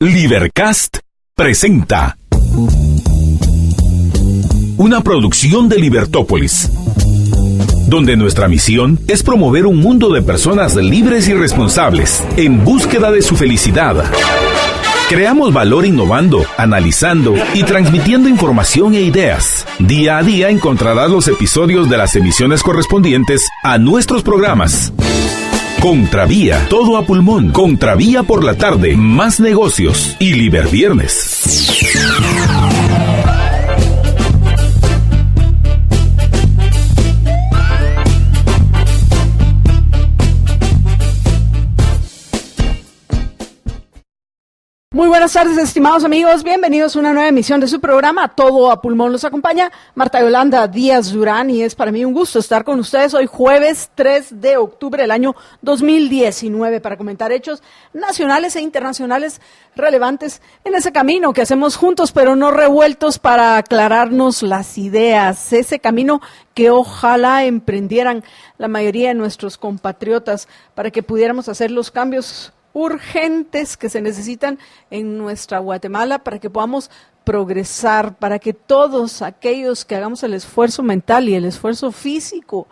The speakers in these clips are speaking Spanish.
Libercast presenta una producción de Libertópolis, donde nuestra misión es promover un mundo de personas libres y responsables en búsqueda de su felicidad. Creamos valor innovando, analizando y transmitiendo información e ideas. Día a día encontrarás los episodios de las emisiones correspondientes a nuestros programas. Contravía, todo a pulmón. Contravía por la tarde, más negocios y Liberviernes. Muy buenas tardes, estimados amigos. Bienvenidos a una nueva emisión de su programa Todo a Pulmón. Los acompaña Marta Yolanda Díaz Durán y es para mí un gusto estar con ustedes hoy jueves 3 de octubre del año 2019 para comentar hechos nacionales e internacionales relevantes en ese camino que hacemos juntos pero no revueltos para aclararnos las ideas. Ese camino que ojalá emprendieran la mayoría de nuestros compatriotas para que pudiéramos hacer los cambios urgentes que se necesitan en nuestra Guatemala para que podamos progresar, para que todos aquellos que hagamos el esfuerzo mental y el esfuerzo físico,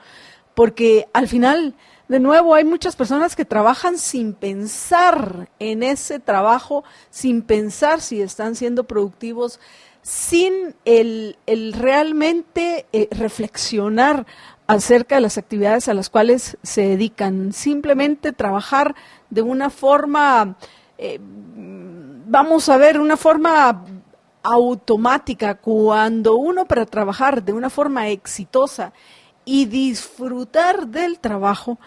porque al final, de nuevo, hay muchas personas que trabajan sin pensar en ese trabajo, sin pensar si están siendo productivos, sin el realmente reflexionar acerca de las actividades a las cuales se dedican, simplemente trabajar de una forma, una forma automática, cuando uno para trabajar de una forma exitosa y disfrutar del trabajo,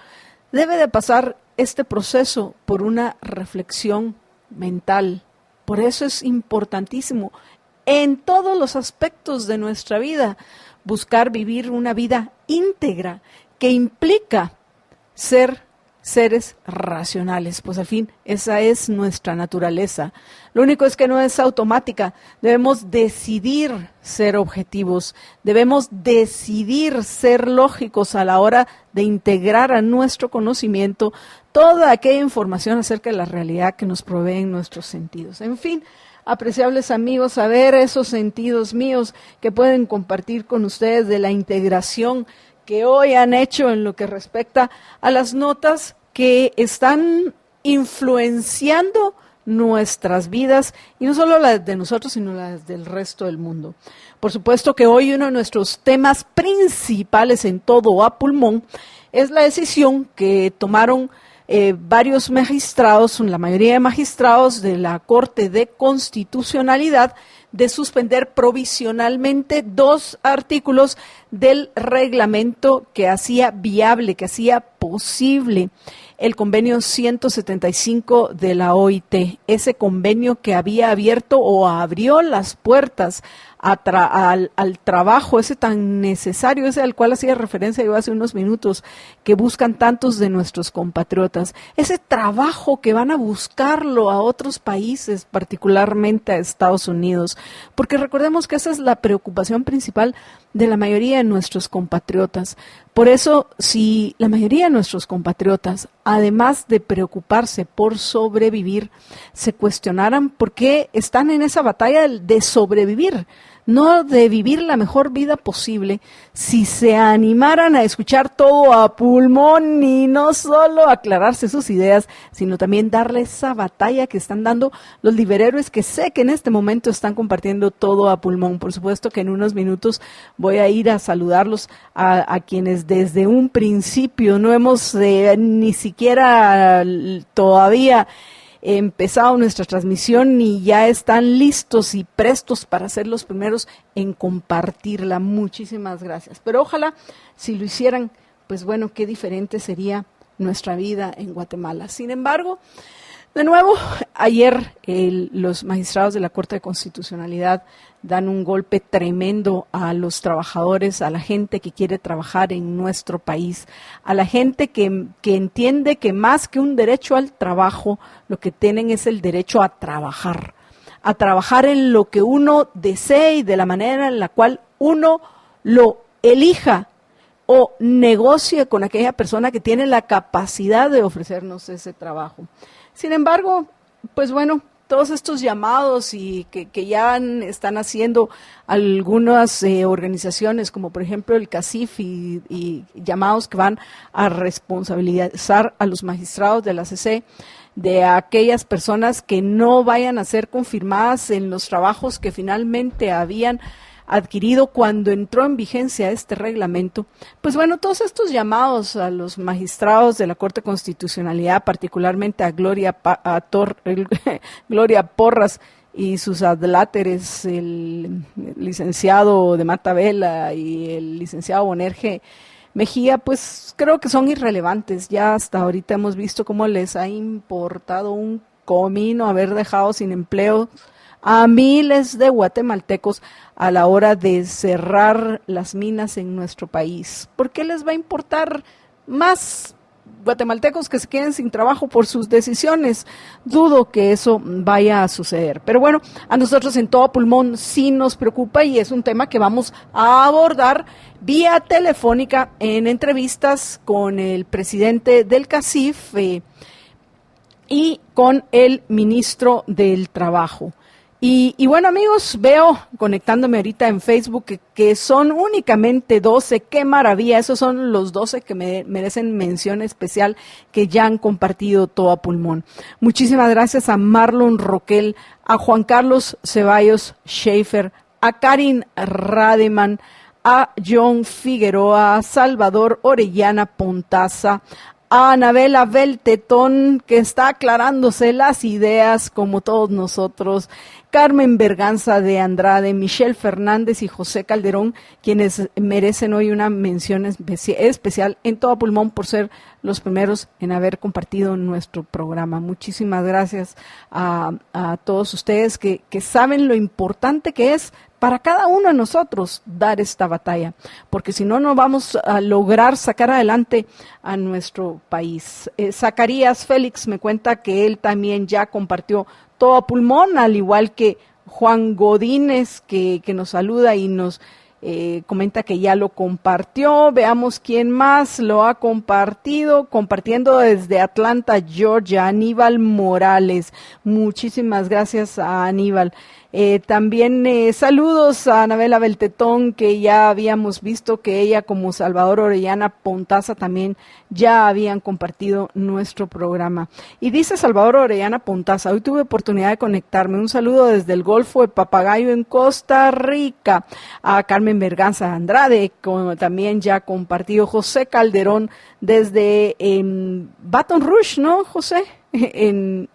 debe de pasar este proceso por una reflexión mental. Por eso es importantísimo en todos los aspectos de nuestra vida buscar vivir una vida íntegra que implica ser seres racionales, pues al fin esa es nuestra naturaleza. Lo único es que no es automática, debemos decidir ser objetivos, debemos decidir ser lógicos a la hora de integrar a nuestro conocimiento toda aquella información acerca de la realidad que nos proveen nuestros sentidos. En fin, apreciables amigos, saber esos sentidos míos que pueden compartir con ustedes de la integración que hoy han hecho en lo que respecta a las notas que están influenciando nuestras vidas, y no solo las de nosotros, sino las del resto del mundo. Por supuesto que hoy uno de nuestros temas principales en Todo a Pulmón es la decisión que tomaron varios magistrados, la mayoría de magistrados de la Corte de Constitucionalidad, de suspender provisionalmente 2 artículos del reglamento que hacía viable, que hacía posible el convenio 175 de la OIT, ese convenio que había abierto o abrió las puertas al trabajo, ese tan necesario, ese al cual hacía referencia yo hace unos minutos, que buscan tantos de nuestros compatriotas, ese trabajo que van a buscarlo a otros países, particularmente a Estados Unidos, porque recordemos que esa es la preocupación principal de la mayoría de nuestros compatriotas. Por eso, si la mayoría de nuestros compatriotas, además de preocuparse por sobrevivir, se cuestionaran por qué están en esa batalla de sobrevivir, no de vivir la mejor vida posible, si se animaran a escuchar Todo a Pulmón y no solo aclararse sus ideas, sino también darle esa batalla que están dando los liberhéroes que sé que en este momento están compartiendo Todo a Pulmón. Por supuesto que en unos minutos voy a ir a saludarlos a quienes desde un principio no hemos ni siquiera todavía empezado nuestra transmisión y ya están listos y prestos para ser los primeros en compartirla. Muchísimas gracias. Pero ojalá si lo hicieran, pues bueno, qué diferente sería nuestra vida en Guatemala. Sin embargo, de nuevo, ayer los magistrados de la Corte de Constitucionalidad dan un golpe tremendo a los trabajadores, a la gente que quiere trabajar en nuestro país, a la gente que entiende que más que un derecho al trabajo, lo que tienen es el derecho a trabajar en lo que uno desee y de la manera en la cual uno lo elija o negocie con aquella persona que tiene la capacidad de ofrecernos ese trabajo. Sin embargo, pues bueno, todos estos llamados y que ya están haciendo algunas organizaciones, como por ejemplo el CACIF y llamados que van a responsabilizar a los magistrados de la CC de aquellas personas que no vayan a ser confirmadas en los trabajos que finalmente habían adquirido cuando entró en vigencia este reglamento. Pues bueno, todos estos llamados a los magistrados de la Corte de Constitucionalidad, particularmente a Gloria Porras y sus adláteres, el licenciado de Matavela y el licenciado Bonerge Mejía, pues creo que son irrelevantes. Ya hasta ahorita hemos visto cómo les ha importado un comino haber dejado sin empleo a miles de guatemaltecos a la hora de cerrar las minas en nuestro país. ¿Por qué les va a importar más guatemaltecos que se queden sin trabajo por sus decisiones? Dudo que eso vaya a suceder. Pero bueno, a nosotros en Todo Pulmón sí nos preocupa y es un tema que vamos a abordar vía telefónica en entrevistas con el presidente del CACIF y con el ministro del Trabajo. Y bueno, amigos, veo conectándome ahorita en Facebook que son únicamente 12. ¡Qué maravilla! Esos son los 12 que merecen mención especial, que ya han compartido Todo a Pulmón. Muchísimas gracias a Marlon Roquel, a Juan Carlos Ceballos Schaefer, a Karin Rademan, a John Figueroa, a Salvador Orellana Pontaza, a Anabela Beltetón, que está aclarándose las ideas como todos nosotros, Carmen Berganza de Andrade, Michelle Fernández y José Calderón, quienes merecen hoy una mención especial en Todo Pulmón por ser los primeros en haber compartido nuestro programa. Muchísimas gracias a todos ustedes que saben lo importante que es para cada uno de nosotros dar esta batalla, porque si no, no vamos a lograr sacar adelante a nuestro país. Zacarías Félix me cuenta que él también ya compartió Todo a Pulmón, al igual que Juan Godínez, que nos saluda y nos comenta que ya lo compartió. Veamos quién más lo ha compartiendo desde Atlanta, Georgia, Aníbal Morales. Muchísimas gracias a Aníbal. También saludos a Anabela Beltetón, que ya habíamos visto que ella como Salvador Orellana Pontaza también ya habían compartido nuestro programa. Y dice Salvador Orellana Pontaza: hoy tuve oportunidad de conectarme. Un saludo desde el Golfo de Papagayo en Costa Rica. A Carmen Berganza Andrade, como también ya compartido. José Calderón desde Baton Rouge, ¿no, José? En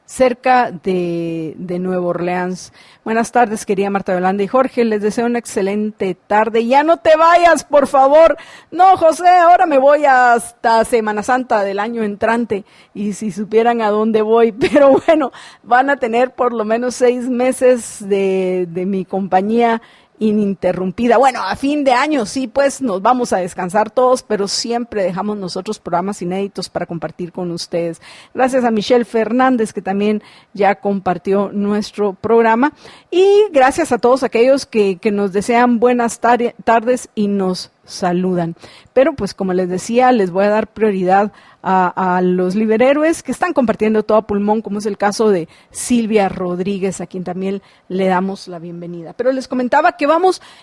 cerca de Nueva Orleans. Buenas tardes, querida Marta Yolanda y Jorge, les deseo una excelente tarde. Ya no te vayas, por favor. No, José, ahora me voy hasta Semana Santa del año entrante, y si supieran a dónde voy, pero bueno, van a tener por lo menos 6 meses de mi compañía ininterrumpida. Bueno, a fin de año sí, pues nos vamos a descansar todos, pero siempre dejamos nosotros programas inéditos para compartir con ustedes. Gracias a Michelle Fernández, que también ya compartió nuestro programa, y gracias a todos aquellos que nos desean buenas tardes y nos saludan. Pero pues como les decía, les voy a dar prioridad a los liberhéroes que están compartiendo Todo a Pulmón, como es el caso de Silvia Rodríguez, a quien también le damos la bienvenida. Pero les comentaba que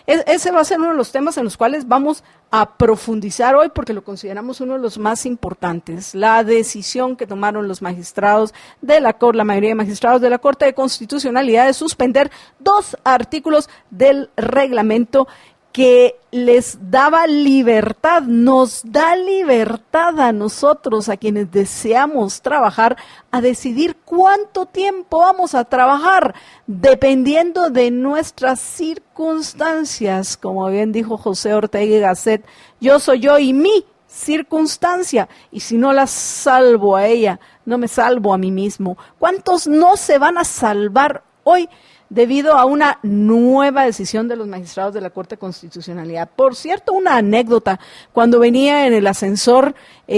ese va a ser uno de los temas en los cuales vamos a profundizar hoy, porque lo consideramos uno de los más importantes: la decisión que tomaron los magistrados la mayoría de magistrados de la Corte de Constitucionalidad de suspender 2 artículos del reglamento que les daba libertad, nos da libertad a nosotros, a quienes deseamos trabajar, a decidir cuánto tiempo vamos a trabajar, dependiendo de nuestras circunstancias. Como bien dijo José Ortega y Gasset, yo soy yo y mi circunstancia, y si no la salvo a ella, no me salvo a mí mismo. ¿Cuántos no se van a salvar hoy debido a una nueva decisión de los magistrados de la Corte de Constitucionalidad? Por cierto, una anécdota: cuando venía en el ascensor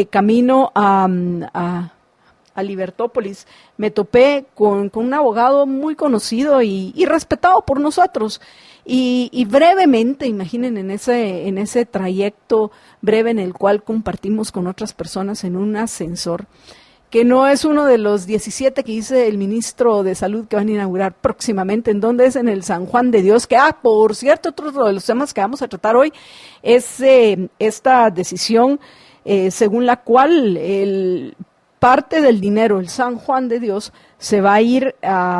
camino a Libertópolis, me topé con un abogado muy conocido y respetado por nosotros. Y brevemente, imaginen, en ese trayecto breve en el cual compartimos con otras personas en un ascensor, que no es uno de los 17 que dice el ministro de Salud que van a inaugurar próximamente, en donde es en el San Juan de Dios, que, por cierto, otro de los temas que vamos a tratar hoy es esta decisión según la cual parte del dinero, el San Juan de Dios, se va a ir a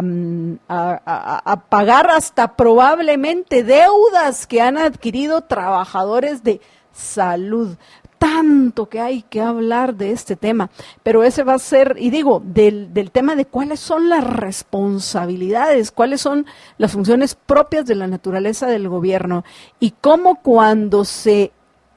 pagar hasta probablemente deudas que han adquirido trabajadores de salud. Tanto que hay que hablar de este tema, pero ese va a ser, y digo, del tema de cuáles son las responsabilidades, cuáles son las funciones propias de la naturaleza del gobierno, y cómo cuando se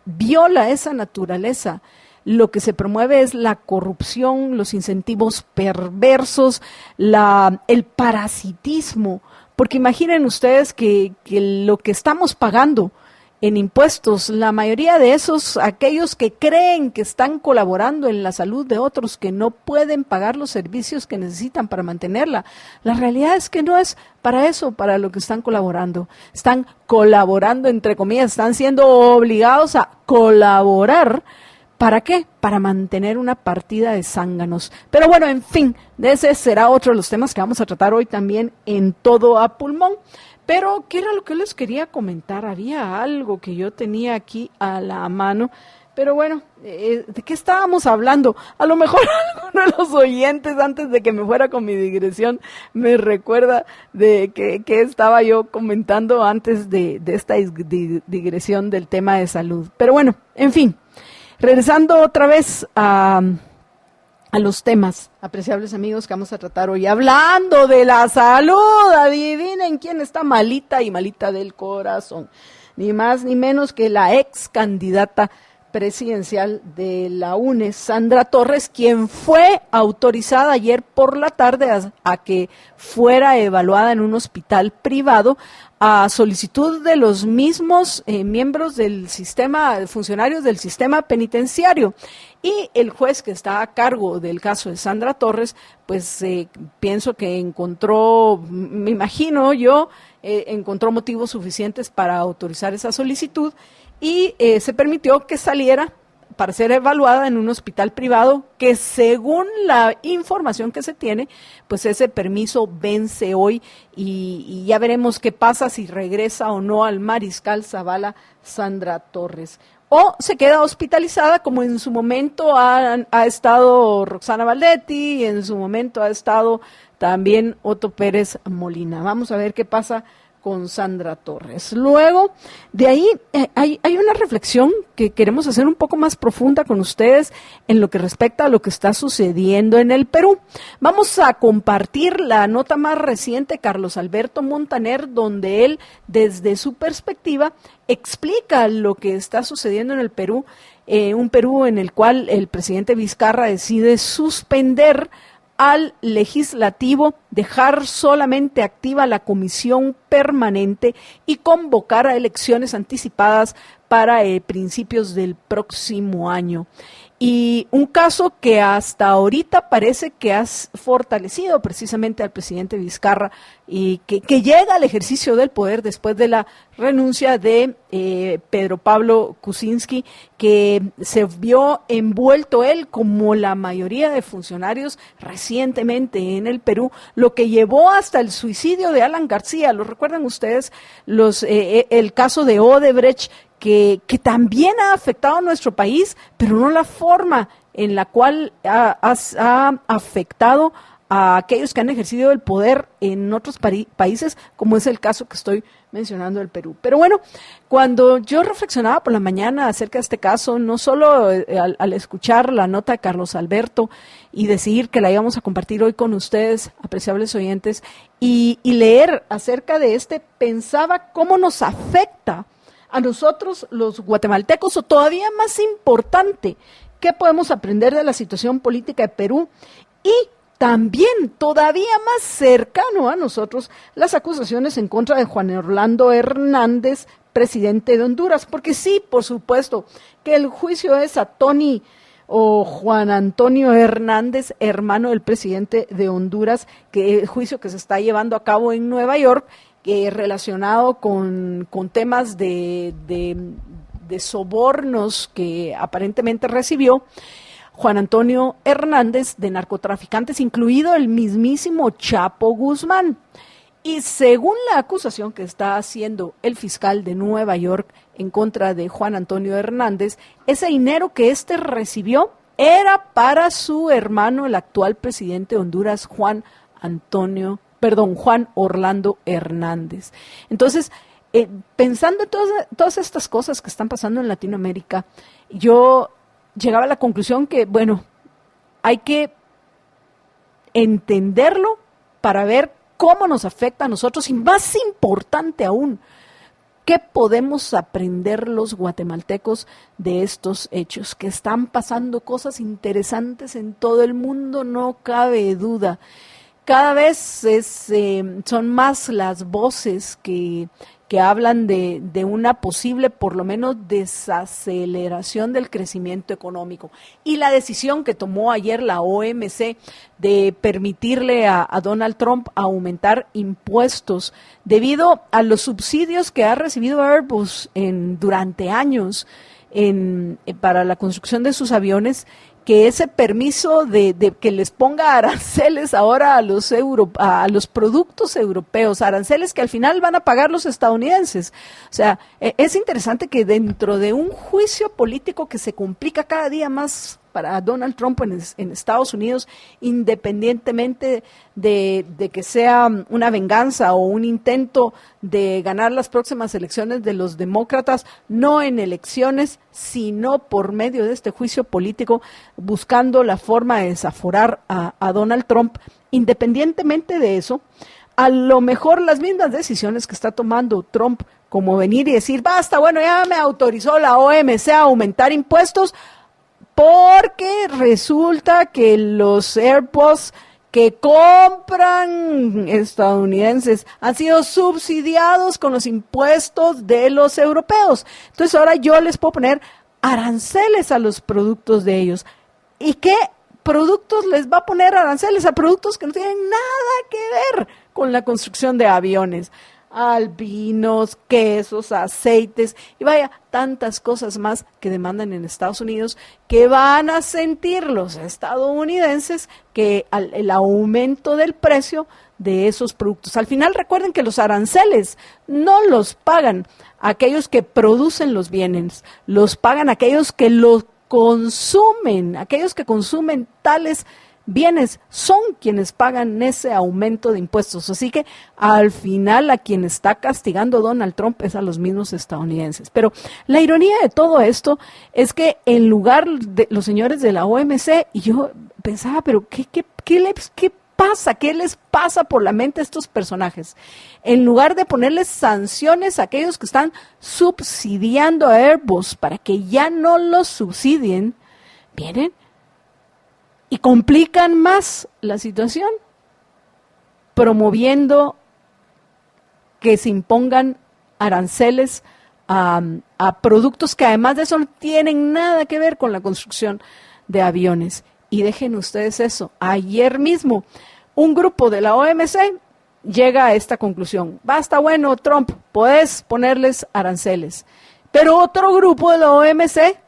viola esa naturaleza, lo que se promueve es la corrupción, los incentivos perversos, el parasitismo, porque imaginen ustedes que lo que estamos pagando en impuestos, la mayoría de aquellos que creen que están colaborando en la salud de otros que no pueden pagar los servicios que necesitan para mantenerla, la realidad es que no es para eso, para lo que están colaborando. Están colaborando, entre comillas, están siendo obligados a colaborar. ¿Para qué? Para mantener una partida de zánganos. Pero bueno, en fin, de ese será otro de los temas que vamos a tratar hoy también en Todo a Pulmón. Pero, ¿qué era lo que les quería comentar? Había algo que yo tenía aquí a la mano, pero bueno, ¿de qué estábamos hablando? A lo mejor alguno de los oyentes, antes de que me fuera con mi digresión, me recuerda de que estaba yo comentando antes de esta digresión del tema de salud. Pero bueno, en fin, regresando otra vez a los temas, apreciables amigos, que vamos a tratar hoy, hablando de la salud. Adivinen quién está malita y malita del corazón, ni más ni menos que la ex candidata presidencial de la UNE, Sandra Torres, quien fue autorizada ayer por la tarde a que fuera evaluada en un hospital privado a solicitud de los mismos miembros del sistema, funcionarios del sistema penitenciario. Y el juez que está a cargo del caso de Sandra Torres, pues pienso que encontró, me imagino yo, encontró motivos suficientes para autorizar esa solicitud y se permitió que saliera para ser evaluada en un hospital privado que, según la información que se tiene, pues ese permiso vence hoy y ya veremos qué pasa, si regresa o no al Mariscal Zavala Sandra Torres. O se queda hospitalizada, como en su momento ha estado Roxana Valdetti y en su momento ha estado también Otto Pérez Molina. Vamos a ver qué pasa con Sandra Torres. Luego, de ahí hay una reflexión que queremos hacer un poco más profunda con ustedes en lo que respecta a lo que está sucediendo en el Perú. Vamos a compartir la nota más reciente, Carlos Alberto Montaner, donde él, desde su perspectiva, explica lo que está sucediendo en el Perú, un Perú en el cual el presidente Vizcarra decide suspender al legislativo, dejar solamente activa la comisión permanente y convocar a elecciones anticipadas para principios del próximo año. Y un caso que hasta ahorita parece que ha fortalecido precisamente al presidente Vizcarra y que llega al ejercicio del poder después de la renuncia de Pedro Pablo Kuczynski, que se vio envuelto él, como la mayoría de funcionarios recientemente en el Perú, lo que llevó hasta el suicidio de Alan García. ¿Lo recuerdan ustedes? El caso de Odebrecht, que también ha afectado a nuestro país, pero no la forma en la cual ha afectado a aquellos que han ejercido el poder en otros países, como es el caso que estoy mencionando del Perú. Pero bueno, cuando yo reflexionaba por la mañana acerca de este caso, no solo al escuchar la nota de Carlos Alberto y decidir que la íbamos a compartir hoy con ustedes, apreciables oyentes, y leer acerca de pensaba cómo nos afecta a nosotros los guatemaltecos, o todavía más importante, qué podemos aprender de la situación política de Perú, y también todavía más cercano a nosotros las acusaciones en contra de Juan Orlando Hernández, presidente de Honduras, porque sí, por supuesto, que el juicio es a Tony o Juan Antonio Hernández, hermano del presidente de Honduras, que el juicio que se está llevando a cabo en Nueva York, relacionado con temas de sobornos que aparentemente recibió. Juan Antonio Hernández de narcotraficantes, incluido el mismísimo Chapo Guzmán. Y según la acusación que está haciendo el fiscal de Nueva York en contra de Juan Antonio Hernández, ese dinero que éste recibió era para su hermano, el actual presidente de Honduras, Juan Orlando Hernández. Entonces, pensando en todas estas cosas que están pasando en Latinoamérica, yo llegaba a la conclusión que, bueno, hay que entenderlo para ver cómo nos afecta a nosotros y, más importante aún, ¿qué podemos aprender los guatemaltecos de estos hechos? Que están pasando cosas interesantes en todo el mundo, no cabe duda. Cada vez son más las voces que hablan de una posible, por lo menos, desaceleración del crecimiento económico. Y la decisión que tomó ayer la OMC de permitirle a Donald Trump aumentar impuestos debido a los subsidios que ha recibido Airbus durante años para la construcción de sus aviones, que ese permiso de que les ponga aranceles ahora a los productos europeos, aranceles que al final van a pagar los estadounidenses. O sea, es interesante que dentro de un juicio político que se complica cada día más para Donald Trump en Estados Unidos, independientemente de que sea una venganza o un intento de ganar las próximas elecciones de los demócratas, no en elecciones, sino por medio de este juicio político, buscando la forma de desaforar a Donald Trump. Independientemente de eso, a lo mejor las mismas decisiones que está tomando Trump, como venir y decir, basta, bueno, ya me autorizó la OMC a aumentar impuestos, porque resulta que los Airbus que compran estadounidenses han sido subsidiados con los impuestos de los europeos. Entonces ahora yo les puedo poner aranceles a los productos de ellos. ¿Y qué productos les va a poner aranceles? A productos que no tienen nada que ver con la construcción de aviones. Albinos, quesos, aceites y vaya, tantas cosas más que demandan en Estados Unidos, que van a sentir los estadounidenses que el aumento del precio de esos productos. Al final recuerden que los aranceles no los pagan aquellos que producen los bienes, los pagan aquellos que los consumen, aquellos que consumen tales bienes son quienes pagan ese aumento de impuestos. Así que al final a quien está castigando Donald Trump es a los mismos estadounidenses. Pero la ironía de todo esto es que en lugar de los señores de la OMC, y yo pensaba, pero ¿qué pasa? ¿Qué les pasa por la mente a estos personajes? En lugar de ponerles sanciones a aquellos que están subsidiando a Airbus para que ya no los subsidien, vienen y complican más la situación, promoviendo que se impongan aranceles a productos que además de eso no tienen nada que ver con la construcción de aviones. Y dejen ustedes eso, ayer mismo un grupo de la OMC llega a esta conclusión: basta, bueno, Trump, puedes ponerles aranceles. Pero otro grupo de la OMC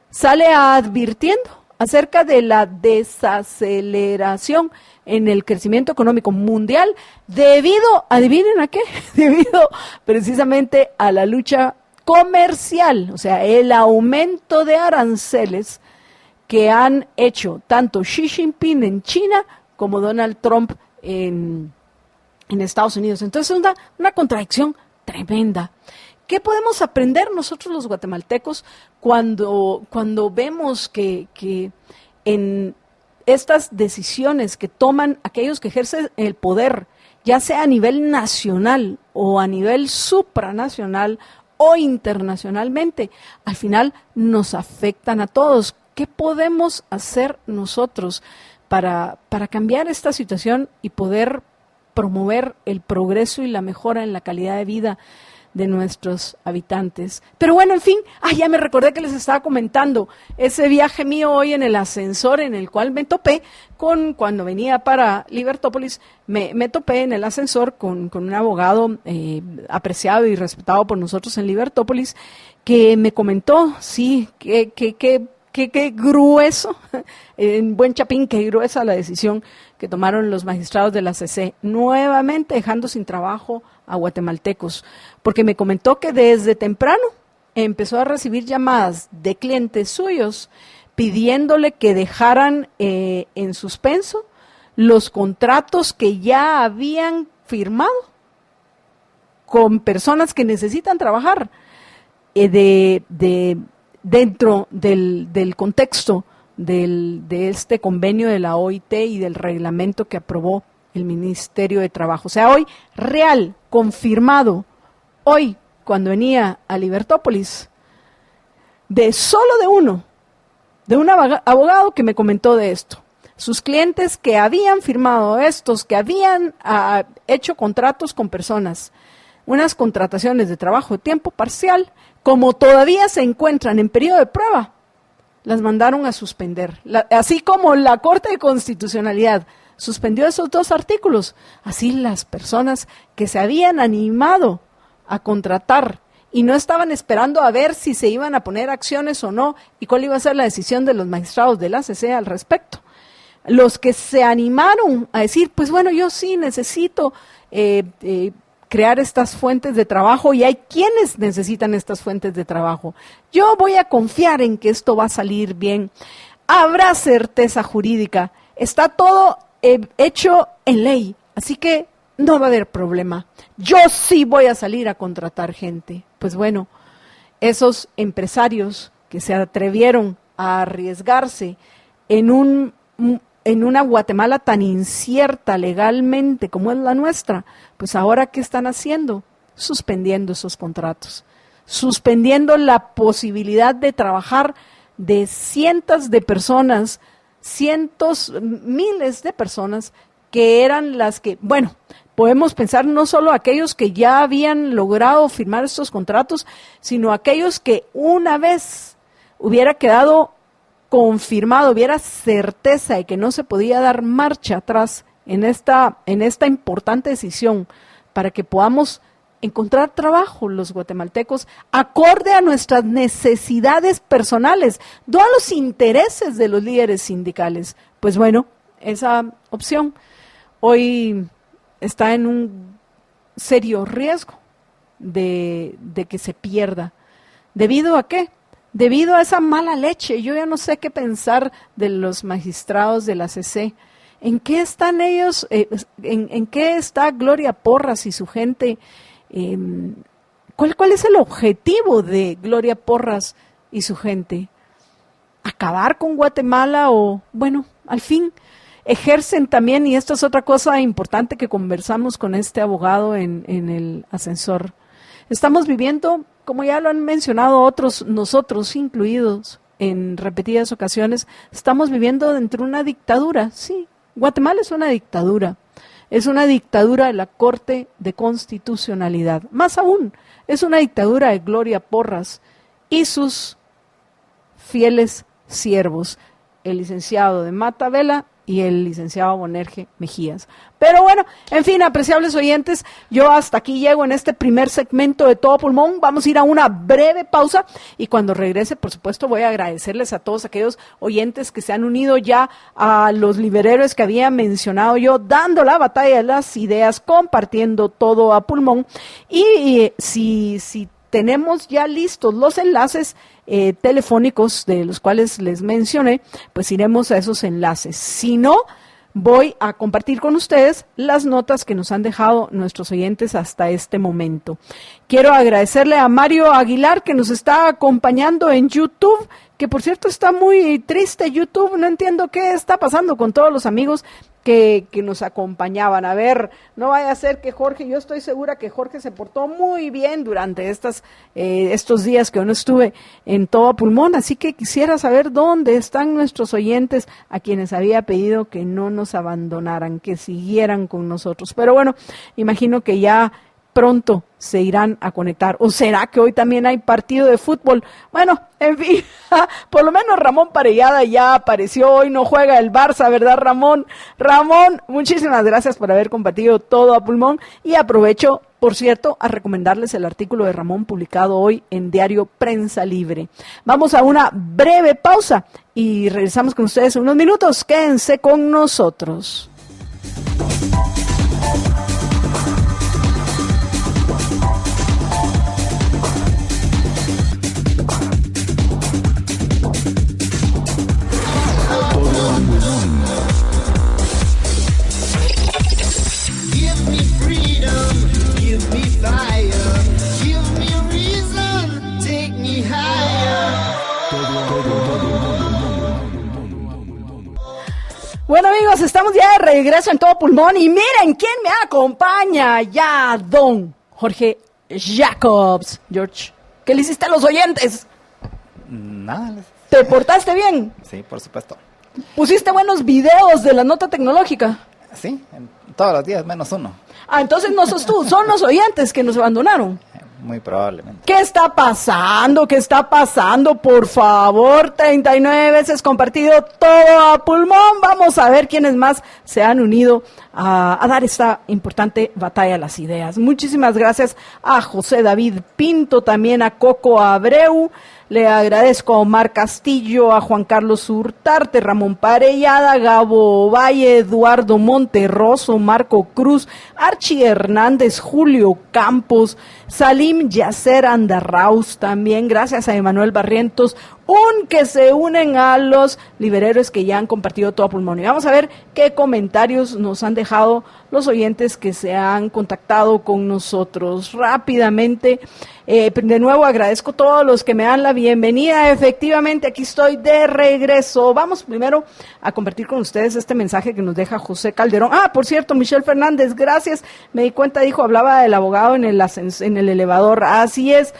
sale advirtiendo acerca de la desaceleración en el crecimiento económico mundial debido, adivinen a qué, debido precisamente a la lucha comercial, o sea, el aumento de aranceles que han hecho tanto Xi Jinping en China como Donald Trump en Estados Unidos. Entonces es una contradicción tremenda. ¿Qué podemos aprender nosotros los guatemaltecos cuando vemos que en estas decisiones que toman aquellos que ejercen el poder, ya sea a nivel nacional o a nivel supranacional o internacionalmente, al final nos afectan a todos? ¿Qué podemos hacer nosotros para cambiar esta situación y poder promover el progreso y la mejora en la calidad de vida de nuestros habitantes? Pero bueno, en fin, ya me recordé que les estaba comentando ese viaje mío hoy en el ascensor, en el cual me topé cuando venía para Libertópolis, me topé en el ascensor con un abogado apreciado y respetado por nosotros en Libertópolis, que me comentó, sí, que qué grueso, en buen chapín, qué gruesa la decisión que tomaron los magistrados de la CC, nuevamente dejando sin trabajo a guatemaltecos, porque me comentó que desde temprano empezó a recibir llamadas de clientes suyos pidiéndole que dejaran en suspenso los contratos que ya habían firmado con personas que necesitan trabajar dentro del contexto de este convenio de la OIT y del reglamento que aprobó el Ministerio de Trabajo. O sea, hoy, real, confirmado, hoy, cuando venía a Libertópolis, de un abogado que me comentó de esto. Sus clientes que habían firmado que habían hecho contratos con personas, unas contrataciones de trabajo de tiempo parcial, como todavía se encuentran en periodo de prueba, las mandaron a suspender. Así como la Corte de Constitucionalidad suspendió esos 2 artículos, así las personas que se habían animado a contratar y no estaban esperando a ver si se iban a poner acciones o no y cuál iba a ser la decisión de los magistrados de la CC al respecto. Los que se animaron a decir, pues bueno, yo sí necesito crear estas fuentes de trabajo y hay quienes necesitan estas fuentes de trabajo. Yo voy a confiar en que esto va a salir bien. Habrá certeza jurídica. Está todo hecho en ley, así que no va a haber problema. Yo sí voy a salir a contratar gente. Pues bueno, esos empresarios que se atrevieron a arriesgarse en una Guatemala tan incierta legalmente como es la nuestra, pues ahora ¿qué están haciendo? Suspendiendo esos contratos, suspendiendo la posibilidad de trabajar de cientos de personas, miles de personas que eran las que, bueno, podemos pensar no solo aquellos que ya habían logrado firmar estos contratos, sino aquellos que una vez hubiera quedado confirmado, hubiera certeza de que no se podía dar marcha atrás en esta importante decisión para que podamos encontrar trabajo los guatemaltecos acorde a nuestras necesidades personales, no a los intereses de los líderes sindicales. Pues bueno, esa opción hoy está en un serio riesgo de que se pierda. ¿Debido a qué? Debido a esa mala leche. Yo ya no sé qué pensar de los magistrados de la CC. ¿En qué están ellos? ¿En qué está Gloria Porras y su gente? ¿Cuál es el objetivo de Gloria Porras y su gente? ¿Acabar con Guatemala o, bueno, al fin ejercen también, y esto es otra cosa importante que conversamos con este abogado en el ascensor? Estamos viviendo, como ya lo han mencionado otros, nosotros incluidos en repetidas ocasiones, estamos viviendo dentro de una dictadura. Sí, Guatemala es una dictadura de la Corte de Constitucionalidad. Más aún, es una dictadura de Gloria Porras y sus fieles siervos, el licenciado de Mata Vela y el licenciado Bonerge Mejías. Pero bueno, en fin, apreciables oyentes, yo hasta aquí llego en este primer segmento de Todo Pulmón. Vamos a ir a una breve pausa y cuando regrese, por supuesto, voy a agradecerles a todos aquellos oyentes que se han unido ya a los liberhéroes que había mencionado yo, dando la batalla de las ideas, compartiendo todo a pulmón. Y si tenemos ya listos los enlaces telefónicos de los cuales les mencioné, pues iremos a esos enlaces. Si no, voy a compartir con ustedes las notas que nos han dejado nuestros oyentes hasta este momento. Quiero agradecerle a Mario Aguilar que nos está acompañando en YouTube, que por cierto está muy triste YouTube, no entiendo qué está pasando con todos los amigos que nos acompañaban. A ver, no vaya a ser que Jorge, yo estoy segura que Jorge se portó muy bien durante estos días que no estuve en Todo Pulmón, así que quisiera saber dónde están nuestros oyentes a quienes había pedido que no nos abandonaran, que siguieran con nosotros. Pero bueno, imagino que ya pronto se irán a conectar. ¿O será que hoy también hay partido de fútbol? Bueno, en fin, por lo menos Ramón Parellada ya apareció. Hoy no juega el Barça, ¿verdad, Ramón? Ramón, muchísimas gracias por haber compartido todo a pulmón y aprovecho Por cierto, a recomendarles el artículo de Ramón publicado hoy en Diario Prensa Libre. Vamos a una breve pausa y regresamos con ustedes en unos minutos. Quédense con nosotros. Bueno amigos, estamos ya de regreso en todo pulmón y miren quién me acompaña ya, don Jorge Jacobs. George, ¿qué le hiciste a los oyentes? Nada. ¿Te portaste bien? Sí, por supuesto. ¿Pusiste buenos videos de la nota tecnológica? Sí, todos los días menos uno. Ah, entonces no sos tú, son los oyentes que nos abandonaron. Muy probablemente. ¿Qué está pasando? ¿Qué está pasando? Por favor, 39 veces compartido todo a pulmón. Vamos a ver quiénes más se han unido a dar esta importante batalla de las ideas. Muchísimas gracias a José David Pinto, también a Coco Abreu. Le agradezco a Omar Castillo, a Juan Carlos Hurtarte, Ramón Parellada, Gabo Valle, Eduardo Monterroso, Marco Cruz, Archie Hernández, Julio Campos, Salim Yacer Andarraus también, gracias a Emanuel Barrientos, que se unen a los libereros que ya han compartido todo a pulmón. Y vamos a ver qué comentarios nos han dejado los oyentes que se han contactado con nosotros rápidamente. De nuevo agradezco a todos los que me dan la bienvenida. Efectivamente, aquí estoy de regreso. Vamos primero a compartir con ustedes este mensaje que nos deja José Calderón. Ah, por cierto, Michelle Fernández, gracias. Me di cuenta, dijo, hablaba del abogado en el elevador. Así es.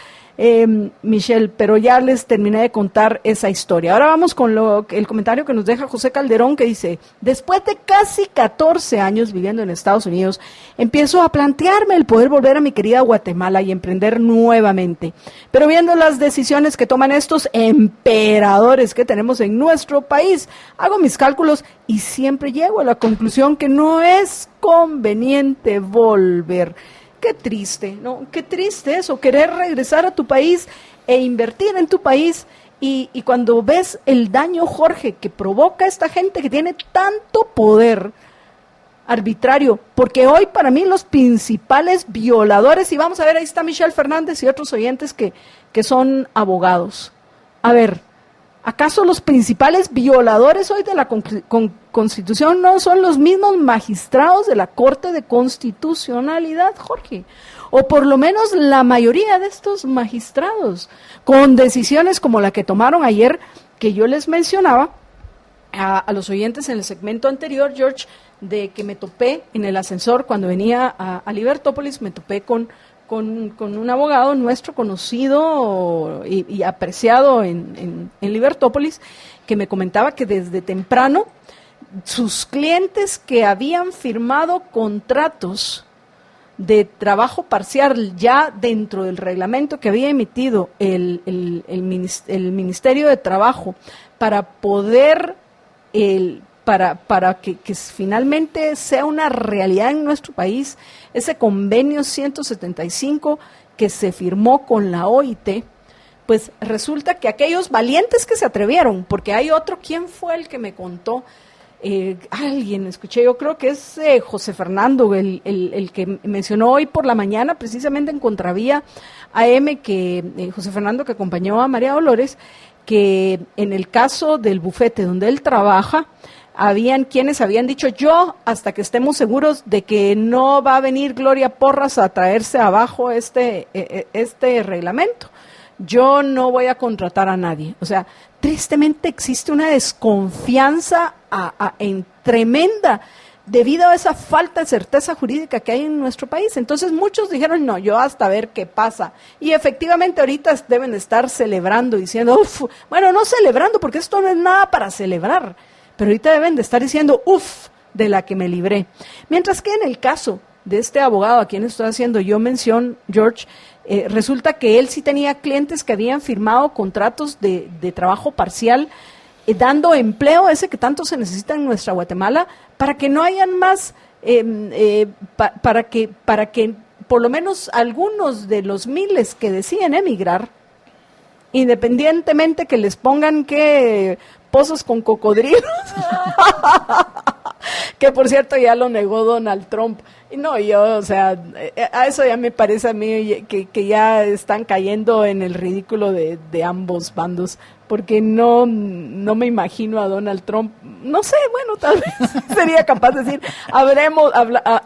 Michelle, pero ya les terminé de contar esa historia. Ahora vamos con el comentario que nos deja José Calderón, que dice: después de casi 14 años viviendo en Estados Unidos, empiezo a plantearme el poder volver a mi querida Guatemala y emprender nuevamente. Pero viendo las decisiones que toman estos emperadores que tenemos en nuestro país, hago mis cálculos y siempre llego a la conclusión que no es conveniente volver. Qué triste, ¿no? Qué triste eso, querer regresar a tu país e invertir en tu país y cuando ves el daño, Jorge, que provoca esta gente que tiene tanto poder arbitrario, porque hoy para mí los principales violadores, y vamos a ver, ahí está Michelle Fernández y otros oyentes que son abogados. A ver, ¿acaso los principales violadores hoy de la Constitución no son los mismos magistrados de la Corte de Constitucionalidad, Jorge? O por lo menos la mayoría de estos magistrados, con decisiones como la que tomaron ayer, que yo les mencionaba a los oyentes en el segmento anterior, George, de que me topé en el ascensor cuando venía a Libertópolis, me topé con un abogado nuestro conocido y apreciado en Libertópolis, que me comentaba que desde temprano sus clientes que habían firmado contratos de trabajo parcial ya dentro del reglamento que había emitido el Ministerio de Trabajo para poder para que finalmente sea una realidad en nuestro país, ese convenio 175 que se firmó con la OIT, pues resulta que aquellos valientes que se atrevieron, porque hay otro, ¿quién fue el que me contó? Alguien, escuché, yo creo que es José Fernando, el que mencionó hoy por la mañana, precisamente en Contravía AM, que José Fernando, que acompañó a María Dolores, que en el caso del bufete donde él trabaja, habían quienes habían dicho: yo, hasta que estemos seguros de que no va a venir Gloria Porras a traerse abajo este reglamento, yo no voy a contratar a nadie. O sea, tristemente existe una desconfianza en tremenda debido a esa falta de certeza jurídica que hay en nuestro país. Entonces muchos dijeron: no, yo hasta ver qué pasa. Y efectivamente ahorita deben estar celebrando, diciendo, bueno, no celebrando, porque esto no es nada para celebrar, pero ahorita deben de estar diciendo, de la que me libré. Mientras que en el caso de este abogado a quien estoy haciendo yo mención, George, resulta que él sí tenía clientes que habían firmado contratos de trabajo parcial, dando empleo ese que tanto se necesita en nuestra Guatemala, para que no hayan más, para que por lo menos algunos de los miles que deciden emigrar, independientemente que les pongan que pozos con cocodrilos, que por cierto ya lo negó Donald Trump. Y no, yo, o sea, a eso ya me parece a mí que ya están cayendo en el ridículo de ambos bandos, porque no me imagino a Donald Trump, no sé, bueno, tal vez sería capaz de decir,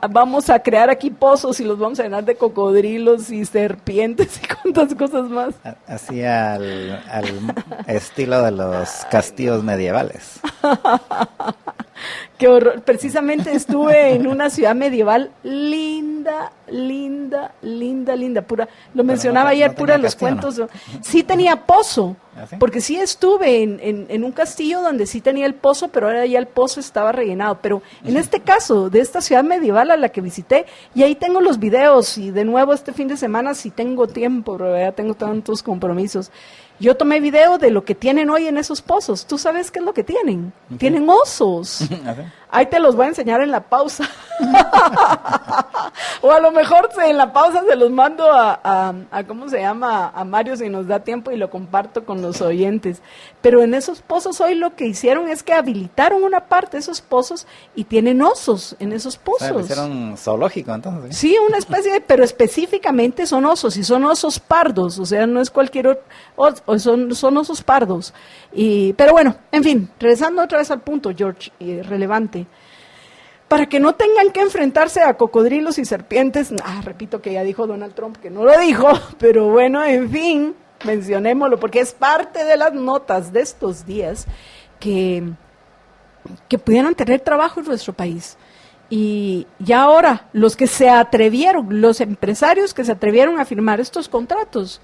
vamos a crear aquí pozos y los vamos a llenar de cocodrilos y serpientes y cuantas cosas más. Así al estilo de los castillos medievales. Qué horror. Precisamente estuve en una ciudad medieval linda, linda, linda, linda, pura. Lo mencionaba ayer, pura los cuentos. ¿No? Sí tenía pozo, ¿Ah, sí? Porque sí estuve en un castillo donde sí tenía el pozo, pero ahora ya el pozo estaba rellenado. Pero en este caso, de esta ciudad medieval a la que visité, y ahí tengo los videos, y de nuevo este fin de semana si tengo tiempo, pero ya tengo tantos compromisos. Yo tomé video de lo que tienen hoy en esos pozos. ¿Tú sabes qué es lo que tienen? Okay. Tienen osos. Ahí te los voy a enseñar en la pausa. O a lo mejor en la pausa se los mando a ¿cómo se llama? A Mario si nos da tiempo y lo comparto con los oyentes. Pero en esos pozos hoy lo que hicieron es que habilitaron una parte de esos pozos y tienen osos en esos pozos. O sea, hicieron zoológico entonces. Sí, una especie pero específicamente son osos y son osos pardos, o sea, no es cualquier son osos pardos. Pero bueno, en fin, regresando otra vez al punto, George, relevante. Para que no tengan que enfrentarse a cocodrilos y serpientes, repito que ya dijo Donald Trump que no lo dijo, pero bueno, en fin, mencionémoslo, porque es parte de las notas de estos días que pudieran tener trabajo en nuestro país. Y ya ahora, los empresarios que se atrevieron a firmar estos contratos,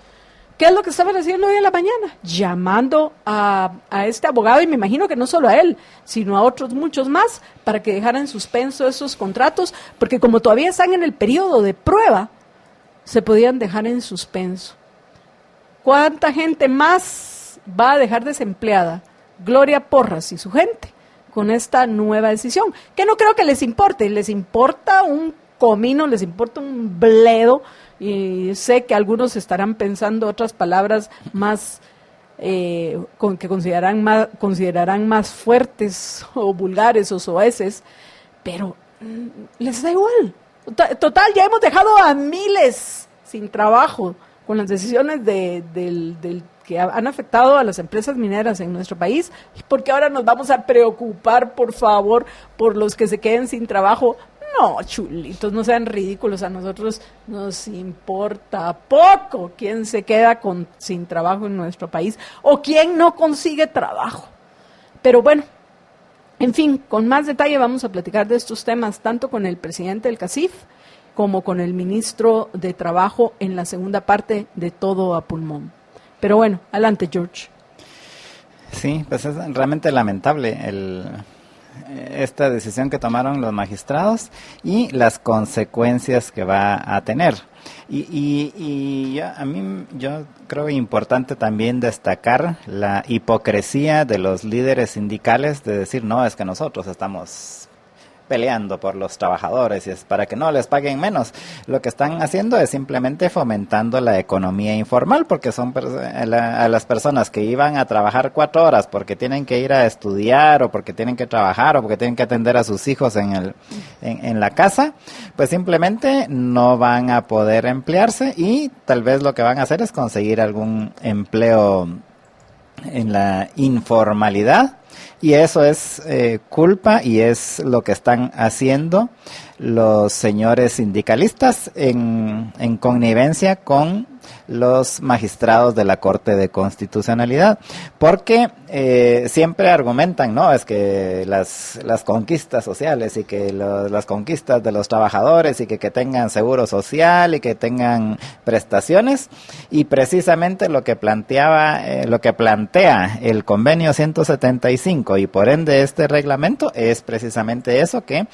¿qué es lo que estaban haciendo hoy en la mañana? Llamando a este abogado, y me imagino que no solo a él, sino a otros muchos más, para que dejaran en suspenso esos contratos, porque como todavía están en el periodo de prueba, se podían dejar en suspenso. ¿Cuánta gente más va a dejar desempleada? Gloria Porras y su gente, con esta nueva decisión, que no creo que les importe un comino, les importa un bledo. Y sé que algunos estarán pensando otras palabras más que considerarán más fuertes o vulgares o soeces, pero les da igual. Total, ya hemos dejado a miles sin trabajo con las decisiones que han afectado a las empresas mineras en nuestro país, porque ahora nos vamos a preocupar, por favor, por los que se queden sin trabajo. No, chulitos, no sean ridículos, a nosotros nos importa poco quién se queda sin trabajo en nuestro país o quién no consigue trabajo. Pero bueno, en fin, con más detalle vamos a platicar de estos temas tanto con el presidente del CACIF como con el ministro de Trabajo en la segunda parte de Todo a Pulmón. Pero bueno, adelante, George. Sí, pues es realmente lamentable esta decisión que tomaron los magistrados y las consecuencias que va a tener. Y yo creo importante también destacar la hipocresía de los líderes sindicales de decir, no, es que nosotros estamos peleando por los trabajadores y es para que no les paguen menos. Lo que están haciendo es simplemente fomentando la economía informal, porque son a las personas que iban a trabajar 4 horas porque tienen que ir a estudiar o porque tienen que trabajar o porque tienen que atender a sus hijos en la casa, pues simplemente no van a poder emplearse y tal vez lo que van a hacer es conseguir algún empleo en la informalidad. Y eso es culpa y es lo que están haciendo los señores sindicalistas en connivencia con los magistrados de la Corte de Constitucionalidad, porque siempre argumentan, no, es que las conquistas sociales y que las conquistas de los trabajadores y que tengan seguro social y que tengan prestaciones, y precisamente lo que plantea el convenio 175 y por ende este reglamento es precisamente eso, que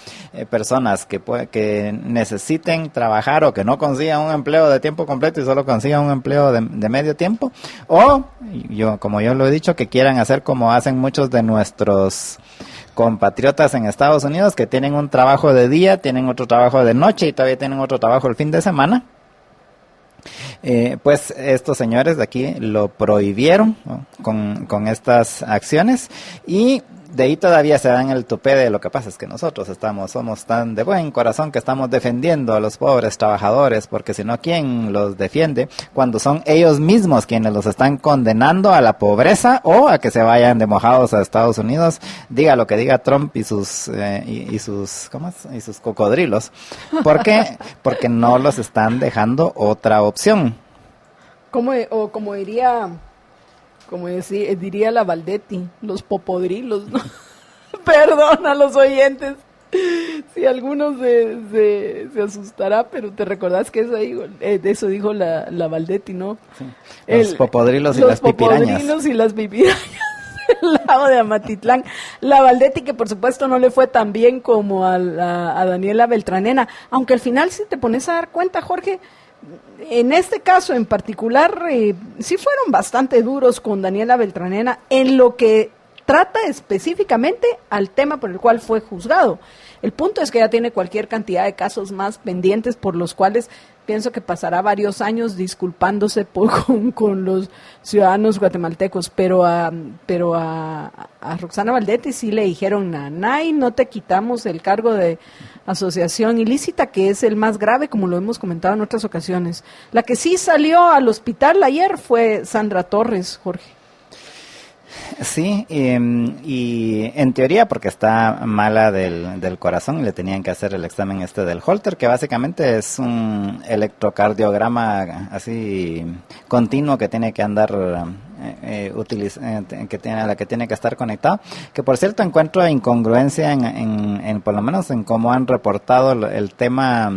personas que necesiten trabajar o que no consigan un empleo de tiempo completo y solo consigan un empleo de medio tiempo, o como yo lo he dicho, que quieran hacer como hacen muchos de nuestros compatriotas en Estados Unidos que tienen un trabajo de día, tienen otro trabajo de noche y todavía tienen otro trabajo el fin de semana. Pues estos señores de aquí lo prohibieron, ¿no?, con estas acciones, y de ahí todavía se dan el tupé de lo que pasa es que nosotros somos tan de buen corazón que estamos defendiendo a los pobres trabajadores, porque si no, ¿quién los defiende cuando son ellos mismos quienes los están condenando a la pobreza o a que se vayan de mojados a Estados Unidos? Diga lo que diga Trump y sus cocodrilos. ¿Por qué? Porque no los están dejando otra opción. Diría la Valdetti, los popodrilos, ¿no? Perdón a los oyentes si algunos se asustará, pero te recordás que eso dijo la Valdetti, ¿no? Sí. Los popodrilos y las pipirañas. Los popodrilos y las pipirañas del lago de Amatitlán. La Valdetti, que por supuesto no le fue tan bien como a Daniela Beltranena, aunque al final, si te pones a dar cuenta, Jorge, en este caso en particular, sí fueron bastante duros con Daniela Beltranena en lo que trata específicamente al tema por el cual fue juzgado. El punto es que ya tiene cualquier cantidad de casos más pendientes por los cuales pienso que pasará varios años disculpándose con los ciudadanos guatemaltecos, pero a Roxana Valdetti sí le dijeron, nanay, no te quitamos el cargo de asociación ilícita, que es el más grave, como lo hemos comentado en otras ocasiones. La que sí salió al hospital ayer fue Sandra Torres, Jorge. Sí, y en teoría porque está mala del corazón, le tenían que hacer el examen del Holter, que básicamente es un electrocardiograma así continuo que tiene que andar a la que tiene que estar conectado, que por cierto encuentro incongruencia en por lo menos en cómo han reportado el tema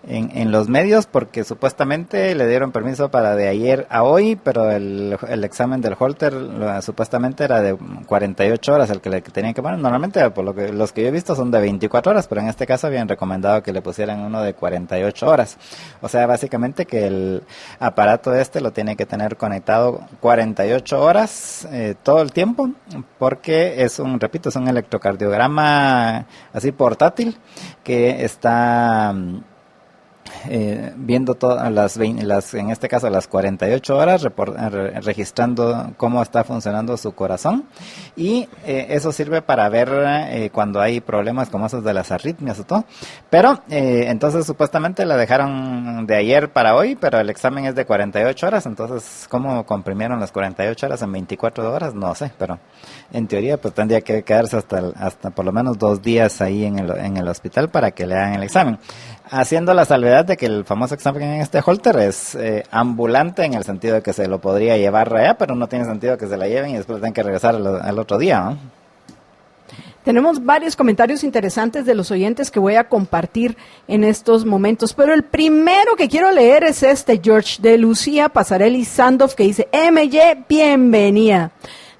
en los medios, porque supuestamente le dieron permiso para de ayer a hoy, pero el examen del Holter supuestamente era de 48 horas el que le tenían que poner. Normalmente por los que yo he visto son de 24 horas, pero en este caso habían recomendado que le pusieran uno de 48 horas. O sea, básicamente que el aparato lo tiene que tener conectado 48 horas todo el tiempo, porque es un electrocardiograma así portátil que está viendo todas en este caso las 48 horas, registrando cómo está funcionando su corazón, y eso sirve para ver cuando hay problemas como esos de las arritmias o todo, pero entonces supuestamente la dejaron de ayer para hoy, pero el examen es de 48 horas, entonces ¿cómo comprimieron las 48 horas en 24 horas? No sé, pero en teoría pues tendría que quedarse hasta por lo menos 2 días ahí en el hospital para que le hagan el examen, haciendo la salvedad de que el famoso examen en Holter es ambulante, en el sentido de que se lo podría llevar allá, pero no tiene sentido que se la lleven y después tengan que regresar al otro día, ¿no? Tenemos varios comentarios interesantes de los oyentes que voy a compartir en estos momentos, pero el primero que quiero leer es George de Lucía Pasarelli Sandoff, que dice: MY, bienvenida.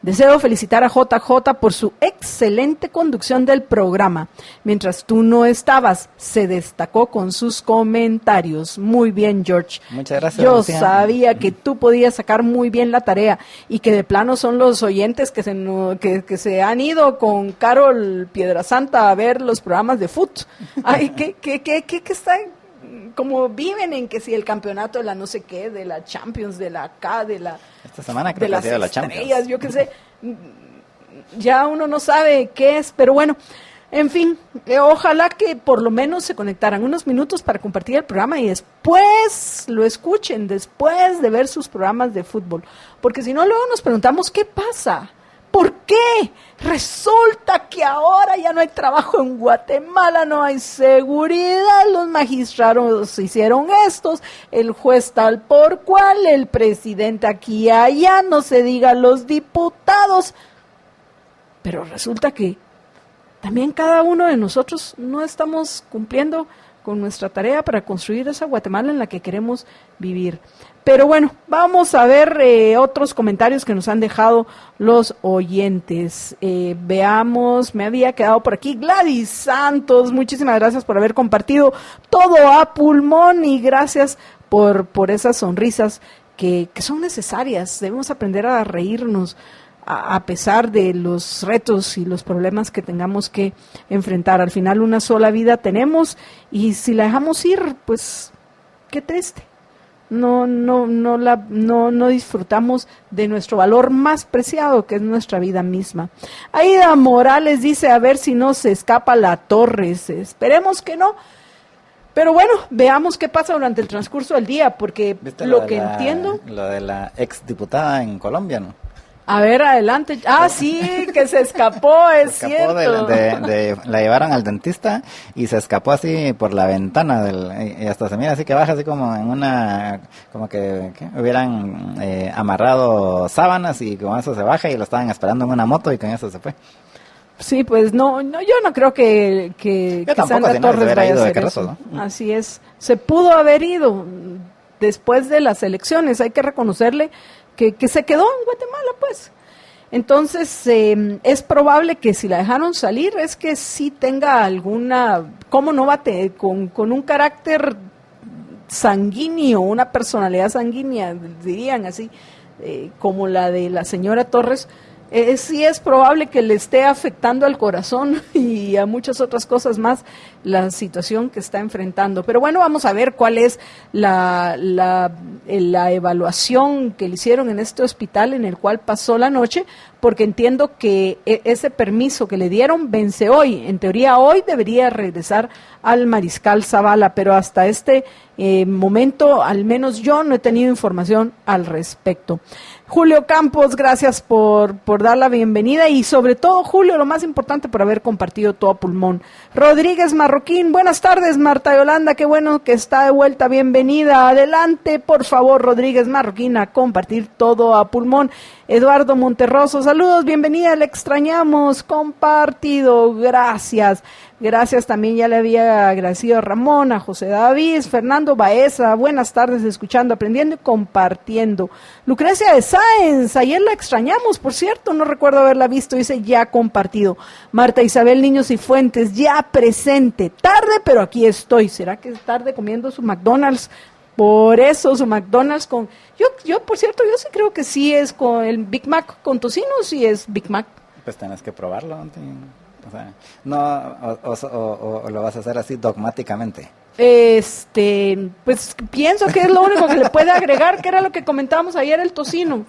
Deseo felicitar a JJ por su excelente conducción del programa. Mientras tú no estabas, se destacó con sus comentarios. Muy bien, George. Muchas gracias. Yo sabía que tú podías sacar muy bien la tarea y que de plano son los oyentes que se han ido con Carol Piedrasanta a ver los programas de fútbol. Ay, que están como viven en que si el campeonato de la no sé qué, de la Champions, de la K, de la... Esta semana creo de las que ha sido la Champions. Yo qué sé, ya uno no sabe qué es, pero bueno, en fin, ojalá que por lo menos se conectaran unos minutos para compartir el programa y después lo escuchen, después de ver sus programas de fútbol, porque si no luego nos preguntamos qué pasa. ¿Por qué? Resulta que ahora ya no hay trabajo en Guatemala, no hay seguridad, los magistrados hicieron estos, el juez tal por cual, el presidente aquí y allá, no se diga los diputados. Pero resulta que también cada uno de nosotros no estamos cumpliendo con nuestra tarea para construir esa Guatemala en la que queremos vivir. Pero bueno, vamos a ver otros comentarios que nos han dejado los oyentes. Veamos, me había quedado por aquí Gladys Santos, muchísimas gracias por haber compartido todo a pulmón y gracias por esas sonrisas que son necesarias. Debemos aprender a reírnos a pesar de los retos y los problemas que tengamos que enfrentar. Al final una sola vida tenemos y si la dejamos ir, pues qué triste. No disfrutamos de nuestro valor más preciado, que es nuestra vida misma. Aida Morales dice, a ver si no se escapa la Torres. Esperemos que no. Pero bueno, veamos qué pasa durante el transcurso del día, porque lo que entiendo... Lo de la exdiputada en Colombia, ¿no? A ver, adelante. Ah, sí, que se escapó, es cierto. La llevaron al dentista y se escapó así por la ventana y hasta se mira así que baja así como en una, como que hubieran amarrado sábanas y con eso se baja y lo estaban esperando en una moto y con eso se fue. Sí, pues no, yo no creo que Sandra Torres vaya a hacer eso. ¿No? Así es. Se pudo haber ido después de las elecciones, hay que reconocerle que se quedó en Guatemala, pues. Entonces, es probable que si la dejaron salir, es que sí tenga alguna, ¿cómo no va a tener? Con un carácter sanguíneo, una personalidad sanguínea, dirían así, como la de la señora Torres. Sí es probable que le esté afectando al corazón y a muchas otras cosas más la situación que está enfrentando. Pero bueno, vamos a ver cuál es la evaluación que le hicieron en este hospital en el cual pasó la noche, porque entiendo que ese permiso que le dieron vence hoy. En teoría hoy debería regresar al Mariscal Zavala, pero hasta este momento, al menos yo no he tenido información al respecto. Julio Campos, gracias por dar la bienvenida y sobre todo, Julio, lo más importante, por haber compartido todo a pulmón. Rodríguez Marroquín, buenas tardes, Marta Yolanda, qué bueno que está de vuelta, bienvenida. Adelante, por favor, Rodríguez Marroquín, a compartir todo a pulmón. Eduardo Monterroso, saludos, bienvenida, le extrañamos, compartido, gracias. Gracias, también ya le había agradecido a Ramón, a José David, Fernando Baeza, buenas tardes, escuchando, aprendiendo y compartiendo. Lucrecia de Sáenz, ayer la extrañamos, por cierto, no recuerdo haberla visto, dice ya compartido. Marta Isabel Niños y Fuentes, ya presente, tarde, pero aquí estoy. ¿Será que es tarde comiendo su McDonald's? Por eso, su McDonald's con... Yo por cierto, yo sí creo que sí es con el Big Mac con tocino, sí es Big Mac. Pues tenés que probarlo, ¿no? O sea, no, o lo vas a hacer así dogmáticamente. Pues pienso que es lo único que le puede agregar, que era lo que comentábamos ayer, el tocino.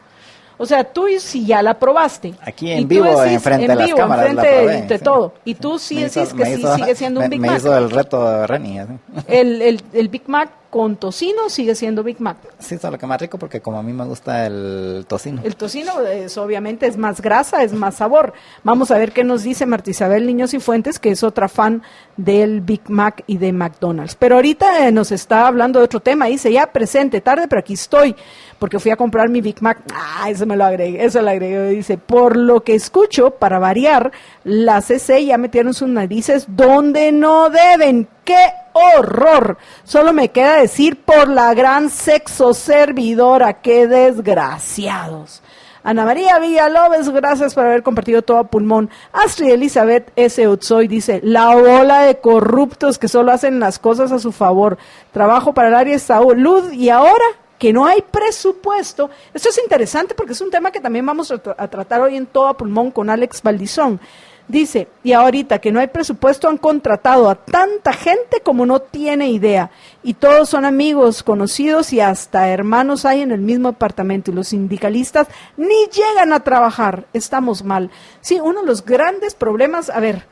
O sea, tú si ya la probaste. Aquí en vivo, enfrente de las cámaras, enfrente de todo. Y tú sí decís que sí sigue siendo un Big Mac. Me hizo el reto de Reni. El Big Mac con tocino sigue siendo Big Mac. Sí, solo que más rico porque como a mí me gusta el tocino. El tocino obviamente es más grasa, es más sabor. Vamos a ver qué nos dice Marta Isabel Niños y Fuentes, que es otra fan del Big Mac y de McDonald's. Pero ahorita nos está hablando de otro tema, dice ya presente, tarde, pero aquí estoy, porque fui a comprar mi Big Mac. Eso lo agregué, dice, por lo que escucho, para variar, la CC ya metieron sus narices donde no deben. ¡Qué horror! Solo me queda decir por la gran sexo servidora, ¡qué desgraciados! Ana María Villalobos, gracias por haber compartido todo a pulmón. Astrid Elizabeth S. Otsoy dice, la bola de corruptos que solo hacen las cosas a su favor. Trabajo para el área de salud y ahora que no hay presupuesto. Esto es interesante porque es un tema que también vamos a tratar hoy en todo a pulmón con Alex Valdizón. Dice, y ahorita que no hay presupuesto han contratado a tanta gente como no tiene idea. Y todos son amigos, conocidos y hasta hermanos hay en el mismo departamento. Y los sindicalistas ni llegan a trabajar. Estamos mal. Sí, uno de los grandes problemas, a ver,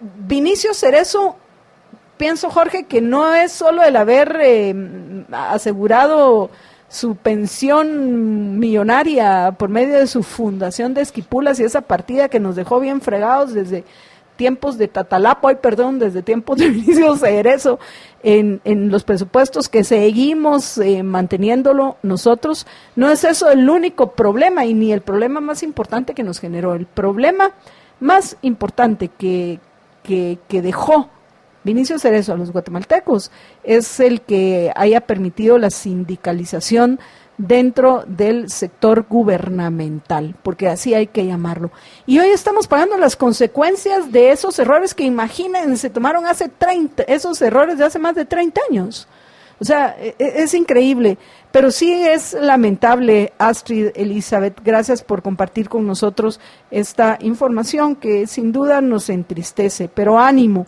Vinicio Cerezo, pienso, Jorge, que no es solo el haber asegurado su pensión millonaria por medio de su fundación de Esquipulas y esa partida que nos dejó bien fregados desde tiempos de Tatalapo, desde tiempos de Vinicio Cerezo, en los presupuestos que seguimos manteniéndolo nosotros. No es eso el único problema y ni el problema más importante que nos generó. El problema más importante que dejó Vinicio Cerezo a los guatemaltecos es el que haya permitido la sindicalización dentro del sector gubernamental, porque así hay que llamarlo. Y hoy estamos pagando las consecuencias de esos errores que, imagínense, tomaron esos errores de hace más de 30 años. O sea, es increíble, pero sí es lamentable, Astrid, Elizabeth, gracias por compartir con nosotros esta información que sin duda nos entristece, pero ánimo.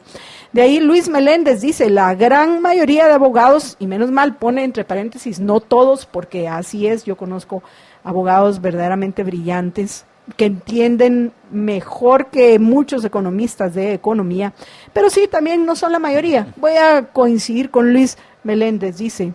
De ahí Luis Meléndez dice, la gran mayoría de abogados, y menos mal pone entre paréntesis, no todos, porque así es, yo conozco abogados verdaderamente brillantes, que entienden mejor que muchos economistas de economía, pero sí, también no son la mayoría. Voy a coincidir con Luis Meléndez, dice,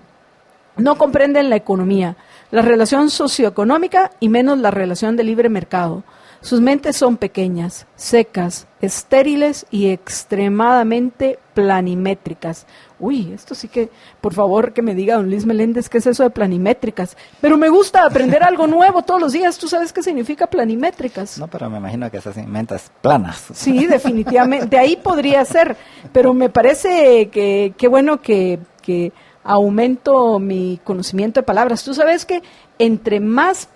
no comprenden la economía, la relación socioeconómica y menos la relación de libre mercado. Sus mentes son pequeñas, secas, estériles y extremadamente planimétricas. Uy, esto sí que, por favor, que me diga don Luis Meléndez qué es eso de planimétricas. Pero me gusta aprender algo nuevo todos los días. ¿Tú sabes qué significa planimétricas? No, pero me imagino que esas mentes planas. Sí, definitivamente. De ahí podría ser. Pero me parece que qué bueno que aumento mi conocimiento de palabras. Tú sabes que entre más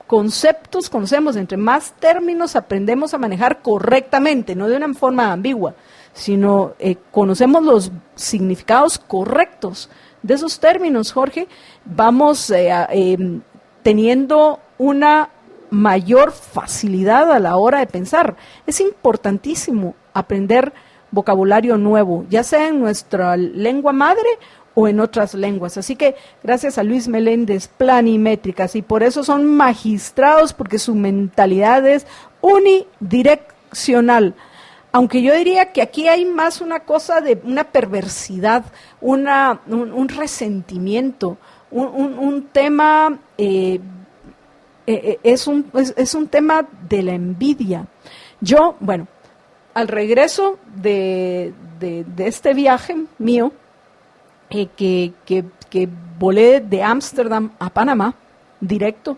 conceptos conocemos, entre más términos aprendemos a manejar correctamente, no de una forma ambigua, sino conocemos los significados correctos de esos términos, Jorge, vamos teniendo una mayor facilidad a la hora de pensar. Es importantísimo aprender vocabulario nuevo, ya sea en nuestra lengua madre o en otras lenguas. Así que gracias a Luis Meléndez, planimétricas, y por eso son magistrados, porque su mentalidad es unidireccional. Aunque yo diría que aquí hay más una cosa de una perversidad, un resentimiento, un tema, es un tema de la envidia. Yo, bueno, al regreso de este viaje mío, que volé de Ámsterdam a Panamá, directo,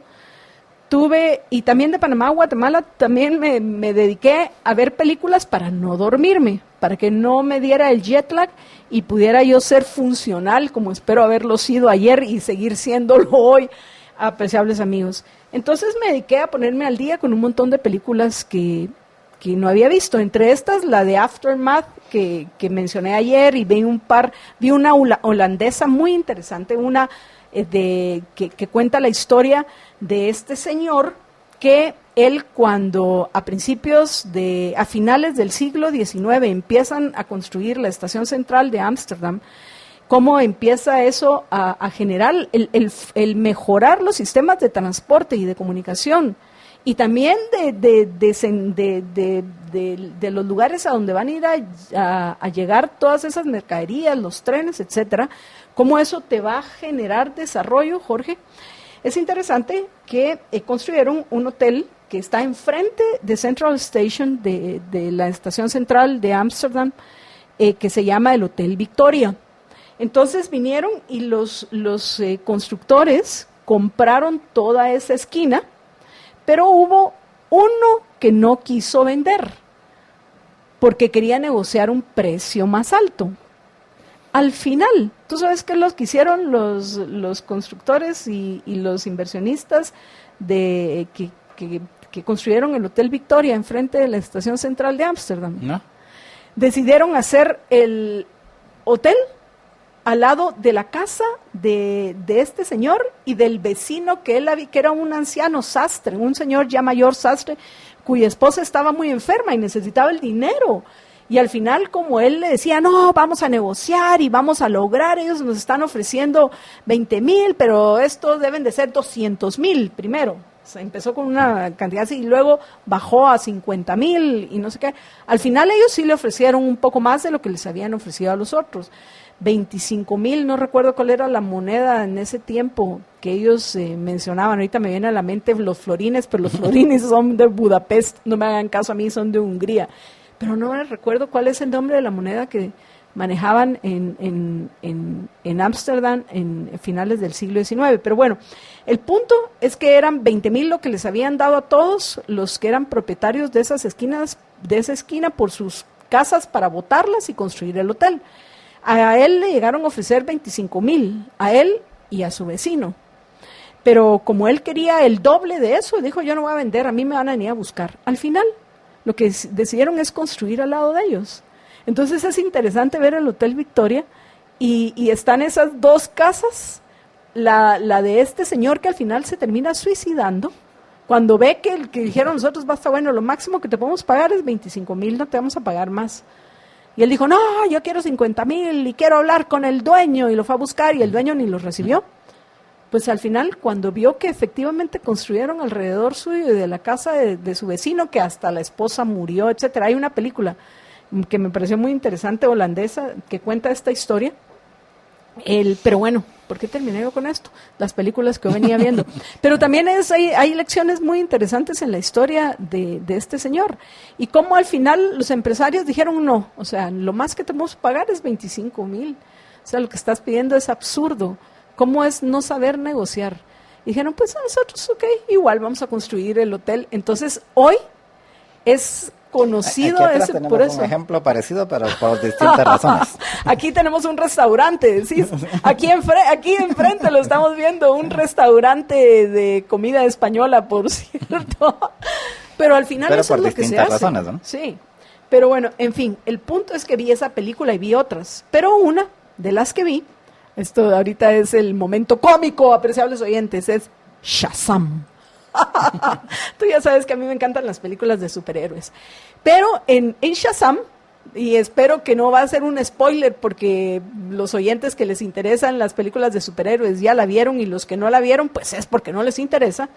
y también de Panamá a Guatemala, también me dediqué a ver películas para no dormirme, para que no me diera el jet lag y pudiera yo ser funcional, como espero haberlo sido ayer y seguir siéndolo hoy, apreciables amigos. Entonces me dediqué a ponerme al día con un montón de películas que no había visto, entre estas la de Aftermath que mencioné ayer, y vi una holandesa muy interesante, una que cuenta la historia de este señor que él, cuando a finales del siglo XIX empiezan a construir la estación central de Ámsterdam, cómo empieza eso a generar el mejorar los sistemas de transporte y de comunicación, y también de los lugares a donde van a ir a llegar todas esas mercaderías, los trenes, etcétera, cómo eso te va a generar desarrollo, Jorge. Es interesante que construyeron un hotel que está enfrente de Central Station, de la estación central de Ámsterdam, que se llama el Hotel Victoria. Entonces vinieron y los constructores compraron toda esa esquina, pero hubo uno que no quiso vender porque quería negociar un precio más alto. Al final, ¿tú sabes qué los que hicieron los constructores y los inversionistas que construyeron el Hotel Victoria enfrente de la estación central de Ámsterdam? ¿No? Decidieron hacer el hotel al lado de la casa de este señor y del vecino que era un anciano sastre, un señor ya mayor sastre, cuya esposa estaba muy enferma y necesitaba el dinero. Y al final, como él le decía, no, vamos a negociar y vamos a lograr, ellos nos están ofreciendo 20,000, pero estos deben de ser 200,000 primero. Se empezó con una cantidad así y luego bajó a 50,000 y no sé qué. Al final ellos sí le ofrecieron un poco más de lo que les habían ofrecido a los otros. 25,000, no recuerdo cuál era la moneda en ese tiempo que ellos mencionaban. Ahorita me viene a la mente los florines, pero los florines son de Budapest, no me hagan caso a mí, son de Hungría. Pero no recuerdo cuál es el nombre de la moneda que manejaban en Ámsterdam en finales del siglo XIX. Pero bueno, el punto es que eran 20,000 lo que les habían dado a todos los que eran propietarios de esa esquina por sus casas para botarlas y construir el hotel. A él le llegaron a ofrecer 25,000, a él y a su vecino. Pero como él quería el doble de eso, dijo, yo no voy a vender, a mí me van a venir a buscar. Al final, lo que decidieron es construir al lado de ellos. Entonces es interesante ver el Hotel Victoria y están esas dos casas, la de este señor que al final se termina suicidando, cuando ve que el que dijeron nosotros, basta, bueno, lo máximo que te podemos pagar es 25,000, no te vamos a pagar más. Y él dijo, no, yo quiero 50,000 y quiero hablar con el dueño, y lo fue a buscar y el dueño ni lo recibió. Pues al final, cuando vio que efectivamente construyeron alrededor suyo y de la casa de su vecino, que hasta la esposa murió, etcétera. Hay una película que me pareció muy interesante, holandesa, que cuenta esta historia. Pero bueno, ¿por qué terminé yo con esto? Las películas que yo venía viendo. Pero también hay lecciones muy interesantes en la historia de este señor. Y cómo al final los empresarios dijeron no, o sea, lo más que te vamos a pagar es 25,000. O sea, lo que estás pidiendo es absurdo. ¿Cómo es no saber negociar? Y dijeron, pues a nosotros, ok, igual vamos a construir el hotel. Entonces, hoy es conocido ese por eso. Un ejemplo parecido, pero por distintas razones. Aquí tenemos un restaurante, ¿sí? Aquí enfrente lo estamos viendo, un restaurante de comida española, por cierto. Pero al final eso es lo que se hace. Razones, ¿no? Sí. Pero bueno, en fin, el punto es que vi esa película y vi otras. Pero una de las que vi, esto ahorita es el momento cómico, apreciables oyentes, es Shazam. Tú ya sabes que a mí me encantan las películas de superhéroes. Pero en Shazam, y espero que no va a ser un spoiler porque los oyentes que les interesan las películas de superhéroes ya la vieron y los que no la vieron, pues es porque no les interesa.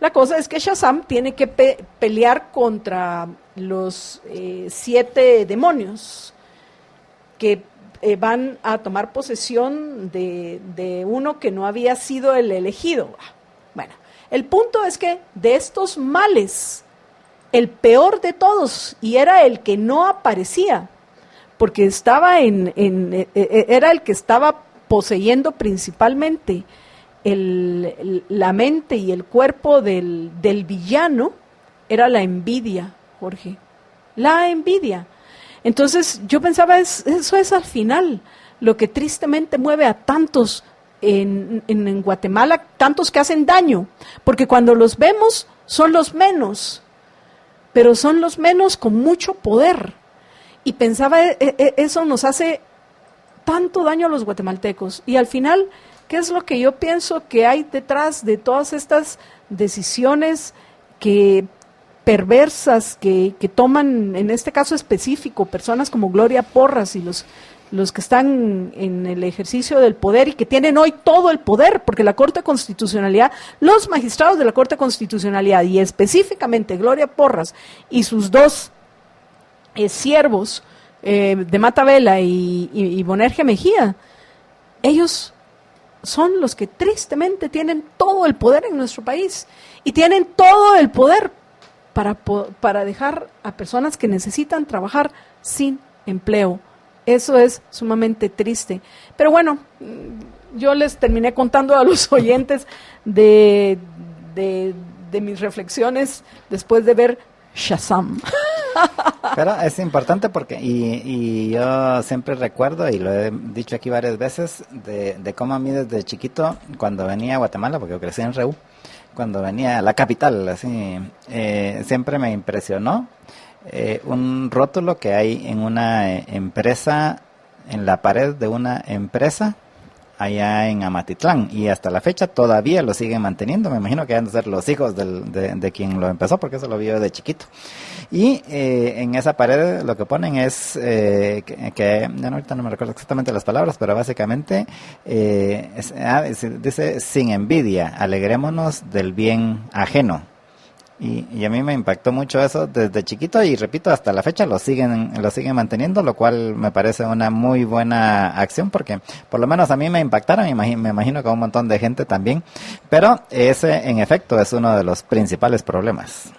La cosa es que Shazam tiene que pelear contra los 7 demonios que van a tomar posesión de uno que no había sido el elegido. Bueno, el punto es que de estos males, el peor de todos, y era el que no aparecía, porque estaba era el que estaba poseyendo principalmente la mente y el cuerpo del villano, era la envidia, Jorge. La envidia. Entonces yo pensaba, eso es al final lo que tristemente mueve a tantos en Guatemala, tantos que hacen daño, porque cuando los vemos son los menos, pero son los menos con mucho poder. Y pensaba, eso nos hace tanto daño a los guatemaltecos. Y al final, ¿qué es lo que yo pienso que hay detrás de todas estas decisiones perversas que toman, en este caso específico, personas como Gloria Porras y los que están en el ejercicio del poder y que tienen hoy todo el poder, porque la Corte de Constitucionalidad, los magistrados de la Corte de Constitucionalidad y específicamente Gloria Porras y sus dos siervos de Matavela y Bonerge Mejía, ellos son los que tristemente tienen todo el poder en nuestro país y tienen todo el poder para dejar a personas que necesitan trabajar sin empleo. Eso es sumamente triste. Pero bueno, yo les terminé contando a los oyentes de mis reflexiones después de ver Shazam. Pero es importante porque, y yo siempre recuerdo, y lo he dicho aquí varias veces, de cómo a mí desde chiquito, cuando venía a Guatemala, porque yo crecí en Reú, cuando venía a la capital, así, siempre me impresionó un rótulo que hay en una empresa, en la pared de una empresa allá en Amatitlán, y hasta la fecha todavía lo siguen manteniendo. Me imagino que han de ser los hijos de quien lo empezó, porque eso lo vi yo de chiquito. Y en esa pared lo que ponen es que ahorita no me recuerdo exactamente las palabras, pero básicamente dice: sin envidia, alegrémonos del bien ajeno. Y a mí me impactó mucho eso desde chiquito, y repito, hasta la fecha lo siguen manteniendo, lo cual me parece una muy buena acción, porque por lo menos a mí me impactaron, me imagino que a un montón de gente también, pero ese en efecto es uno de los principales problemas.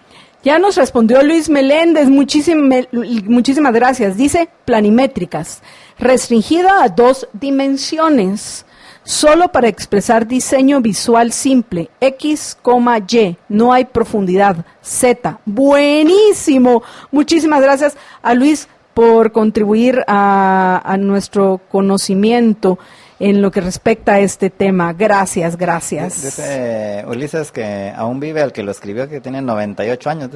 Ya nos respondió Luis Meléndez, muchísimas gracias. Dice: planimétricas, restringida a 2 dimensiones. Solo para expresar diseño visual simple, X, Y, no hay profundidad, Z. Buenísimo. Muchísimas gracias a Luis por contribuir a nuestro conocimiento en lo que respecta a este tema. Gracias. Dice Ulises que aún vive el que lo escribió, que tiene 98 años.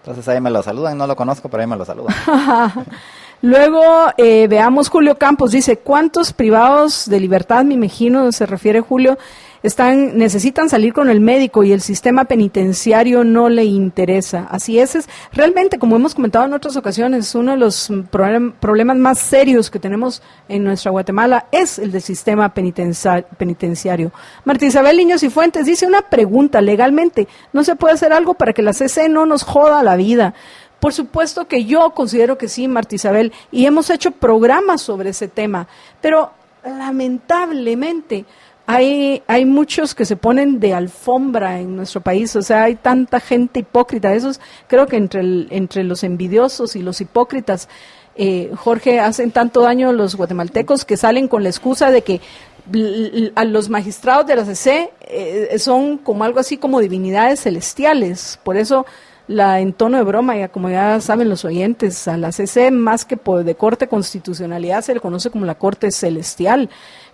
Entonces ahí me lo saludan, no lo conozco, pero ahí me lo saludan. Luego, veamos, Julio Campos dice, ¿cuántos privados de libertad, me imagino, se refiere Julio, necesitan salir con el médico y el sistema penitenciario no le interesa? Así es realmente, como hemos comentado en otras ocasiones, uno de los problemas más serios que tenemos en nuestra Guatemala es el del sistema penitenciario. Marta Isabel Niños y Fuentes dice, una pregunta, legalmente, ¿no se puede hacer algo para que la CC no nos joda la vida? Por supuesto que yo considero que sí, Marta Isabel, y hemos hecho programas sobre ese tema, pero lamentablemente hay muchos que se ponen de alfombra en nuestro país, o sea, hay tanta gente hipócrita, creo que entre los envidiosos y los hipócritas, Jorge, hacen tanto daño los guatemaltecos que salen con la excusa de que a los magistrados de la CC son como algo así como divinidades celestiales, por eso la en tono de broma, ya como ya saben los oyentes, a la CC más que de corte constitucionalidad se le conoce como la corte celestial,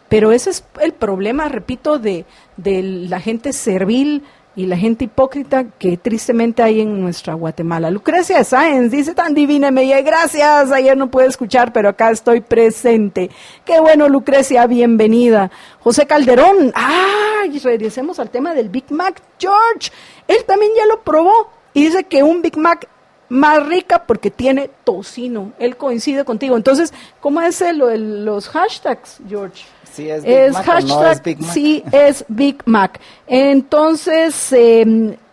pero ese es el problema, repito, de la gente servil y la gente hipócrita que tristemente hay en nuestra Guatemala. Lucrecia Sáenz dice, tan divina me llama, gracias, ayer no pude escuchar, pero acá estoy presente. Qué bueno, Lucrecia, bienvenida. José Calderón, y regresemos al tema del Big Mac. George, él también ya lo probó y dice que un Big Mac más rica porque tiene tocino. Él coincide contigo. Entonces, ¿cómo es los hashtags, George? Sí es Big Mac hashtag, o no es Big Mac. Sí es Big Mac. Entonces,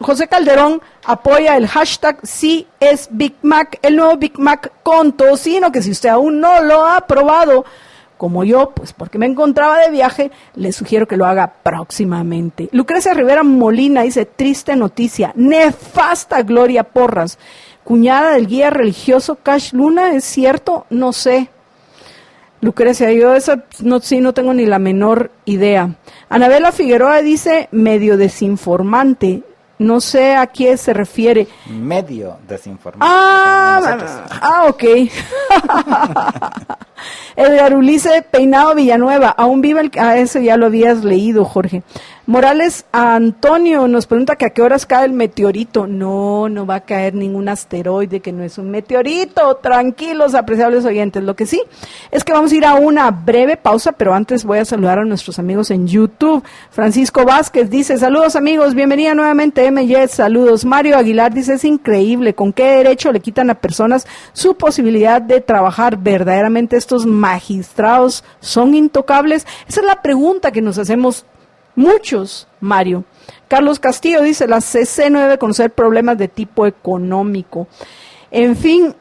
José Calderón apoya el hashtag sí es Big Mac, el nuevo Big Mac con tocino, que si usted aún no lo ha probado, como yo, pues porque me encontraba de viaje, le sugiero que lo haga próximamente. Lucrecia Rivera Molina dice, triste noticia, nefasta Gloria Porras, cuñada del guía religioso Cash Luna, ¿es cierto? No sé. Lucrecia, yo no tengo ni la menor idea. Anabela Figueroa dice, medio desinformante. No sé a qué se refiere. Medio desinformante. Ok. Edgar Ulises Peinado Villanueva, aún vive eso ya lo habías leído, Jorge. Morales Antonio nos pregunta que a qué horas cae el meteorito. No va a caer ningún asteroide, que no es un meteorito. Tranquilos, apreciables oyentes. Lo que sí es que vamos a ir a una breve pausa, pero antes voy a saludar a nuestros amigos en YouTube. Francisco Vázquez dice, saludos amigos, bienvenida nuevamente MY, saludos. Mario Aguilar dice, es increíble, ¿con qué derecho le quitan a personas su posibilidad de trabajar? ¿Verdaderamente estos magistrados son intocables? Esa es la pregunta que nos hacemos muchos, Mario. Carlos Castillo dice, la CC no debe conocer problemas de tipo económico. En fin,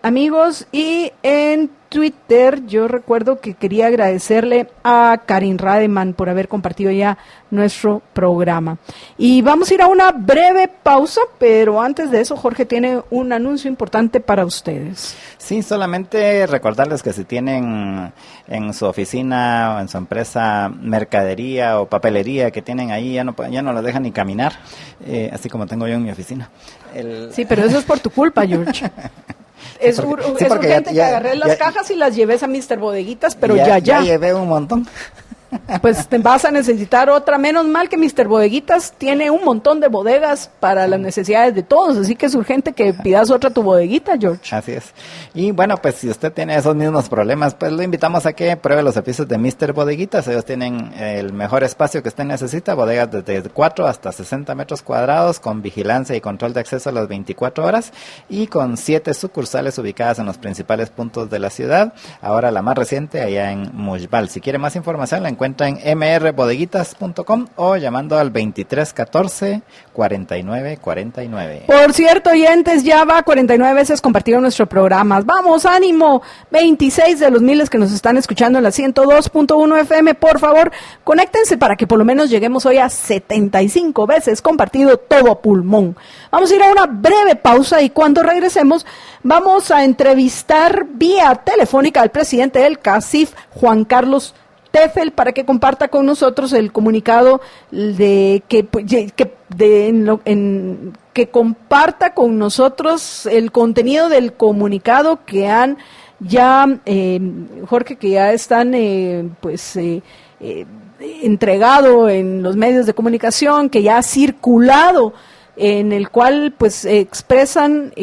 amigos, y en Twitter yo recuerdo que quería agradecerle a Karin Rademan por haber compartido ya nuestro programa. Y vamos a ir a una breve pausa, pero antes de eso Jorge tiene un anuncio importante para ustedes. Sí, solamente recordarles que si tienen en su oficina o en su empresa mercadería o papelería que tienen ahí, ya no los dejan ni caminar, así como tengo yo en mi oficina. Sí, pero eso es por tu culpa, George. Es urgente que agarré las cajas y las lleves a Mr. Bodeguitas, pero ya llevé un montón. Pues te vas a necesitar otra, menos mal que Mr. Bodeguitas tiene un montón de bodegas para las necesidades de todos, así que es urgente que pidas otra tu bodeguita, George. Así es. Y bueno, pues si usted tiene esos mismos problemas, pues lo invitamos a que pruebe los servicios de Mr. Bodeguitas. Ellos tienen el mejor espacio que usted necesita, bodegas desde 4 hasta 60 metros cuadrados, con vigilancia y control de acceso a las 24 horas, y con 7 sucursales ubicadas en los principales puntos de la ciudad. Ahora la más reciente allá en Mujbal. Si quiere más información, la encuentra en mrbodeguitas.com o llamando al 2314-4949. Por cierto, oyentes, ya va 49 veces compartido nuestro programa. Vamos, ánimo, 26 de los miles que nos están escuchando en la 102.1 FM, por favor, conéctense para que por lo menos lleguemos hoy a 75 veces compartido todo a pulmón. Vamos a ir a una breve pausa y cuando regresemos vamos a entrevistar vía telefónica al presidente del CACIF, Juan Carlos Teffel, para que comparta con nosotros el comunicado que comparta con nosotros el contenido del comunicado que han ya, Jorge, que ya están entregado en los medios de comunicación, que ya ha circulado, en el cual pues expresan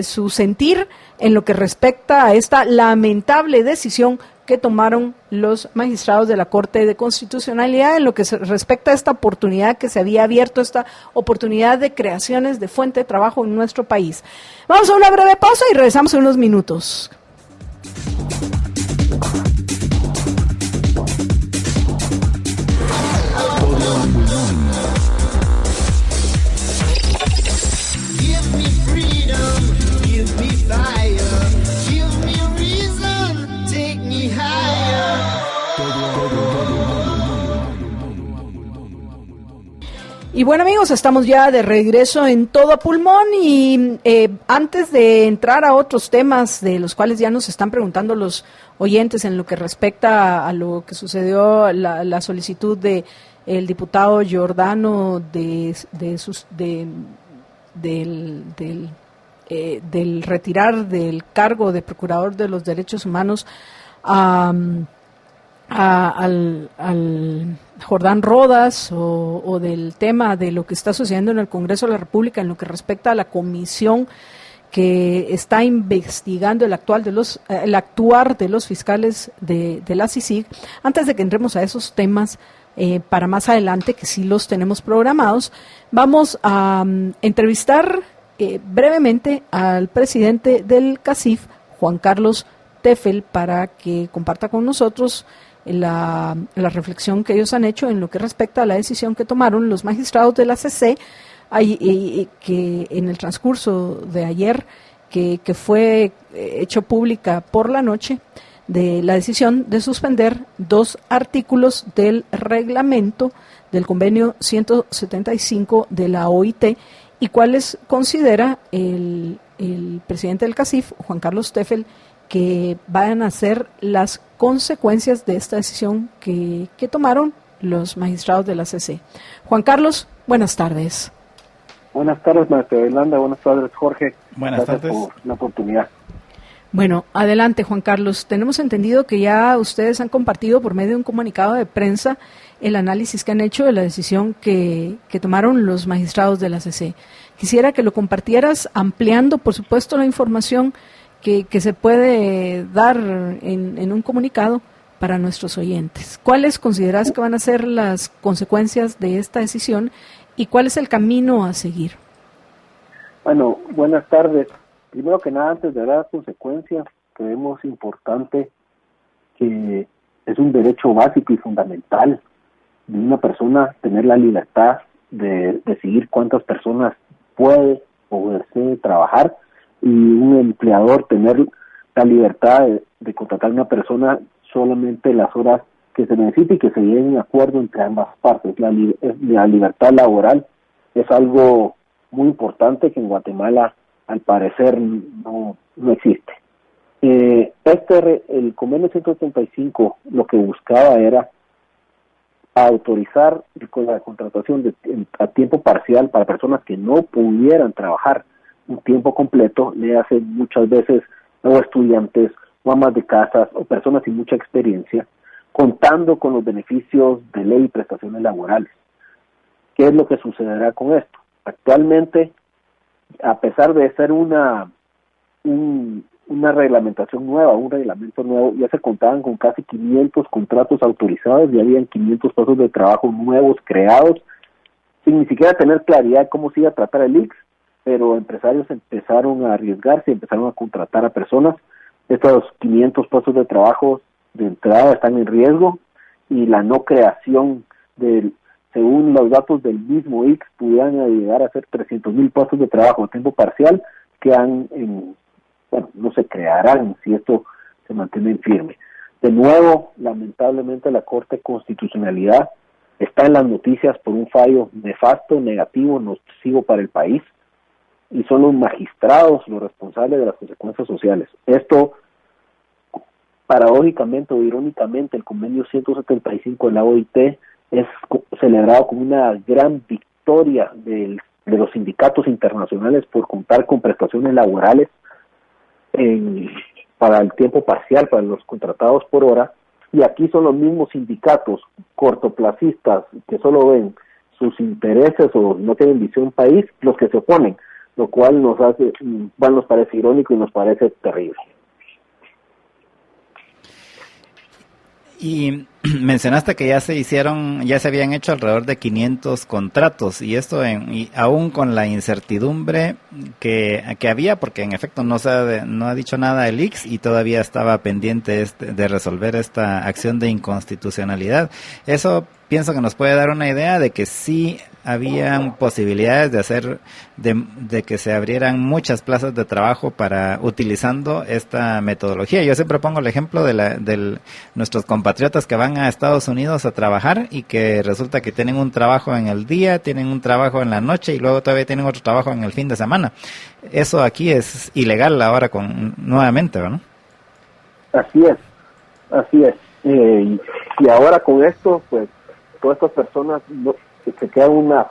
su sentir en lo que respecta a esta lamentable decisión que tomaron los magistrados de la Corte de Constitucionalidad en lo que respecta a esta oportunidad que se había abierto, esta oportunidad de creaciones de fuente de trabajo en nuestro país. Vamos a una breve pausa y regresamos en unos minutos. Y bueno, amigos, estamos ya de regreso en Todo a Pulmón y antes de entrar a otros temas de los cuales ya nos están preguntando los oyentes en lo que respecta a lo que sucedió, la solicitud de el diputado Giordano del retirar del cargo de Procurador de los Derechos Humanos al Jordán Rodas o del tema de lo que está sucediendo en el Congreso de la República en lo que respecta a la comisión que está investigando el actuar de los fiscales de la CICIG. Antes de que entremos a esos temas para más adelante, que sí los tenemos programados, vamos a entrevistar brevemente al presidente del CACIF, Juan Carlos Teffel, para que comparta con nosotros la reflexión que ellos han hecho en lo que respecta a la decisión que tomaron los magistrados de la CC que en el transcurso de ayer que fue hecho pública por la noche, de la decisión de suspender 2 artículos del reglamento del convenio 175 de la OIT y cuáles considera el presidente del CACIF, Juan Carlos Teffel, que van a ser las consecuencias de esta decisión que tomaron los magistrados de la CC. Juan Carlos, buenas tardes. Buenas tardes, maestra Yolanda. Buenas tardes, Jorge. Buenas tardes. Por la oportunidad. Bueno, adelante, Juan Carlos. Tenemos entendido que ya ustedes han compartido por medio de un comunicado de prensa el análisis que han hecho de la decisión que tomaron los magistrados de la CC. Quisiera que lo compartieras ampliando, por supuesto, la información que se puede dar en un comunicado para nuestros oyentes. ¿Cuáles consideras que van a ser las consecuencias de esta decisión y cuál es el camino a seguir? Bueno, buenas tardes. Primero que nada, antes de dar las consecuencias, creemos importante que es un derecho básico y fundamental de una persona tener la libertad de decidir cuántas personas puede o desee trabajar, y un empleador tener la libertad de contratar a una persona solamente las horas que se necesite y que se llegue a un acuerdo entre ambas partes. La libertad laboral es algo muy importante que en Guatemala al parecer no existe. El convenio 175 lo que buscaba era autorizar la contratación a tiempo parcial para personas que no pudieran trabajar un tiempo completo, le hacen muchas veces o estudiantes o amas de casas o personas sin mucha experiencia, contando con los beneficios de ley y prestaciones laborales. ¿Qué es lo que sucederá con esto? Actualmente, a pesar de ser una reglamentación nueva, un reglamento nuevo, ya se contaban con casi 500 contratos autorizados y habían 500 puestos de trabajo nuevos creados, sin ni siquiera tener claridad de cómo se iba a tratar el ICS, pero empresarios empezaron a arriesgarse y empezaron a contratar a personas. Estos 500 puestos de trabajo de entrada están en riesgo y la no creación según los datos del mismo ICS, pudieran llegar a ser 300,000 puestos de trabajo a tiempo parcial que no se crearán si esto se mantiene firme. De nuevo, lamentablemente la Corte de Constitucionalidad está en las noticias por un fallo nefasto, negativo, nocivo para el país, y son los magistrados los responsables de las consecuencias sociales. Esto, paradójicamente o irónicamente, el convenio 175 de la OIT es celebrado como una gran victoria de los sindicatos internacionales por contar con prestaciones laborales para el tiempo parcial, para los contratados por hora, y aquí son los mismos sindicatos cortoplacistas que solo ven sus intereses o no tienen visión país los que se oponen. lo cual nos parece irónico y nos parece terrible. Y mencionaste que ya se habían hecho alrededor de 500 contratos, y esto aún con la incertidumbre que había, porque en efecto no ha dicho nada el ICS y todavía estaba pendiente de resolver esta acción de inconstitucionalidad. Eso pienso que nos puede dar una idea de que sí habían posibilidades de que se abrieran muchas plazas de trabajo utilizando esta metodología. Yo siempre pongo el ejemplo de nuestros compatriotas que van a Estados Unidos a trabajar y que resulta que tienen un trabajo en el día, tienen un trabajo en la noche y luego todavía tienen otro trabajo en el fin de semana. Eso aquí es ilegal ahora nuevamente, ¿no? Así es. Y ahora con esto, pues, todas estas personas se queda una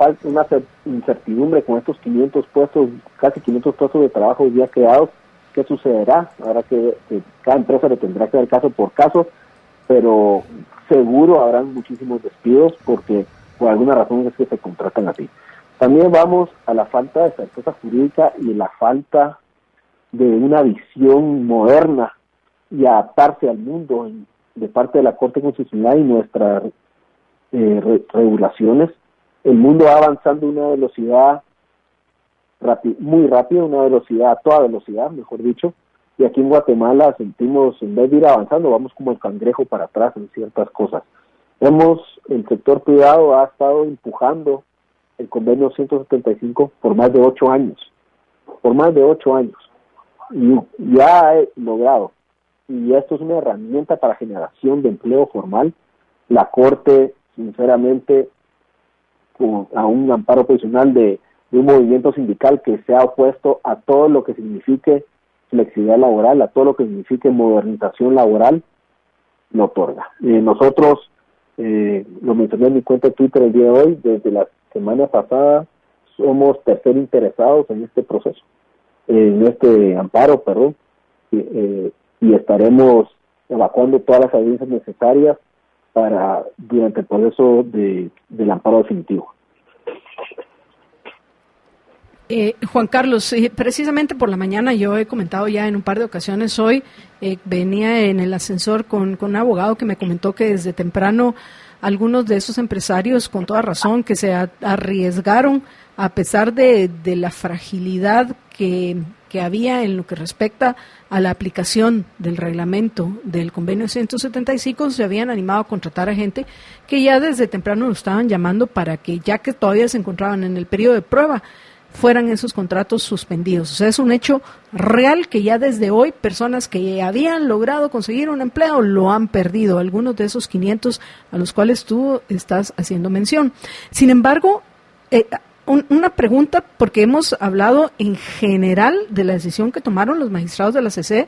incertidumbre con estos 500 puestos, casi 500 puestos de trabajo ya creados. ¿Qué sucederá? Ahora que cada empresa le tendrá que dar caso por caso, pero seguro habrán muchísimos despidos porque por alguna razón es que se contratan así. También vamos a la falta de certeza jurídica y la falta de una visión moderna y adaptarse al mundo de parte de la Corte Constitucional y nuestras regulaciones. El mundo va avanzando a una velocidad muy rápida, a toda velocidad, mejor dicho, y aquí en Guatemala sentimos, en vez de ir avanzando, vamos como el cangrejo para atrás en ciertas cosas. El sector privado ha estado empujando el convenio 175 por más de 8 años, y ya ha logrado, y esto es una herramienta para generación de empleo formal. La Corte, sinceramente, a un amparo posicional de un movimiento sindical que se ha opuesto a todo lo que signifique flexibilidad laboral, a todo lo que signifique modernización laboral, lo otorga. Nosotros, lo mencioné en mi cuenta de Twitter el día de hoy, desde la semana pasada somos tercer interesados en este proceso, en este amparo, y estaremos evacuando todas las audiencias necesarias durante el proceso del amparo definitivo. Juan Carlos, precisamente por la mañana yo he comentado ya en un par de ocasiones hoy, venía en el ascensor con un abogado que me comentó que desde temprano algunos de esos empresarios, con toda razón, que se arriesgaron a pesar de la fragilidad que había en lo que respecta a la aplicación del reglamento del convenio 175, se habían animado a contratar a gente que ya desde temprano lo estaban llamando para que, ya que todavía se encontraban en el periodo de prueba, fueran esos contratos suspendidos. O sea, es un hecho real que ya desde hoy personas que habían logrado conseguir un empleo lo han perdido, algunos de esos 500 a los cuales tú estás haciendo mención. Sin embargo, una pregunta, porque hemos hablado en general de la decisión que tomaron los magistrados de la CC,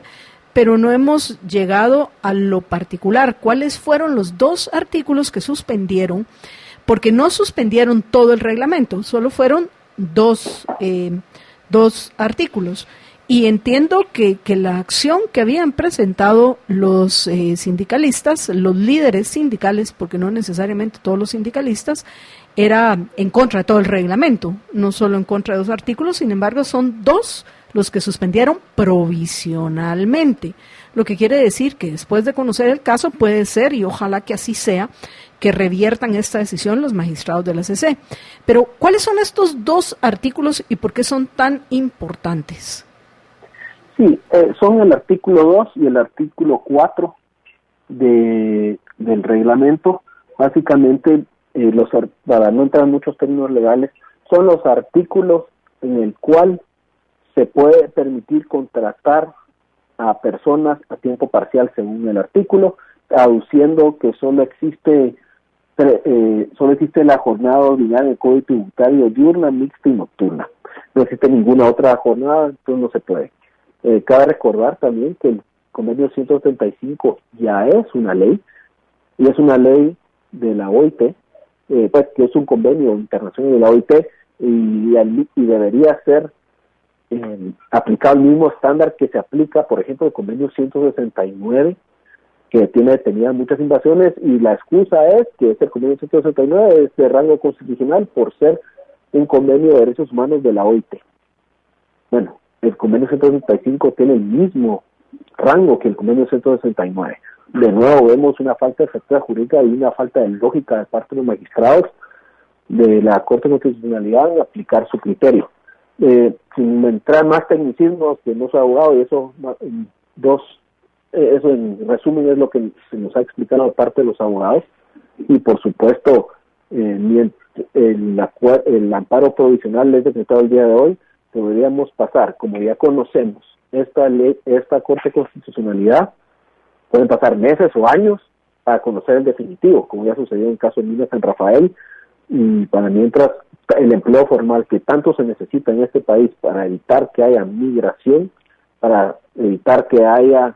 pero no hemos llegado a lo particular. ¿Cuáles fueron los 2 artículos que suspendieron? Porque no suspendieron todo el reglamento, solo fueron dos artículos. Y entiendo que la acción que habían presentado los sindicalistas, los líderes sindicales, porque no necesariamente todos los sindicalistas, era en contra de todo el reglamento, no solo en contra de 2 artículos. Sin embargo, son 2 los que suspendieron provisionalmente, lo que quiere decir que después de conocer el caso puede ser, y ojalá que así sea, que reviertan esta decisión los magistrados de la CC. Pero, ¿cuáles son estos 2 artículos y por qué son tan importantes? Sí, son el artículo 2 y el artículo 4 del reglamento. Básicamente, para no entrar en muchos términos legales, son los artículos en el cual se puede permitir contratar a personas a tiempo parcial según el artículo, aduciendo que solo existe la jornada ordinaria del Código Tributario diurna, mixta y nocturna. No existe ninguna otra jornada, entonces no se puede. Cabe recordar también que el convenio 175 ya es una ley, y es una ley de la OIT, pues que es un convenio internacional de la OIT, y debería ser aplicado el mismo estándar que se aplica, por ejemplo, el convenio 169, que tiene detenidas muchas invasiones, y la excusa es que este convenio 169 es de rango constitucional por ser un convenio de derechos humanos de la OIT. Bueno, el convenio 165 tiene el mismo rango que el convenio 169. De nuevo vemos una falta de efectividad jurídica y una falta de lógica de parte de los magistrados de la Corte de Constitucionalidad en aplicar su criterio. Sin entrar más tecnicismos, que no soy abogado, y eso eso en resumen es lo que se nos ha explicado de parte de los abogados, y por supuesto el amparo provisional es decretado el día de hoy, deberíamos pasar, como ya conocemos esta Corte de Constitucionalidad, pueden pasar meses o años para conocer el definitivo, como ya sucedió en el caso de Mina San Rafael, y para mientras el empleo formal que tanto se necesita en este país para evitar que haya migración, para evitar que haya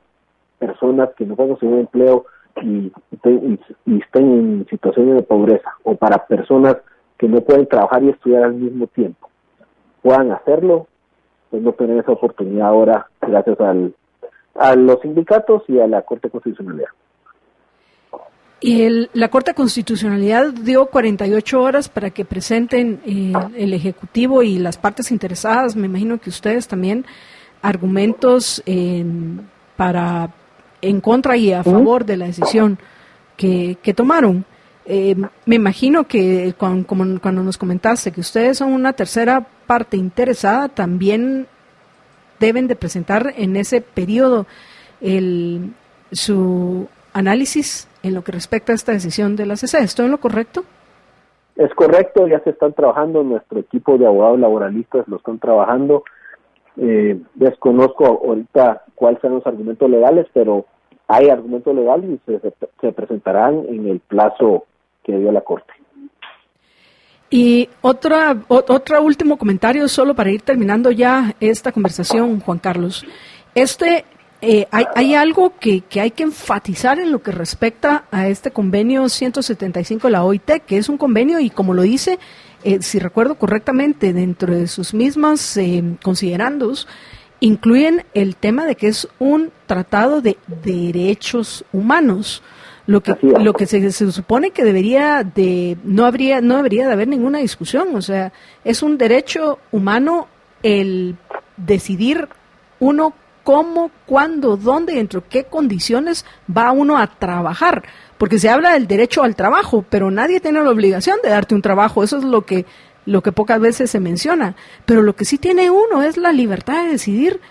personas que no puedan conseguir empleo y estén en situaciones de pobreza, o para personas que no pueden trabajar y estudiar al mismo tiempo, puedan hacerlo, pues no tener esa oportunidad ahora gracias a los sindicatos y a la Corte de Constitucionalidad. Y la Corte de Constitucionalidad dio 48 horas para que presenten el Ejecutivo y las partes interesadas, me imagino que ustedes también, argumentos en contra y a favor de la decisión que tomaron. Me imagino que cuando nos comentaste que ustedes son una tercera parte interesada, también deben de presentar en ese periodo su análisis en lo que respecta a esta decisión de la CC. ¿Estoy en lo correcto? Es correcto, ya se están trabajando, nuestro equipo de abogados laboralistas lo están trabajando. Desconozco ahorita cuáles son los argumentos legales, pero hay argumentos legales y se presentarán en el plazo que dio la Corte. Y otro último comentario, solo para ir terminando ya esta conversación, Juan Carlos. Hay algo que hay que enfatizar en lo que respecta a este convenio 175 de la OIT, que es un convenio y, como lo dice, si recuerdo correctamente, dentro de sus mismas considerandos, incluyen el tema de que es un tratado de derechos humanos, lo que se supone que no debería de haber ninguna discusión. O sea, es un derecho humano el decidir uno cómo, cuándo, dónde, dentro de qué condiciones va uno a trabajar, porque se habla del derecho al trabajo, pero nadie tiene la obligación de darte un trabajo. Eso es lo que pocas veces se menciona, pero lo que sí tiene uno es la libertad de decidir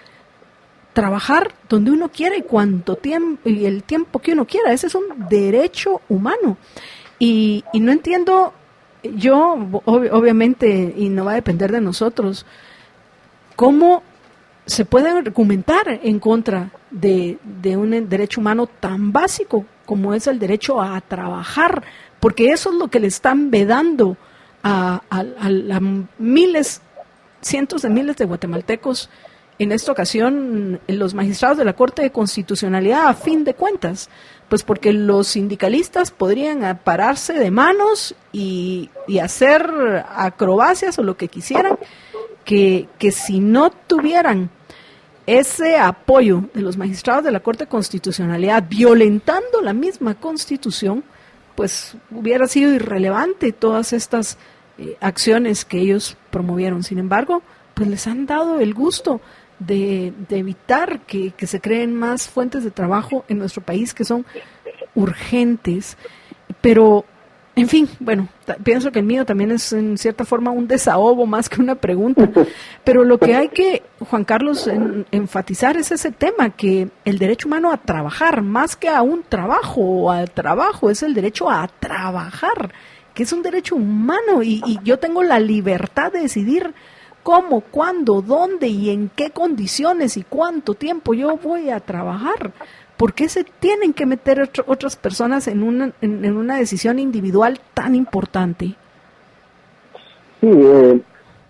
trabajar donde uno quiera y cuánto tiempo y el tiempo que uno quiera. Ese es un derecho humano, y no entiendo yo, obviamente, y no va a depender de nosotros, cómo se puede argumentar en contra de un derecho humano tan básico como es el derecho a trabajar, porque eso es lo que le están vedando a cientos de miles de guatemaltecos, en esta ocasión los magistrados de la Corte de Constitucionalidad, a fin de cuentas, pues porque los sindicalistas podrían pararse de manos y hacer acrobacias o lo que quisieran, que si no tuvieran ese apoyo de los magistrados de la Corte de Constitucionalidad, violentando la misma Constitución, pues hubiera sido irrelevante todas estas acciones que ellos promovieron. Sin embargo, pues les han dado el gusto de evitar que se creen más fuentes de trabajo en nuestro país que son urgentes. Pero, en fin, bueno, pienso que el mío también es en cierta forma un desahogo más que una pregunta. Pero lo que hay que, Juan Carlos, enfatizar es ese tema, que el derecho humano a trabajar, más que a un trabajo o al trabajo, es el derecho a trabajar, que es un derecho humano, y yo tengo la libertad de decidir cómo, cuándo, dónde y en qué condiciones y cuánto tiempo yo voy a trabajar. ¿Por qué se tienen que meter otras personas en una decisión individual tan importante? Sí,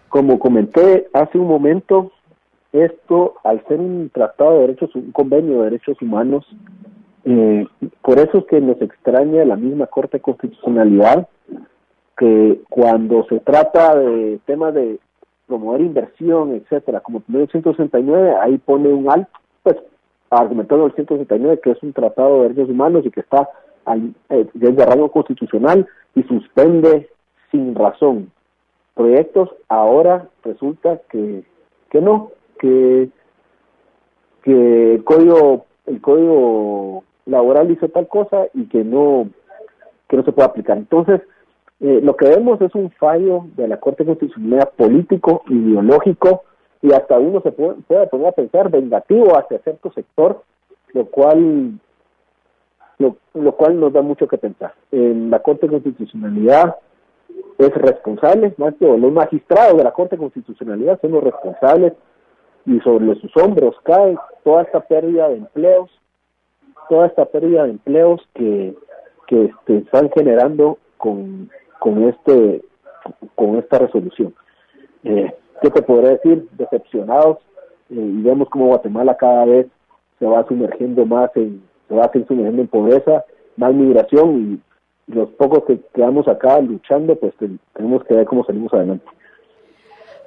como comenté hace un momento, esto, al ser un tratado de derechos, un convenio de derechos humanos, por eso es que nos extraña la misma Corte de Constitucionalidad, que cuando se trata de temas de promover inversión, etcétera, como el 169, ahí pone un alto, pues argumentando el 169 que es un tratado de derechos humanos y que está desde rango constitucional, y suspende sin razón proyectos. Ahora resulta que no, que el código laboral dice tal cosa y que no se puede aplicar. Entonces, lo que vemos es un fallo de la Corte Constitucional político, ideológico, y hasta uno se puede poner a pensar vengativo hacia cierto sector, lo cual nos da mucho que pensar. En la Corte de Constitucionalidad es responsable, los magistrados de la Corte de Constitucionalidad son los responsables, y sobre sus hombros cae toda esta pérdida de empleos que están generando con esta resolución. ¿Qué te podré decir? Decepcionados, y vemos como Guatemala cada vez se va sumergiendo en pobreza, más migración, y los pocos que quedamos acá luchando, pues tenemos que ver cómo salimos adelante.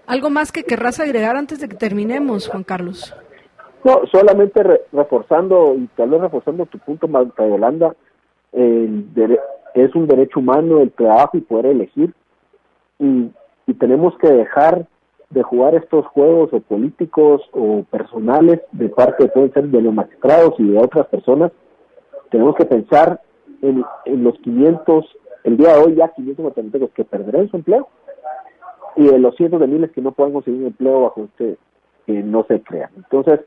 ¿Algo más que querrás agregar antes de que terminemos, Juan Carlos? No, solamente reforzando tu punto, Marta Yolanda, es un derecho humano el trabajo y poder elegir, y tenemos que dejar de jugar estos juegos o políticos o personales de parte, pueden ser de los magistrados y de otras personas. Tenemos que pensar en los 500, el día de hoy ya 500 guatemaltecos que perderán su empleo, y de los cientos de miles que no puedan conseguir un empleo bajo que no se crean. Entonces,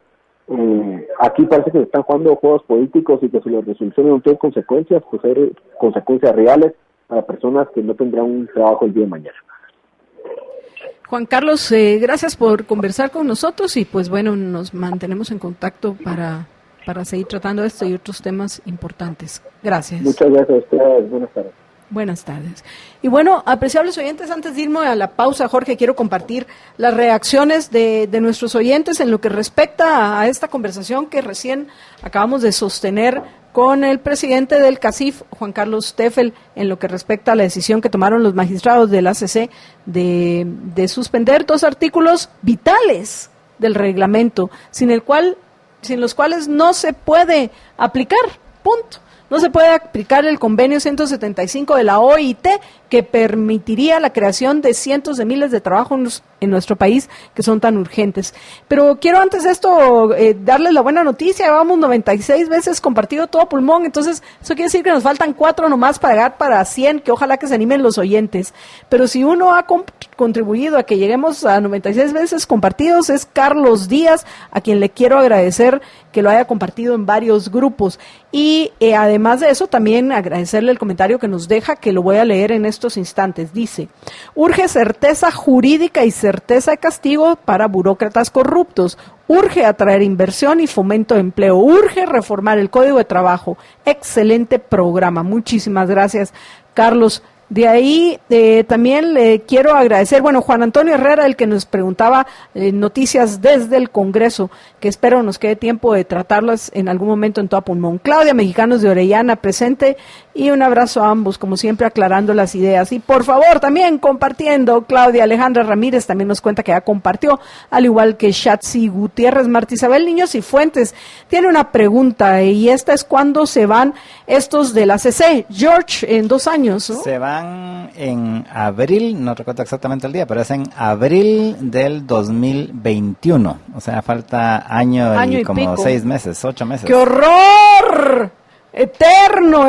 aquí parece que se están jugando juegos políticos, y que si las resoluciones no tienen consecuencias, pues hay consecuencias reales para personas que no tendrán un trabajo el día de mañana. Juan Carlos, gracias por conversar con nosotros, y pues bueno, nos mantenemos en contacto para seguir tratando esto y otros temas importantes. Gracias. Muchas gracias a ustedes. Buenas tardes. Buenas tardes. Y bueno, apreciables oyentes, antes de irme a la pausa, Jorge, quiero compartir las reacciones de nuestros oyentes en lo que respecta a esta conversación que recién acabamos de sostener con el presidente del CACIF, Juan Carlos Teffel, en lo que respecta a la decisión que tomaron los magistrados del ACC de suspender 2 artículos vitales del reglamento, sin los cuales no se puede aplicar, punto. No se puede aplicar el convenio 175 de la OIT, que permitiría la creación de cientos de miles de trabajos en nuestro país que son tan urgentes. Pero quiero antes de esto darles la buena noticia. Llevamos 96 veces compartido todo pulmón, entonces eso quiere decir que nos faltan 4 nomás para llegar para 100, que ojalá que se animen los oyentes. Pero si uno ha contribuido a que lleguemos a 96 veces compartidos, es Carlos Díaz, a quien le quiero agradecer que lo haya compartido en varios grupos. Y además de eso, también agradecerle el comentario que nos deja, que lo voy a leer en estos instantes. Dice: urge certeza jurídica y certeza de castigo para burócratas corruptos. Urge atraer inversión y fomento de empleo. Urge reformar el Código de Trabajo. Excelente programa. Muchísimas gracias, Carlos. De ahí también le quiero agradecer, Juan Antonio Herrera, el que nos preguntaba noticias desde el Congreso, que espero nos quede tiempo de tratarlas en algún momento en Toda Pulmón. Claudia Mexicanos de Orellana presente, y un abrazo a ambos, como siempre aclarando las ideas. Y por favor también compartiendo, Claudia Alejandra Ramírez también nos cuenta que ya compartió, al igual que Shatsi Gutiérrez. Marta Isabel Niños y Fuentes tiene una pregunta, y esta es: ¿cuándo se van estos de la CC? George, en 2 años, ¿no? Se van en abril, no recuerdo exactamente el día, pero es en abril del 2021. O sea, falta año y como pico. 6 meses, 8 meses. ¡Qué horror! Eterno.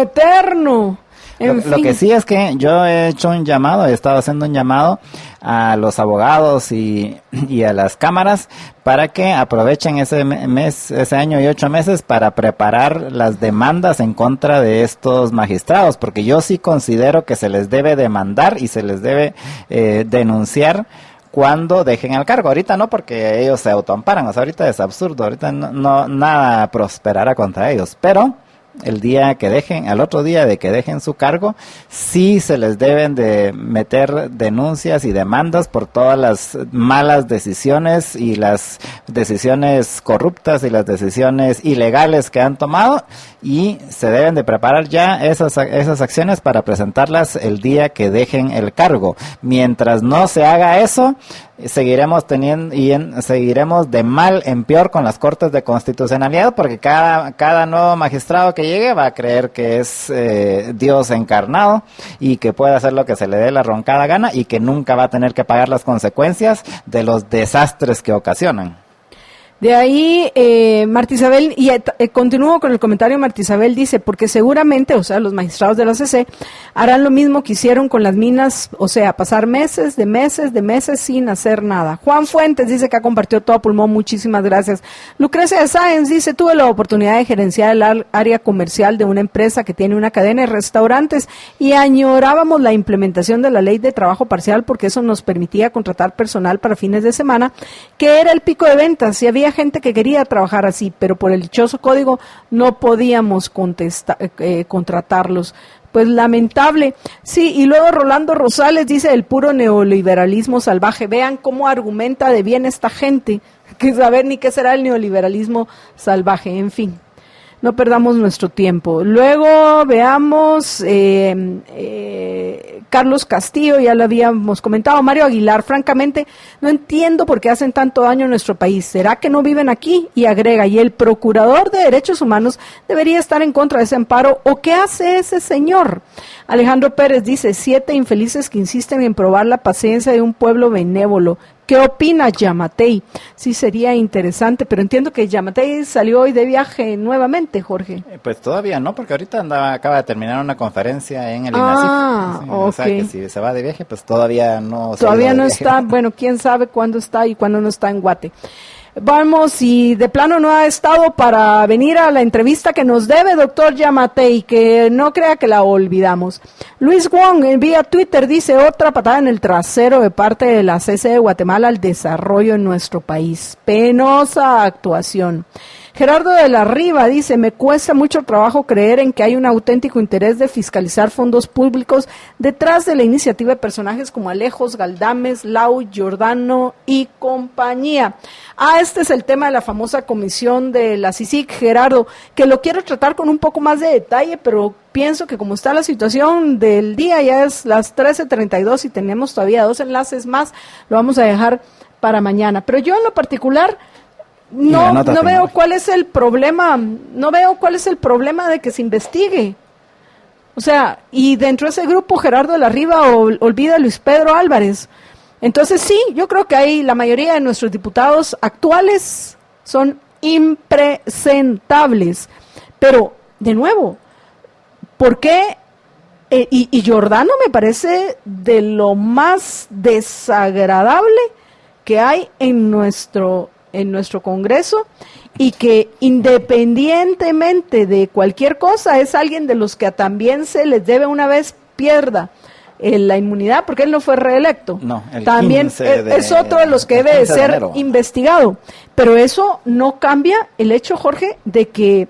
Lo que sí es que yo he estado haciendo un llamado a los abogados y a las cámaras para que aprovechen ese año y 8 meses para preparar las demandas en contra de estos magistrados, porque yo sí considero que se les debe demandar y se les debe denunciar cuando dejen el cargo. Ahorita no, porque ellos se autoamparan, o sea, ahorita es absurdo, ahorita no nada prosperará contra ellos, pero al otro día de que dejen su cargo, sí se les deben de meter denuncias y demandas por todas las malas decisiones y las decisiones corruptas y las decisiones ilegales que han tomado, y se deben de preparar ya esas acciones para presentarlas el día que dejen el cargo. Mientras no se haga eso, seguiremos seguiremos de mal en peor con las Cortes de Constitucionalidad, porque cada nuevo magistrado que llegue va a creer que es Dios encarnado y que puede hacer lo que se le dé la roncada gana, y que nunca va a tener que pagar las consecuencias de los desastres que ocasionan. De ahí, Marta Isabel, y continúo con el comentario. Marta Isabel dice, porque seguramente, o sea, los magistrados de la CC harán lo mismo que hicieron con las minas, o sea, pasar meses sin hacer nada. Juan Fuentes dice que ha compartido todo a pulmón, muchísimas gracias. Lucrecia de Sáenz dice, tuve la oportunidad de gerenciar el área comercial de una empresa que tiene una cadena de restaurantes y añorábamos la implementación de la ley de trabajo parcial porque eso nos permitía contratar personal para fines de semana, que era el pico de ventas, y había gente que quería trabajar así, pero por el dichoso código no podíamos contratarlos. Pues lamentable. Sí, y luego Rolando Rosales dice el puro neoliberalismo salvaje. Vean cómo argumenta de bien esta gente, que saber ni qué será el neoliberalismo salvaje, en fin. No perdamos nuestro tiempo. Luego veamos Carlos Castillo, ya lo habíamos comentado. Mario Aguilar, francamente, no entiendo por qué hacen tanto daño a nuestro país. ¿Será que no viven aquí? Y agrega, ¿y el procurador de derechos humanos debería estar en contra de ese amparo? ¿O qué hace ese señor? Alejandro Pérez dice, 7 infelices que insisten en probar la paciencia de un pueblo benévolo. ¿Qué opina Yamatei? Sí, sería interesante, pero entiendo que Yamatei salió hoy de viaje nuevamente, Jorge. Pues todavía no, porque ahorita acaba de terminar una conferencia en el INACIF. Sí, okay. O sea, que si se va de viaje, pues todavía no está, bueno, quién sabe cuándo está y cuándo no está en Guate. Vamos, y de plano no ha estado para venir a la entrevista que nos debe, doctor Yamatei, que no crea que la olvidamos. Luis Wong, vía Twitter, dice, otra patada en el trasero de parte de la CC de Guatemala al desarrollo en nuestro país. Penosa actuación. Gerardo de la Riva dice, me cuesta mucho trabajo creer en que hay un auténtico interés de fiscalizar fondos públicos detrás de la iniciativa de personajes como Alejos, Galdames, Lau, Giordano y compañía. Este es el tema de la famosa comisión de la CICIG, Gerardo, que lo quiero tratar con un poco más de detalle, pero pienso que como está la situación del día, ya es las 13:32 y tenemos todavía 2 enlaces más, lo vamos a dejar para mañana. Pero yo en lo particular no veo cuál es el problema, de que se investigue. O sea, y dentro de ese grupo Gerardo de la Riva olvida a Luis Pedro Álvarez. Entonces sí, yo creo que ahí la mayoría de nuestros diputados actuales son impresentables. Pero, de nuevo, ¿por qué? Y Giordano me parece de lo más desagradable que hay en nuestro Congreso, y que independientemente de cualquier cosa es alguien de los que también se les debe una vez pierda la inmunidad, porque él no fue reelecto. No, también es otro de los que debe de ser investigado. Pero eso no cambia el hecho, Jorge, de que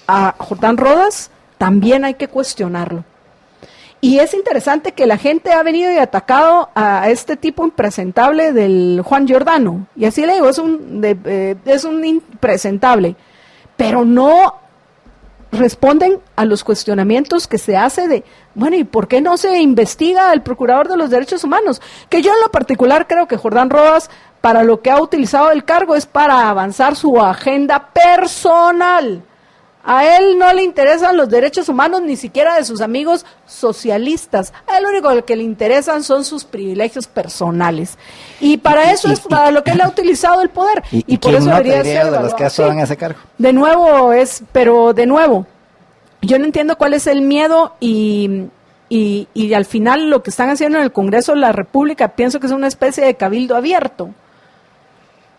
a Jordán Rodas también hay que cuestionarlo. Y es interesante que la gente ha venido y atacado a este tipo impresentable del Juan Giordano. Y así le digo, es un impresentable. Pero no responden a los cuestionamientos que se hace de, bueno, ¿y por qué no se investiga al Procurador de los Derechos Humanos? Que yo en lo particular creo que Jordán Rodas, para lo que ha utilizado el cargo, es para avanzar su agenda personal. A él no le interesan los derechos humanos, ni siquiera de sus amigos socialistas. A él lo único que le interesan son sus privilegios personales. Y para eso es para lo que él ha utilizado el poder. Y por eso no debería ser de los que están en ese cargo. De nuevo, yo no entiendo cuál es el miedo y al final lo que están haciendo en el Congreso de la República, pienso que es una especie de cabildo abierto.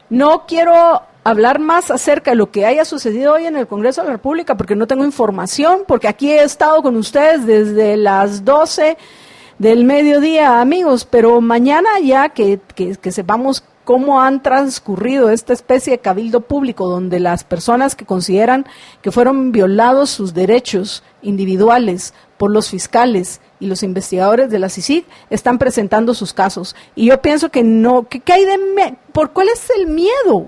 No quiero hablar más acerca de lo que haya sucedido hoy en el Congreso de la República, porque no tengo información, porque aquí he estado con ustedes desde las 12 del mediodía, amigos, pero mañana ya que sepamos cómo han transcurrido esta especie de cabildo público, donde las personas que consideran que fueron violados sus derechos individuales por los fiscales y los investigadores de la CICIG están presentando sus casos. Y yo pienso que no, ¿qué hay ¿cuál es el miedo?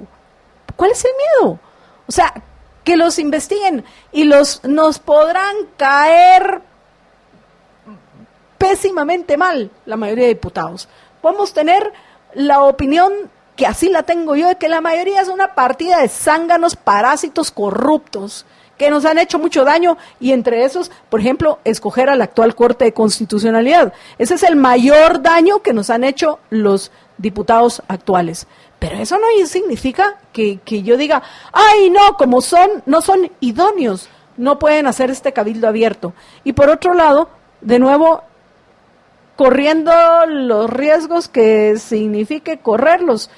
¿Cuál es el miedo? O sea, que los investiguen y nos podrán caer pésimamente mal la mayoría de diputados. Podemos tener la opinión, que así la tengo yo, de que la mayoría es una partida de zánganos parásitos corruptos que nos han hecho mucho daño, y entre esos, por ejemplo, escoger a la actual Corte de Constitucionalidad. Ese es el mayor daño que nos han hecho los diputados actuales. Pero eso no significa que yo diga, ay, no, como no son idóneos, no pueden hacer este cabildo abierto. Y por otro lado, de nuevo, corriendo los riesgos que signifique correrlos.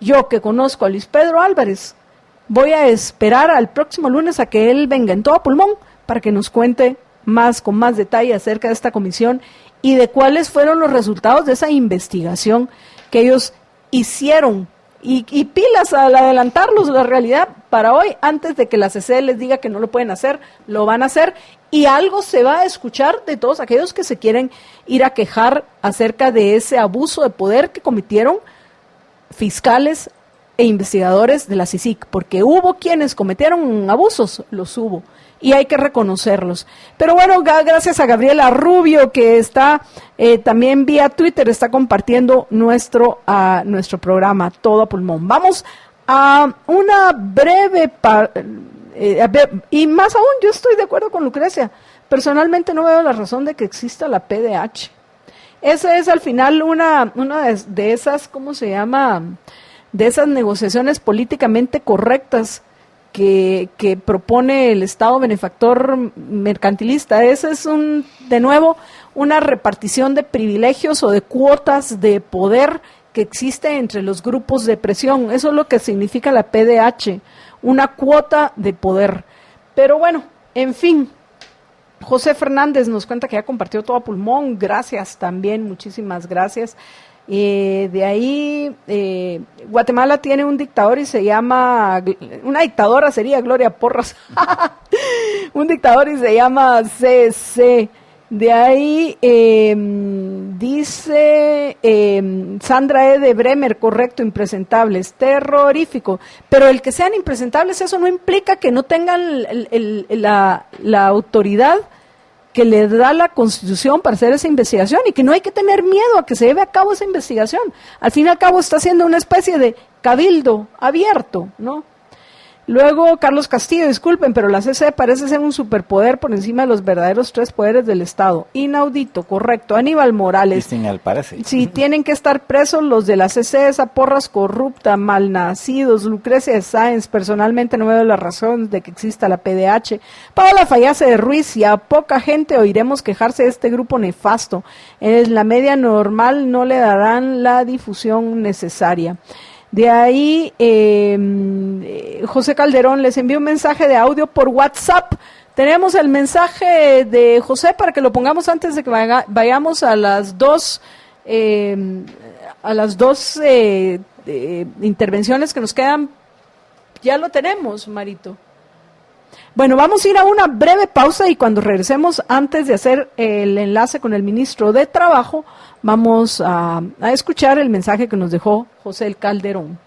Yo que conozco a Luis Pedro Álvarez, voy a esperar al próximo lunes a que él venga en todo pulmón para que nos cuente con más detalle acerca de esta comisión y de cuáles fueron los resultados de esa investigación que ellos hicieron. Y pilas al adelantarlos la realidad para hoy, antes de que la CC les diga que no lo pueden hacer, lo van a hacer, y algo se va a escuchar de todos aquellos que se quieren ir a quejar acerca de ese abuso de poder que cometieron fiscales e investigadores de la CICIG, porque hubo quienes cometieron abusos, los hubo, y hay que reconocerlos. Pero bueno, gracias a Gabriela Rubio, que está también vía Twitter, está compartiendo nuestro programa Todo a Pulmón. Vamos a una breve, y más aún, yo estoy de acuerdo con Lucrecia, personalmente no veo la razón de que exista la PDH. Esa es al final una de esas, ¿cómo se llama?, de esas negociaciones políticamente correctas que propone el Estado benefactor mercantilista. Ese es de nuevo una repartición de privilegios o de cuotas de poder que existe entre los grupos de presión. Eso es lo que significa la PDH, una cuota de poder. Pero bueno, en fin, José Fernández nos cuenta que ya compartió todo a pulmón. Gracias también, muchísimas gracias. De ahí, Guatemala tiene un dictador y se llama, una dictadora sería Gloria Porras, un dictador y se llama CC. De ahí dice Sandra E. de Bremer, correcto, impresentables, terrorífico, pero el que sean impresentables, eso no implica que no tengan la autoridad que le da la Constitución para hacer esa investigación, y que no hay que tener miedo a que se lleve a cabo esa investigación. Al fin y al cabo está haciendo una especie de cabildo abierto, ¿no? Luego, Carlos Castillo, disculpen, pero la CC parece ser un superpoder por encima de los verdaderos tres poderes del Estado. Inaudito, correcto. Aníbal Morales. Sí, señal, parece. Sí, tienen que estar presos los de la CC, esa Porras corrupta, malnacidos. Lucrecia Sáenz, personalmente no veo la razón de que exista la PDH. Paola Fallase de Ruiz, y a poca gente oiremos quejarse de este grupo nefasto. En la media normal no le darán la difusión necesaria. De ahí, José Calderón, les envió un mensaje de audio por WhatsApp. Tenemos el mensaje de José para que lo pongamos antes de que vayamos a las dos intervenciones que nos quedan. Ya lo tenemos, Marito. Bueno, vamos a ir a una breve pausa, y cuando regresemos, antes de hacer el enlace con el ministro de Trabajo, vamos a escuchar el mensaje que nos dejó José Calderón.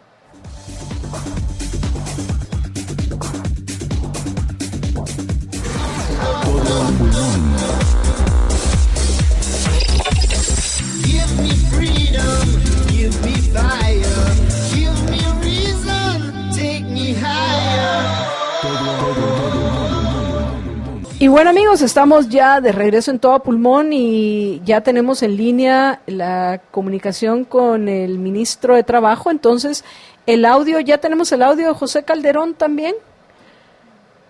Give me freedom, give me fire, give me reason, take me higher. Y bueno, amigos, estamos ya de regreso en Todo a Pulmón, y ya tenemos en línea la comunicación con el ministro de Trabajo. Entonces, ya tenemos el audio de José Calderón también.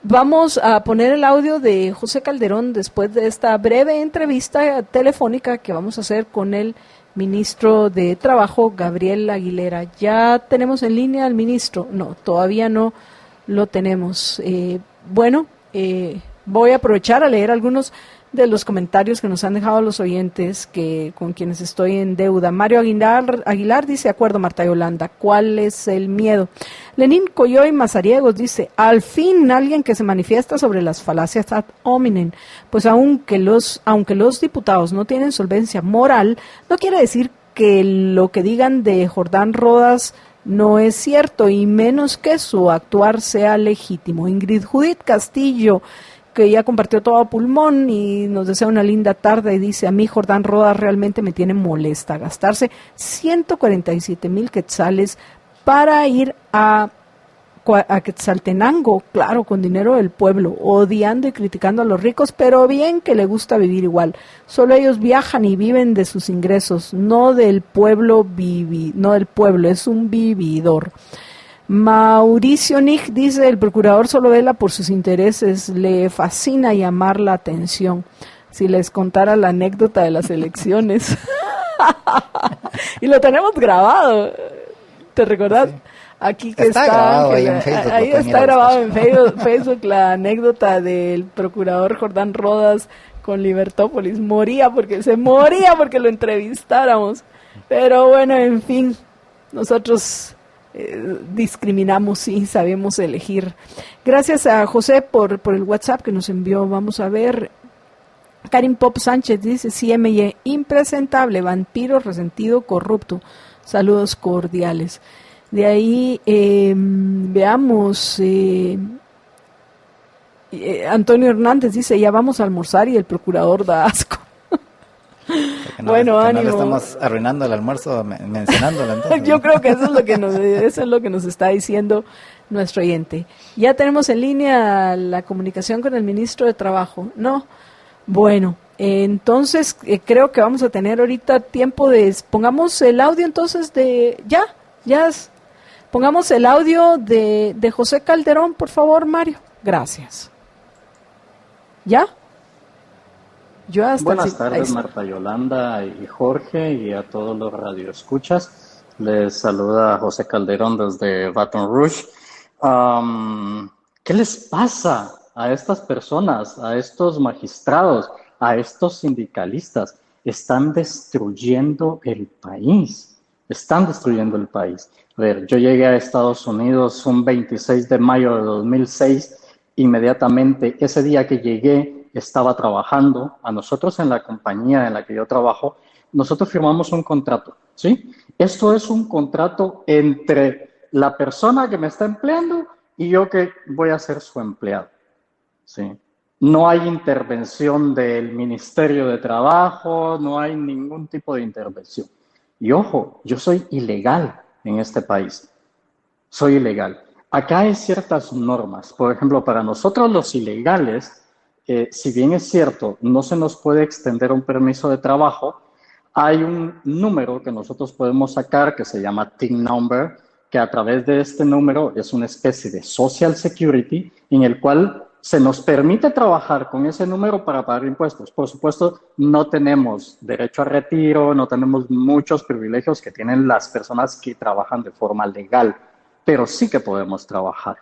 Vamos a poner el audio de José Calderón después de esta breve entrevista telefónica que vamos a hacer con el ministro de Trabajo, Gabriel Aguilera. ¿Ya tenemos en línea al ministro? No, todavía no lo tenemos. Voy a aprovechar a leer algunos de los comentarios que nos han dejado los oyentes con quienes estoy en deuda. Mario Aguilar dice, acuerdo, Marta Yolanda, ¿cuál es el miedo? Lenín Coyoy Mazariegos dice, al fin alguien que se manifiesta sobre las falacias ad hominem, pues aunque los diputados no tienen solvencia moral, no quiere decir que lo que digan de Jordán Rodas no es cierto, y menos que su actuar sea legítimo. Ingrid Judith Castillo, que ya compartió Todo a Pulmón y nos desea una linda tarde, y dice, a mí Jordán Rodas realmente me tiene molesta gastarse 147,000 quetzales para ir a a Quetzaltenango, claro, con dinero del pueblo, odiando y criticando a los ricos, pero bien que le gusta vivir igual. Solo ellos viajan y viven de sus ingresos, no del pueblo, no del pueblo, es un vividor. Mauricio Nick dice, el procurador solo vela por sus intereses, le fascina llamar la atención. Si les contara la anécdota de las elecciones. Y lo tenemos grabado, ¿te recordás? Sí. Aquí que está grabado ahí en Facebook, ahí está grabado en Facebook la anécdota del procurador Jordán Rodas con Libertópolis. Se moría porque lo entrevistáramos. Pero bueno, en fin, nosotros discriminamos, sí, sabemos elegir. Gracias a José por el WhatsApp que nos envió. Vamos a ver. Karim Pop Sánchez dice, CMY, impresentable, vampiro, resentido, corrupto. Saludos cordiales. De ahí, veamos, Antonio Hernández dice, ya vamos a almorzar y el procurador da asco. Bueno, ánimo. No le estamos arruinando el almuerzo mencionándolo. Entonces, yo creo que eso es lo que nos está diciendo nuestro oyente. Ya tenemos en línea la comunicación con el ministro de Trabajo, ¿no? Bueno, entonces creo que vamos a tener ahorita tiempo pongamos el audio entonces pongamos el audio de José Calderón, por favor, Mario. Gracias. ¿Ya? Buenas tardes, Marta Yolanda y Jorge, y a todos los radioescuchas. Les saluda José Calderón desde Baton Rouge. ¿Qué les pasa a estas personas, a estos magistrados, a estos sindicalistas? Están destruyendo el país. Están destruyendo el país. A ver, yo llegué a Estados Unidos un 26 de mayo de 2006. Inmediatamente, ese día que llegué, estaba trabajando. A nosotros en la compañía en la que yo trabajo, nosotros firmamos un contrato, ¿sí? Esto es un contrato entre la persona que me está empleando y yo que voy a ser su empleado, ¿sí? No hay intervención del Ministerio de Trabajo, no hay ningún tipo de intervención. Y ojo, yo soy ilegal en este país. Soy ilegal. Acá hay ciertas normas. Por ejemplo, para nosotros los ilegales, si bien es cierto, no se nos puede extender un permiso de trabajo, hay un número que nosotros podemos sacar que se llama TIN Number, que a través de este número es una especie de Social Security en el cual se nos permite trabajar con ese número para pagar impuestos. Por supuesto, no tenemos derecho a retiro, no tenemos muchos privilegios que tienen las personas que trabajan de forma legal, pero sí que podemos trabajar.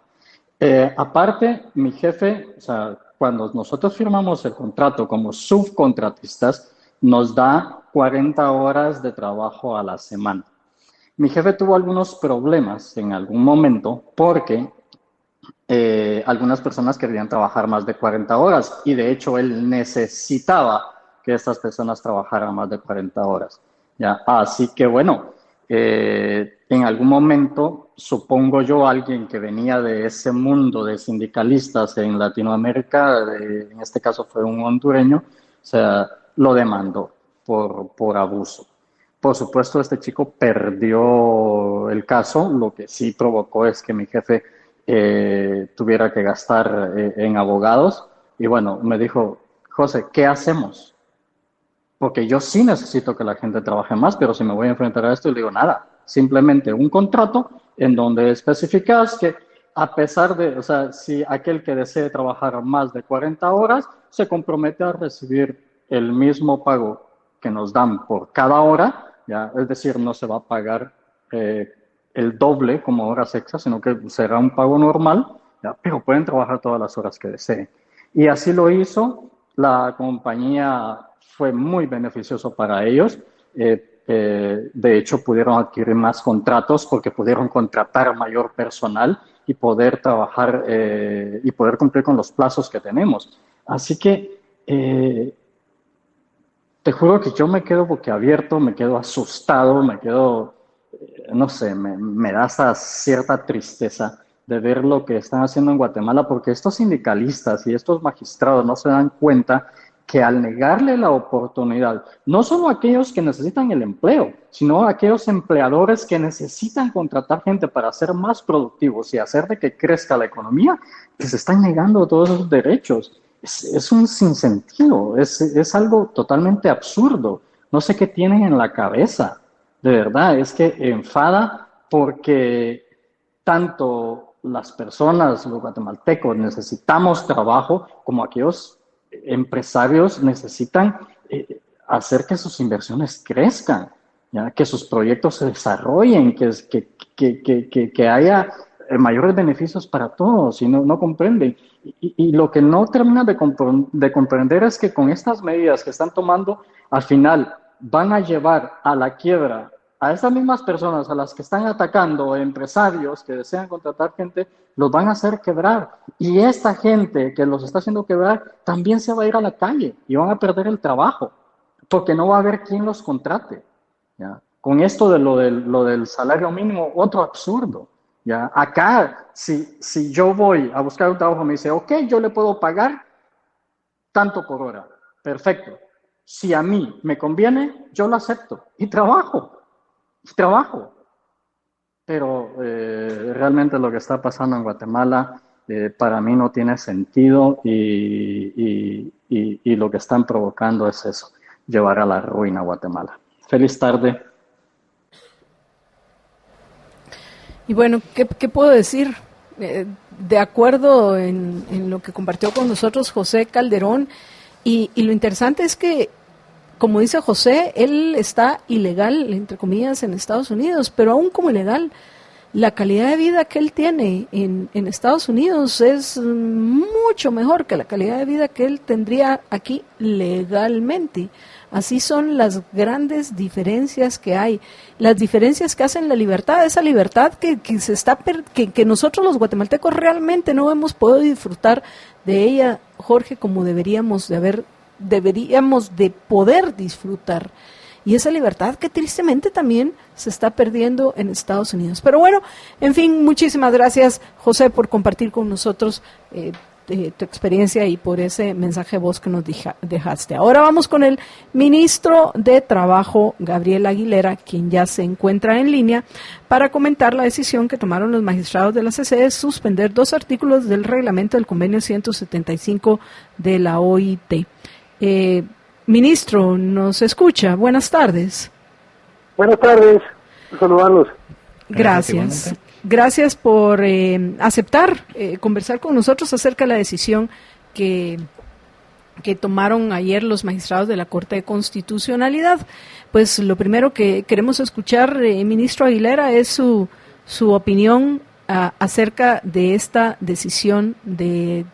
Aparte, mi jefe, o sea, cuando nosotros firmamos el contrato como subcontratistas, nos da 40 horas de trabajo a la semana. Mi jefe tuvo algunos problemas en algún momento porque algunas personas querían trabajar más de 40 horas y de hecho él necesitaba que estas personas trabajaran más de 40 horas. ¿Ya? Así que bueno, en algún momento, supongo yo, alguien que venía de ese mundo de sindicalistas en Latinoamérica, en este caso fue un hondureño, o sea, lo demandó por abuso. Por supuesto, este chico perdió el caso, lo que sí provocó es que mi jefe tuviera que gastar en abogados. Y bueno, me dijo, José, ¿qué hacemos? Porque yo sí necesito que la gente trabaje más, pero si me voy a enfrentar a esto, le digo, nada, simplemente un contrato en donde especificas que a pesar de, o sea, si aquel que desee trabajar más de 40 horas, se compromete a recibir el mismo pago que nos dan por cada hora, ¿ya? Es decir, no se va a pagar el doble como horas extras, sino que será un pago normal, ¿ya? Pero pueden trabajar todas las horas que deseen. Y así lo hizo. La compañía fue muy beneficioso para ellos. De hecho, pudieron adquirir más contratos porque pudieron contratar mayor personal y poder trabajar y poder cumplir con los plazos que tenemos. Así que te juro que yo me quedo boquiabierto, me quedo asustado, me quedo, no sé, me da esa cierta tristeza de ver lo que están haciendo en Guatemala, porque estos sindicalistas y estos magistrados no se dan cuenta que al negarle la oportunidad, no solo a aquellos que necesitan el empleo, sino a aquellos empleadores que necesitan contratar gente para ser más productivos y hacer de que crezca la economía, que se están negando todos esos derechos. Es un sinsentido, es algo totalmente absurdo. No sé qué tienen en la cabeza, de verdad, es que enfada porque tanto las personas, los guatemaltecos, necesitamos trabajo, como aquellos empresarios necesitan hacer que sus inversiones crezcan, ¿ya? Que sus proyectos se desarrollen, que haya mayores beneficios para todos, y no comprenden. Y lo que no terminan de comprender es que con estas medidas que están tomando, al final van a llevar a la quiebra a esas mismas personas a las que están atacando, empresarios que desean contratar gente, los van a hacer quebrar. Y esta gente que los está haciendo quebrar también se va a ir a la calle y van a perder el trabajo, porque no va a haber quien los contrate, ¿ya? Con esto de lo del salario mínimo, otro absurdo, ¿ya? Acá, si yo voy a buscar un trabajo, me dice, ok, yo le puedo pagar tanto por hora. Perfecto. Si a mí me conviene, yo lo acepto y trabajo. Pero realmente lo que está pasando en Guatemala para mí no tiene sentido y lo que están provocando es eso, llevar a la ruina a Guatemala. Feliz tarde. Y bueno, ¿qué puedo decir? De acuerdo en lo que compartió con nosotros José Calderón, y lo interesante es que, como dice José, él está ilegal, entre comillas, en Estados Unidos, pero aún como ilegal, la calidad de vida que él tiene en Estados Unidos es mucho mejor que la calidad de vida que él tendría aquí legalmente. Así son las grandes diferencias que hay, las diferencias que hacen la libertad, esa libertad que nosotros los guatemaltecos realmente no hemos podido disfrutar de ella, Jorge, como deberíamos de poder disfrutar. Y esa libertad que tristemente también se está perdiendo en Estados Unidos. Pero bueno, en fin, muchísimas gracias, José, por compartir con nosotros tu experiencia y por ese mensaje de voz que nos dejaste. Ahora vamos con el ministro de Trabajo, Gabriel Aguilera, quien ya se encuentra en línea para comentar la decisión que tomaron los magistrados de la CC de suspender 2 artículos del reglamento del convenio 175 de la OIT. Ministro, ¿nos escucha? Buenas tardes. Buenas tardes, saludarlos. Gracias. Gracias por aceptar conversar con nosotros acerca de la decisión que tomaron ayer los magistrados de la Corte de Constitucionalidad. Pues lo primero que queremos escuchar, ministro Aguilera, es su opinión acerca de esta decisión de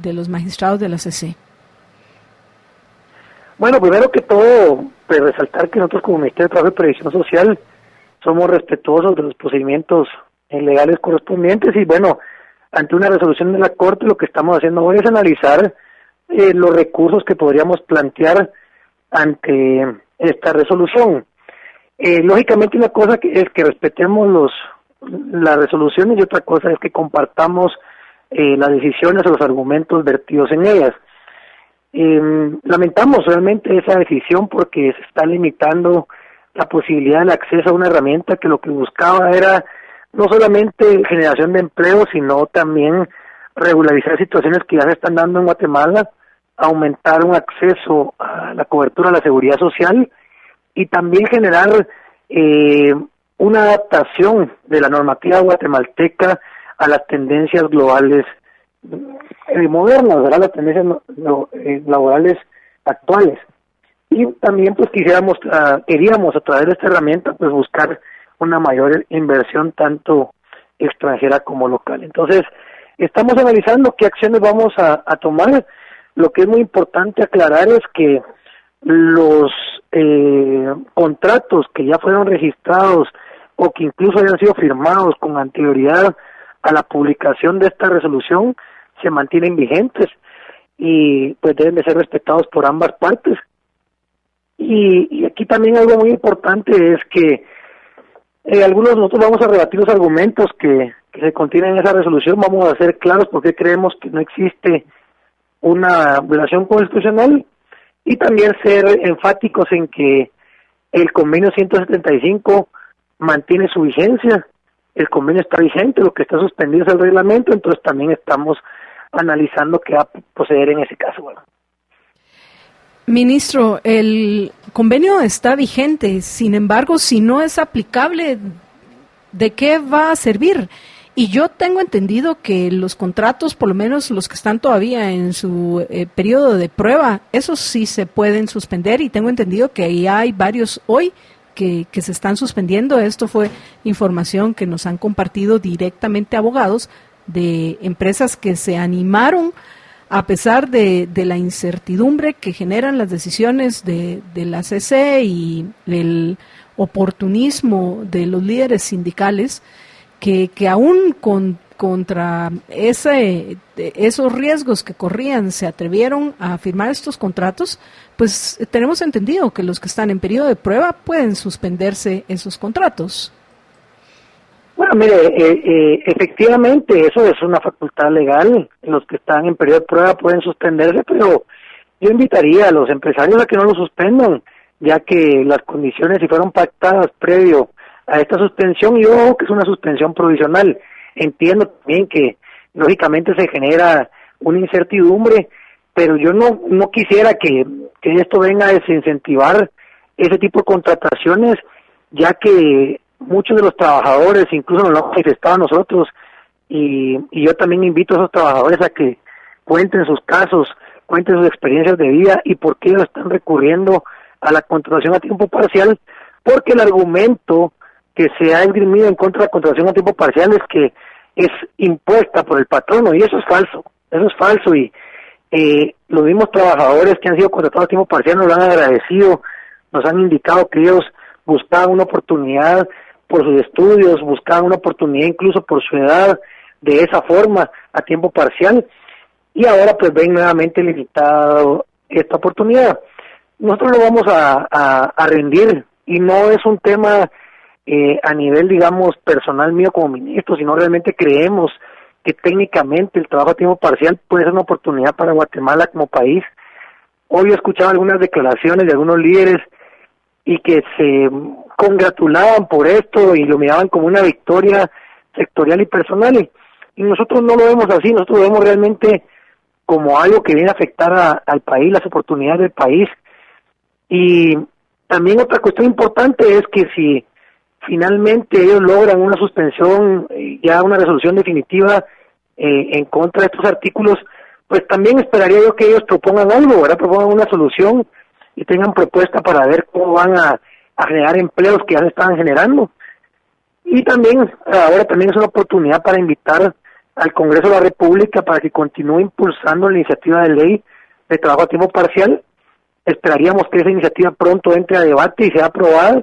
los magistrados de la CC. Bueno, primero que todo, pues resaltar que nosotros como Ministerio de Trabajo y Previsión Social somos respetuosos de los procedimientos legales correspondientes y bueno, ante una resolución de la Corte lo que estamos haciendo hoy es analizar los recursos que podríamos plantear ante esta resolución. Lógicamente una cosa es que respetemos las resoluciones y otra cosa es que compartamos las decisiones o los argumentos vertidos en ellas. Lamentamos realmente esa decisión porque se está limitando la posibilidad del acceso a una herramienta que lo que buscaba era no solamente generación de empleo, sino también regularizar situaciones que ya se están dando en Guatemala, aumentar un acceso a la cobertura de la seguridad social y también generar una adaptación de la normativa guatemalteca a las tendencias globales modernas, ¿verdad? Las tendencias laborales actuales. Y también pues queríamos a través de esta herramienta pues buscar una mayor inversión tanto extranjera como local. Entonces, estamos analizando qué acciones vamos a tomar. Lo que es muy importante aclarar es que los contratos que ya fueron registrados o que incluso hayan sido firmados con anterioridad a la publicación de esta resolución se mantienen vigentes y pues deben de ser respetados por ambas partes. Y aquí también algo muy importante es que algunos nosotros vamos a rebatir los argumentos que se contienen en esa resolución, vamos a ser claros por qué creemos que no existe una violación constitucional y también ser enfáticos en que el convenio 175 mantiene su vigencia, el convenio está vigente, lo que está suspendido es el reglamento, entonces también estamos analizando qué va a proceder en ese caso. Bueno. Ministro, el convenio está vigente, sin embargo, si no es aplicable, ¿de qué va a servir? Y yo tengo entendido que los contratos, por lo menos los que están todavía en su periodo de prueba, esos sí se pueden suspender, y tengo entendido que ya hay varios hoy que se están suspendiendo. Esto fue información que nos han compartido directamente abogados de empresas que se animaron a pesar de la incertidumbre que generan las decisiones de la CC y el oportunismo de los líderes sindicales, que aún contra esos riesgos que corrían se atrevieron a firmar estos contratos. Pues tenemos entendido que los que están en periodo de prueba pueden suspenderse esos contratos. Bueno, mire, efectivamente eso es una facultad legal. Los que están en periodo de prueba pueden suspenderse, pero yo invitaría a los empresarios a que no lo suspendan, ya que las condiciones, si fueron pactadas previo a esta suspensión, y ojo que es una suspensión provisional. Entiendo también que lógicamente se genera una incertidumbre, pero yo no quisiera que esto venga a desincentivar ese tipo de contrataciones, ya que muchos de los trabajadores incluso nos lo han manifestado a nosotros, y yo también invito a esos trabajadores a que cuenten sus casos, cuenten sus experiencias de vida y por qué ellos están recurriendo a la contratación a tiempo parcial, porque el argumento que se ha esgrimido en contra de la contratación a tiempo parcial es que es impuesta por el patrono, y eso es falso, y los mismos trabajadores que han sido contratados a tiempo parcial nos lo han agradecido, nos han indicado que ellos buscaban una oportunidad por sus estudios, buscaban una oportunidad incluso por su edad, de esa forma, a tiempo parcial, y ahora pues ven nuevamente limitado esta oportunidad. Nosotros lo vamos a rendir, y no es un tema a nivel, digamos, personal mío como ministro, sino realmente creemos que técnicamente el trabajo a tiempo parcial puede ser una oportunidad para Guatemala como país. Hoy he escuchado algunas declaraciones de algunos líderes y que se congratulaban por esto y lo miraban como una victoria sectorial y personal, y nosotros no lo vemos así. Nosotros lo vemos realmente como algo que viene a afectar al país, las oportunidades del país. Y también otra cuestión importante es que si finalmente ellos logran una suspensión, ya una resolución definitiva en contra de estos artículos, pues también esperaría yo que ellos propongan algo, ¿verdad? Propongan una solución y tengan propuesta para ver cómo van a generar empleos que ya se estaban generando. Y también, ahora también es una oportunidad para invitar al Congreso de la República para que continúe impulsando la iniciativa de ley de trabajo a tiempo parcial. Esperaríamos que esa iniciativa pronto entre a debate y sea aprobada,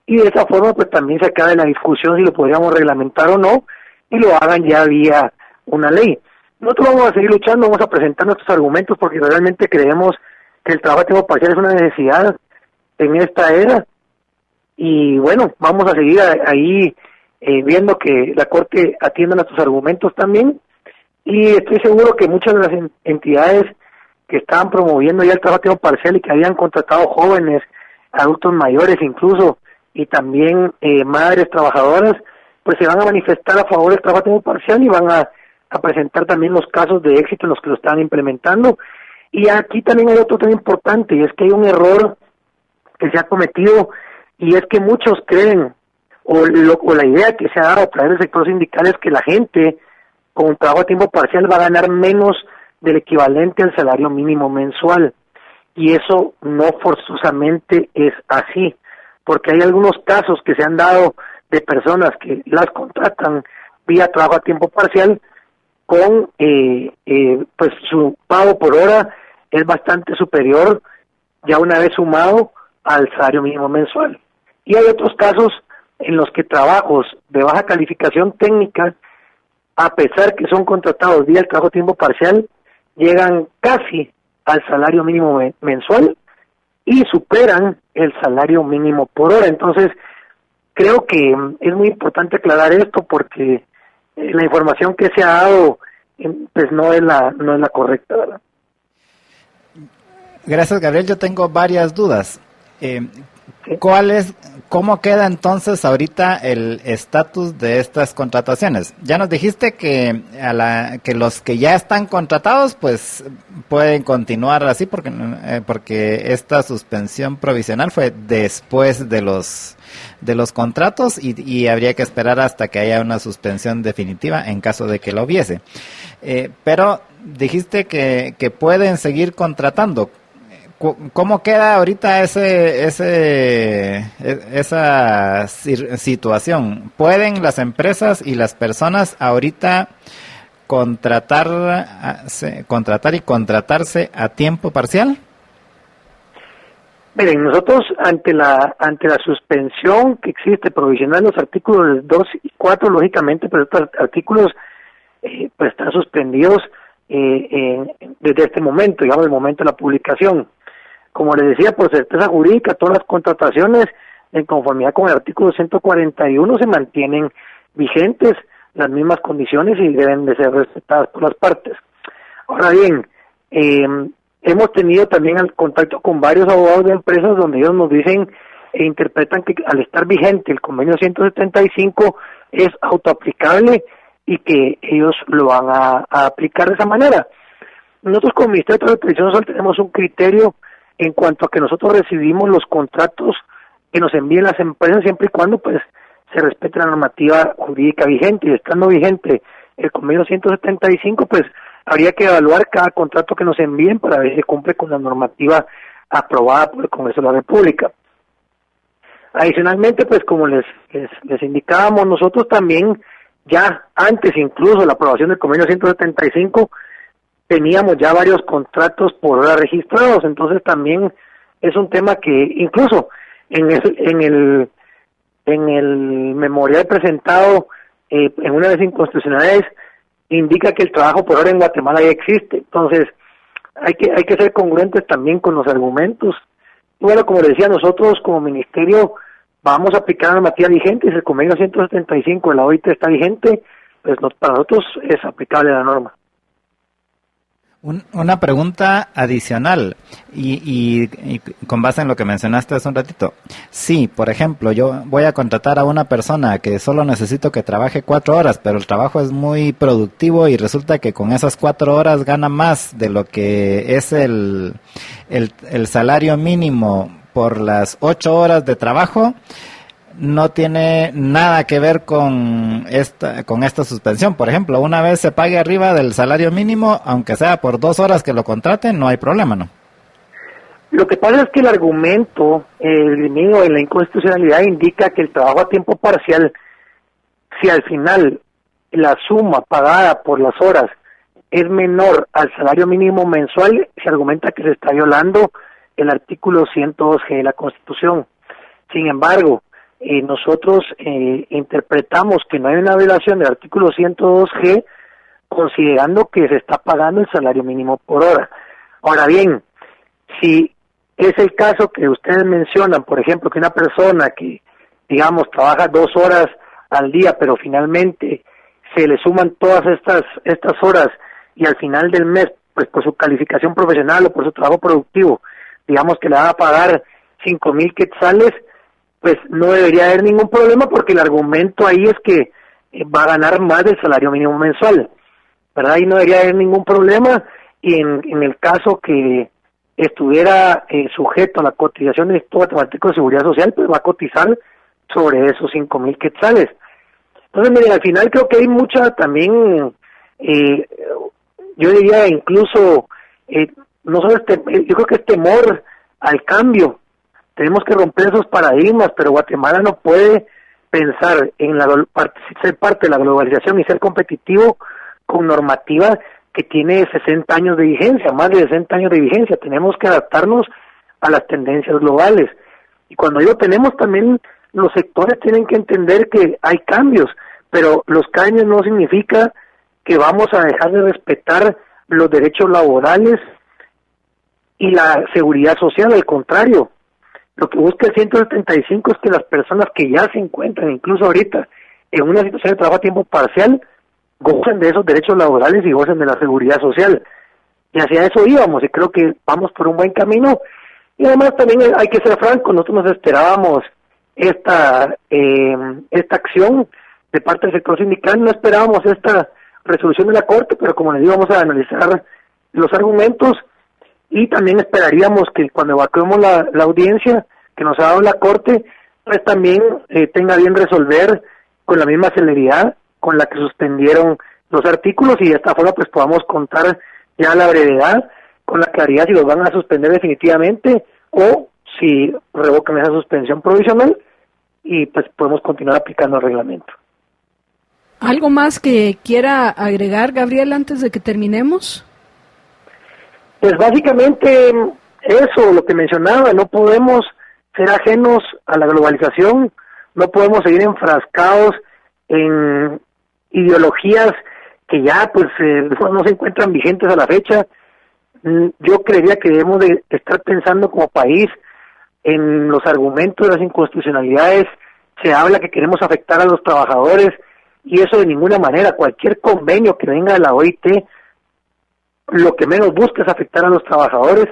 y de esa forma pues también se acabe la discusión si lo podríamos reglamentar o no, y lo hagan ya vía una ley. Nosotros vamos a seguir luchando, vamos a presentar nuestros argumentos, porque realmente creemos que el trabajo a tiempo parcial es una necesidad en esta era, y bueno, vamos a seguir ahí viendo que la Corte atienda nuestros argumentos también, y estoy seguro que muchas de las entidades que estaban promoviendo ya el trabajo a tiempo parcial y que habían contratado jóvenes, adultos mayores incluso, y también madres trabajadoras, pues se van a manifestar a favor del trabajo a tiempo parcial y van a presentar también los casos de éxito en los que lo están implementando. Y aquí también hay otro tema importante, y es que hay un error que se ha cometido, y es que muchos creen, o la idea que se ha dado a través del sector sindical es que la gente con trabajo a tiempo parcial va a ganar menos del equivalente al salario mínimo mensual, y eso no forzosamente es así, porque hay algunos casos que se han dado de personas que las contratan vía trabajo a tiempo parcial con pues su pago por hora es bastante superior, ya una vez sumado, al salario mínimo mensual. Y hay otros casos en los que trabajos de baja calificación técnica, a pesar que son contratados vía el trabajo a tiempo parcial, llegan casi al salario mínimo mensual y superan el salario mínimo por hora. Entonces, creo que es muy importante aclarar esto, porque la información que se ha dado pues no es la correcta, ¿verdad? Gracias, Gabriel. Yo tengo varias dudas. Sí. ¿Cómo queda entonces ahorita el estatus de estas contrataciones? Ya nos dijiste que que los que ya están contratados pues pueden continuar así porque esta suspensión provisional fue después de los contratos y habría que esperar hasta que haya una suspensión definitiva en caso de que lo hubiese. Pero dijiste que pueden seguir contratando. ¿Cómo queda ahorita esa situación? ¿Pueden las empresas y las personas ahorita contratar y contratarse a tiempo parcial? Miren, nosotros ante la suspensión que existe provisional, los artículos 2 y 4, lógicamente, pero estos artículos pues están suspendidos desde este momento, digamos, el momento de la publicación. Como les decía, por certeza jurídica, todas las contrataciones en conformidad con el artículo 141 se mantienen vigentes, las mismas condiciones y deben de ser respetadas por las partes. Ahora bien, hemos tenido también el contacto con varios abogados de empresas donde ellos nos dicen e interpretan que al estar vigente el convenio 175 es autoaplicable y que ellos lo van a aplicar de esa manera. Nosotros como Ministerio de Previsión Social tenemos un criterio en cuanto a que nosotros recibimos los contratos que nos envíen las empresas siempre y cuando pues se respete la normativa jurídica vigente, y estando vigente el convenio 175 pues habría que evaluar cada contrato que nos envíen para ver si cumple con la normativa aprobada por el Congreso de la República. Adicionalmente, pues como les indicábamos, nosotros también ya antes incluso de la aprobación del convenio 175 teníamos ya varios contratos por hora registrados, entonces también es un tema que incluso en el memorial presentado en una de las inconstitucionalidades indica que el trabajo por hora en Guatemala ya existe, entonces hay que ser congruentes también con los argumentos. Y bueno, como les decía, nosotros como ministerio vamos a aplicar la normativa vigente y si el convenio 175 de la OIT está vigente, pues para nosotros es aplicable la norma. Una pregunta adicional y con base en lo que mencionaste hace un ratito. Sí, por ejemplo, yo voy a contratar a una persona que solo necesito que trabaje 4 horas, pero el trabajo es muy productivo y resulta que con esas 4 horas gana más de lo que es el salario mínimo por las 8 horas de trabajo. No tiene nada que ver con esta suspensión. Por ejemplo, una vez se pague arriba del salario mínimo, aunque sea por 2 horas que lo contraten, no hay problema, ¿no? Lo que pasa es que el argumento esgrimido en la inconstitucionalidad indica que el trabajo a tiempo parcial, si al final la suma pagada por las horas es menor al salario mínimo mensual, se argumenta que se está violando el artículo 102G de la Constitución. Sin embargo, nosotros interpretamos que no hay una violación del artículo 102G considerando que se está pagando el salario mínimo por hora. Ahora bien, si es el caso que ustedes mencionan, por ejemplo, que una persona que, digamos, trabaja 2 horas al día, pero finalmente se le suman todas estas horas y al final del mes, pues por su calificación profesional o por su trabajo productivo, digamos que le van a pagar 5,000 quetzales, pues no debería haber ningún problema porque el argumento ahí es que va a ganar más del salario mínimo mensual, ¿verdad? Ahí no debería haber ningún problema y en el caso que estuviera sujeto a la cotización del Instituto Guatemalteco de Seguridad Social, pues va a cotizar sobre esos 5,000 quetzales. Entonces, miren, al final creo que hay mucha también, yo diría incluso, no solo yo creo que es temor al cambio. Tenemos que romper esos paradigmas, pero Guatemala no puede pensar en ser parte de la globalización y ser competitivo con normativa que tiene 60 años de vigencia, más de 60 años de vigencia. Tenemos que adaptarnos a las tendencias globales. Y cuando digo tenemos, también los sectores tienen que entender que hay cambios, pero los cambios no significa que vamos a dejar de respetar los derechos laborales y la seguridad social, al contrario. Lo que busca el 175 es que las personas que ya se encuentran, incluso ahorita, en una situación de trabajo a tiempo parcial, gocen de esos derechos laborales y gocen de la seguridad social. y hacia eso íbamos, y creo que vamos por un buen camino. Y además también hay que ser franco, nosotros nos esperábamos esta acción de parte del sector sindical, no esperábamos esta resolución de la Corte, pero como les digo, vamos a analizar los argumentos, y también esperaríamos que cuando evacuemos la audiencia que nos ha dado la Corte, pues también tenga bien resolver con la misma celeridad con la que suspendieron los artículos, y de esta forma pues podamos contar ya a la brevedad, con la claridad, si los van a suspender definitivamente o si revocan esa suspensión provisional, y pues podemos continuar aplicando el reglamento. ¿Algo más que quiera agregar, Gabriel, antes de que terminemos? Pues básicamente eso, lo que mencionaba, no podemos ser ajenos a la globalización, no podemos seguir enfrascados en ideologías que ya pues no se encuentran vigentes a la fecha. Yo creería que debemos de estar pensando como país en los argumentos de las inconstitucionalidades. Se habla que queremos afectar a los trabajadores, y eso de ninguna manera. Cualquier convenio que venga de la OIT, lo que menos busca es afectar a los trabajadores.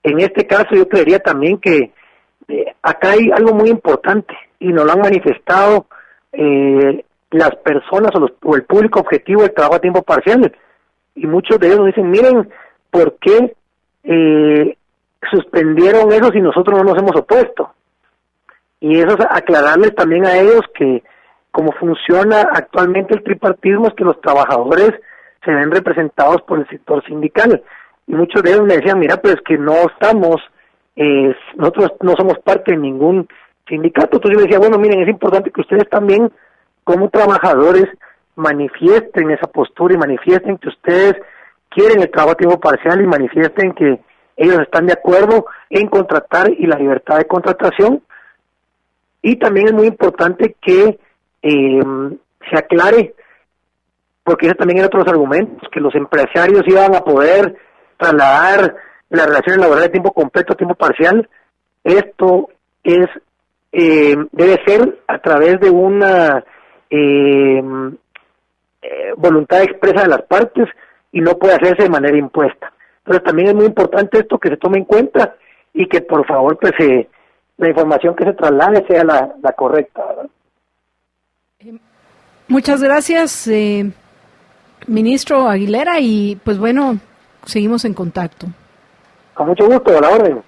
En este caso yo creería también que acá hay algo muy importante, y nos lo han manifestado las personas o el público objetivo del trabajo a tiempo parcial, y muchos de ellos nos dicen, miren, ¿por qué suspendieron eso si nosotros no nos hemos opuesto? Y eso es aclararles también a ellos que como funciona actualmente el tripartismo es que los trabajadores se ven representados por el sector sindical, y muchos de ellos me decían, mira, pero es que no estamos, nosotros no somos parte de ningún sindicato. Entonces yo decía, bueno, miren, es importante que ustedes también como trabajadores manifiesten esa postura, y manifiesten que ustedes quieren el trabajo a tiempo parcial, y manifiesten que ellos están de acuerdo en contratar y la libertad de contratación. Y también es muy importante que se aclare, porque ese también era otros argumentos, que los empresarios iban a poder trasladar las relaciones laborales de tiempo completo a tiempo parcial. Esto es debe ser a través de una voluntad expresa de las partes, y no puede hacerse de manera impuesta. Entonces también es muy importante esto, que se tome en cuenta, y que por favor pues la información que se traslade sea la correcta, ¿verdad? Muchas gracias, ministro Aguilera, y pues bueno, seguimos en contacto. Con mucho gusto, a la orden.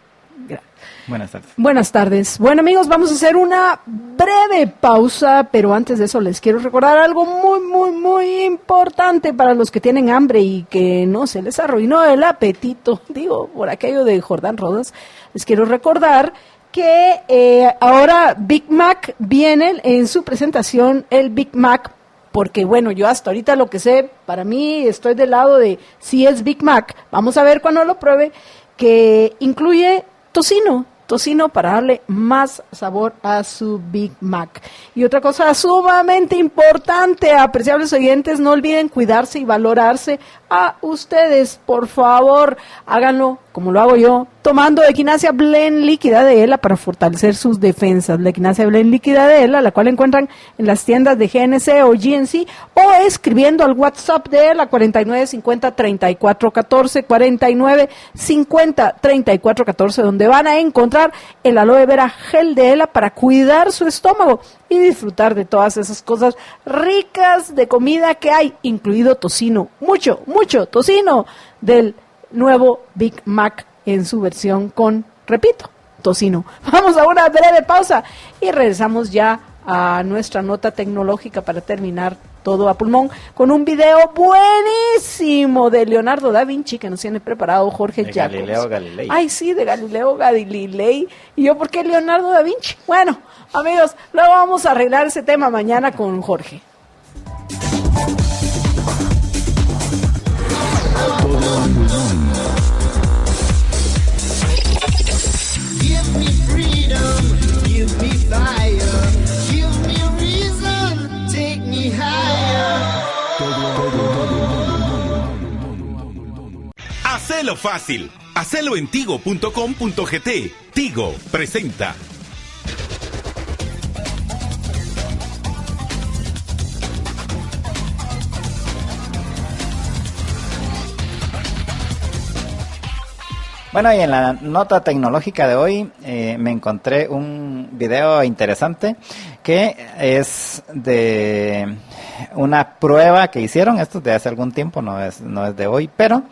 Buenas tardes. Buenas tardes. Bueno, amigos, vamos a hacer una breve pausa, pero antes de eso les quiero recordar algo muy importante para los que tienen hambre y que no se les arruinó el apetito, digo, por aquello de Jordán Rodas. Les quiero recordar que ahora Big Mac viene en su presentación, el Big Mac, porque bueno, yo hasta ahorita lo que sé, para mí estoy del lado de si es Big Mac, vamos a ver cuando lo pruebe, que incluye tocino para darle más sabor a su Big Mac. Y otra cosa sumamente importante, apreciables oyentes, no olviden cuidarse y valorarse a ustedes, por favor, háganlo como lo hago yo, tomando Equinacia Blend líquida de ELA para fortalecer sus defensas. La Equinacia Blend líquida de ELA, la cual encuentran en las tiendas de GNC o GNC, o escribiendo al WhatsApp de ELA 4950-3414, 4950-3414, donde van a encontrar el aloe vera gel de ELA para cuidar su estómago y disfrutar de todas esas cosas ricas de comida que hay, incluido tocino, mucho tocino del nuevo Big Mac en su versión con, repito, tocino. Vamos a una breve pausa y regresamos ya a nuestra nota tecnológica para terminar todo a pulmón con un video buenísimo de Leonardo da Vinci que nos tiene preparado Jorge Jacobs. Galileo Galilei. Ay, sí, de Galileo Galilei. ¿Y yo por qué Leonardo da Vinci? Bueno, amigos, luego vamos a arreglar ese tema mañana con Jorge. Give me freedom, give me fire, give me reason, take me higher. Hacelo fácil. Hacelo en tigo.com.gt. Tigo presenta. Bueno, y en la nota tecnológica de hoy me encontré un video interesante que es de una prueba que hicieron, esto es de hace algún tiempo, no es de hoy, pero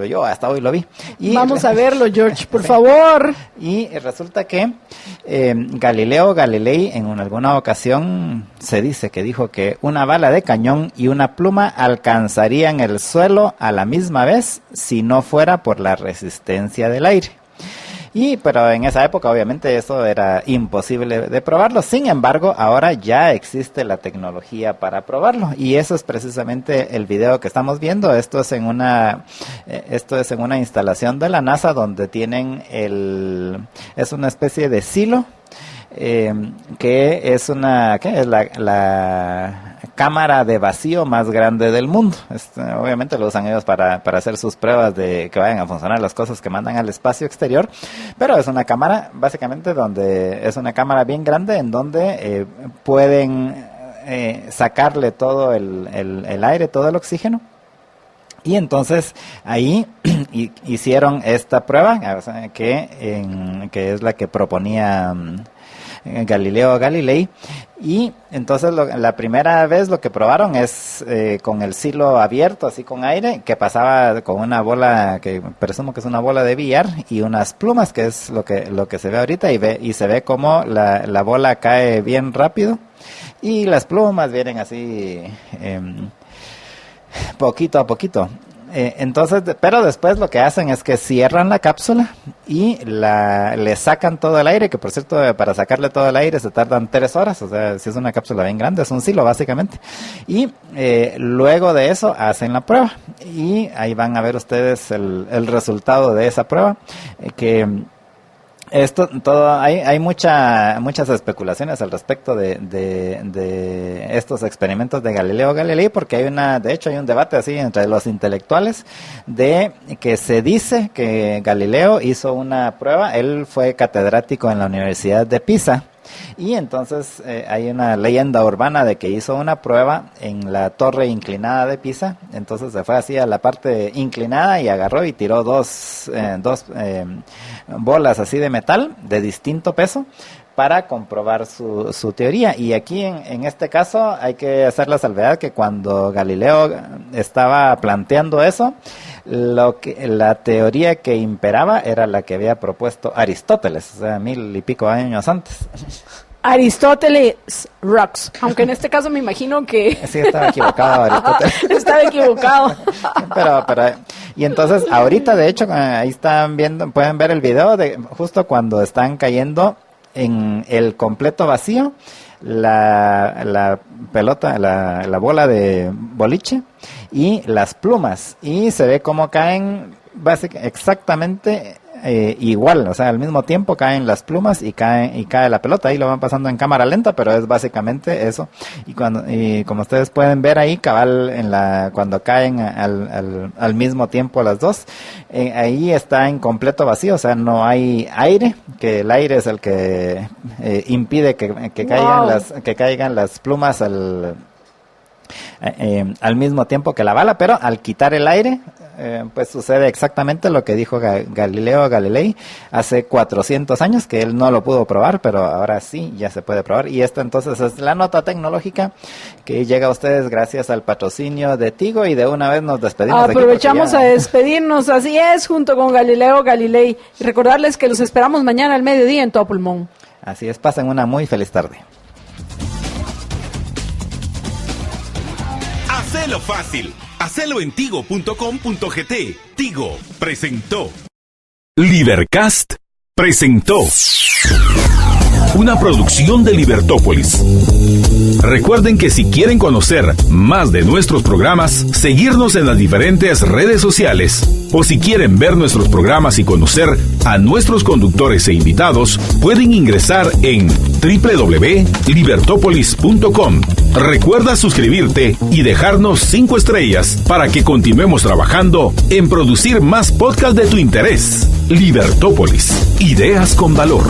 yo hasta hoy lo vi. Y vamos a verlo, George, por favor. Y resulta que Galileo Galilei en alguna ocasión se dice que dijo que una bala de cañón y una pluma alcanzarían el suelo a la misma vez si no fuera por la resistencia del aire. Pero en esa época obviamente eso era imposible de probarlo. Sin embargo, ahora ya existe la tecnología para probarlo. Y eso es precisamente el video que estamos viendo. Esto es en una instalación de la NASA donde tienen es una especie de silo. Que es la cámara de vacío más grande del mundo. Obviamente lo usan ellos para hacer sus pruebas de que vayan a funcionar las cosas que mandan al espacio exterior, pero es una cámara básicamente es una cámara bien grande en donde pueden sacarle todo el aire, todo el oxígeno. Y entonces ahí hicieron esta prueba, que es la que proponía Galileo Galilei. Y entonces la primera vez lo que probaron es con el silo abierto, así con aire, que pasaba con una bola que presumo que es una bola de billar y unas plumas, que es lo que se ve ahorita, y se ve como la bola cae bien rápido y las plumas vienen así poquito a poquito. Pero después lo que hacen es que cierran la cápsula y le sacan todo el aire, que por cierto para sacarle todo el aire se tardan 3 horas, o sea, si es una cápsula bien grande, es un silo básicamente. Y luego de eso hacen la prueba y ahí van a ver ustedes el resultado de esa prueba, hay muchas especulaciones al respecto de estos experimentos de Galileo Galilei, porque de hecho hay un debate así entre los intelectuales de que se dice que Galileo hizo una prueba. Él fue catedrático en la Universidad de Pisa. Y entonces hay una leyenda urbana de que hizo una prueba en la torre inclinada de Pisa. Entonces se fue así a la parte inclinada y agarró y tiró dos bolas así de metal de distinto peso para comprobar su teoría. Y aquí en este caso hay que hacer la salvedad que cuando Galileo estaba planteando eso, la teoría que imperaba era la que había propuesto Aristóteles, o sea, 1000 y pico años antes. Aristóteles rocks, aunque en este caso me imagino que... Sí, estaba equivocado Aristóteles. Estaba equivocado. Y entonces ahorita de hecho ahí pueden ver el video de justo cuando están cayendo en el completo vacío la pelota, la bola de boliche y las plumas, y se ve cómo caen exactamente igual, o sea, al mismo tiempo caen las plumas y cae la pelota. Ahí lo van pasando en cámara lenta, pero es básicamente eso. Y como ustedes pueden ver ahí, cabal cuando caen al mismo tiempo las dos, ahí está en completo vacío, o sea, no hay aire, que el aire es el que impide que caigan las plumas al mismo tiempo que la bala, pero al quitar el aire, pues sucede exactamente lo que dijo Galileo Galilei hace 400 años, que él no lo pudo probar, pero ahora sí ya se puede probar. Y esta entonces es la nota tecnológica que llega a ustedes gracias al patrocinio de Tigo, y de una vez nos despedimos. Aprovechamos a despedirnos, así es, junto con Galileo Galilei, y recordarles que los esperamos mañana al mediodía en Todo Pulmón. Así es, pasen una muy feliz tarde. Hacelo fácil. Hacelo en tigo.com.gt. Tigo presentó. Libercast presentó una producción de Libertópolis. Recuerden que si quieren conocer más de nuestros programas, seguirnos en las diferentes redes sociales, o si quieren ver nuestros programas y conocer a nuestros conductores e invitados, pueden ingresar en www.libertopolis.com. Recuerda suscribirte y dejarnos 5 estrellas para que continuemos trabajando en producir más podcasts de tu interés. Libertópolis, ideas con valor.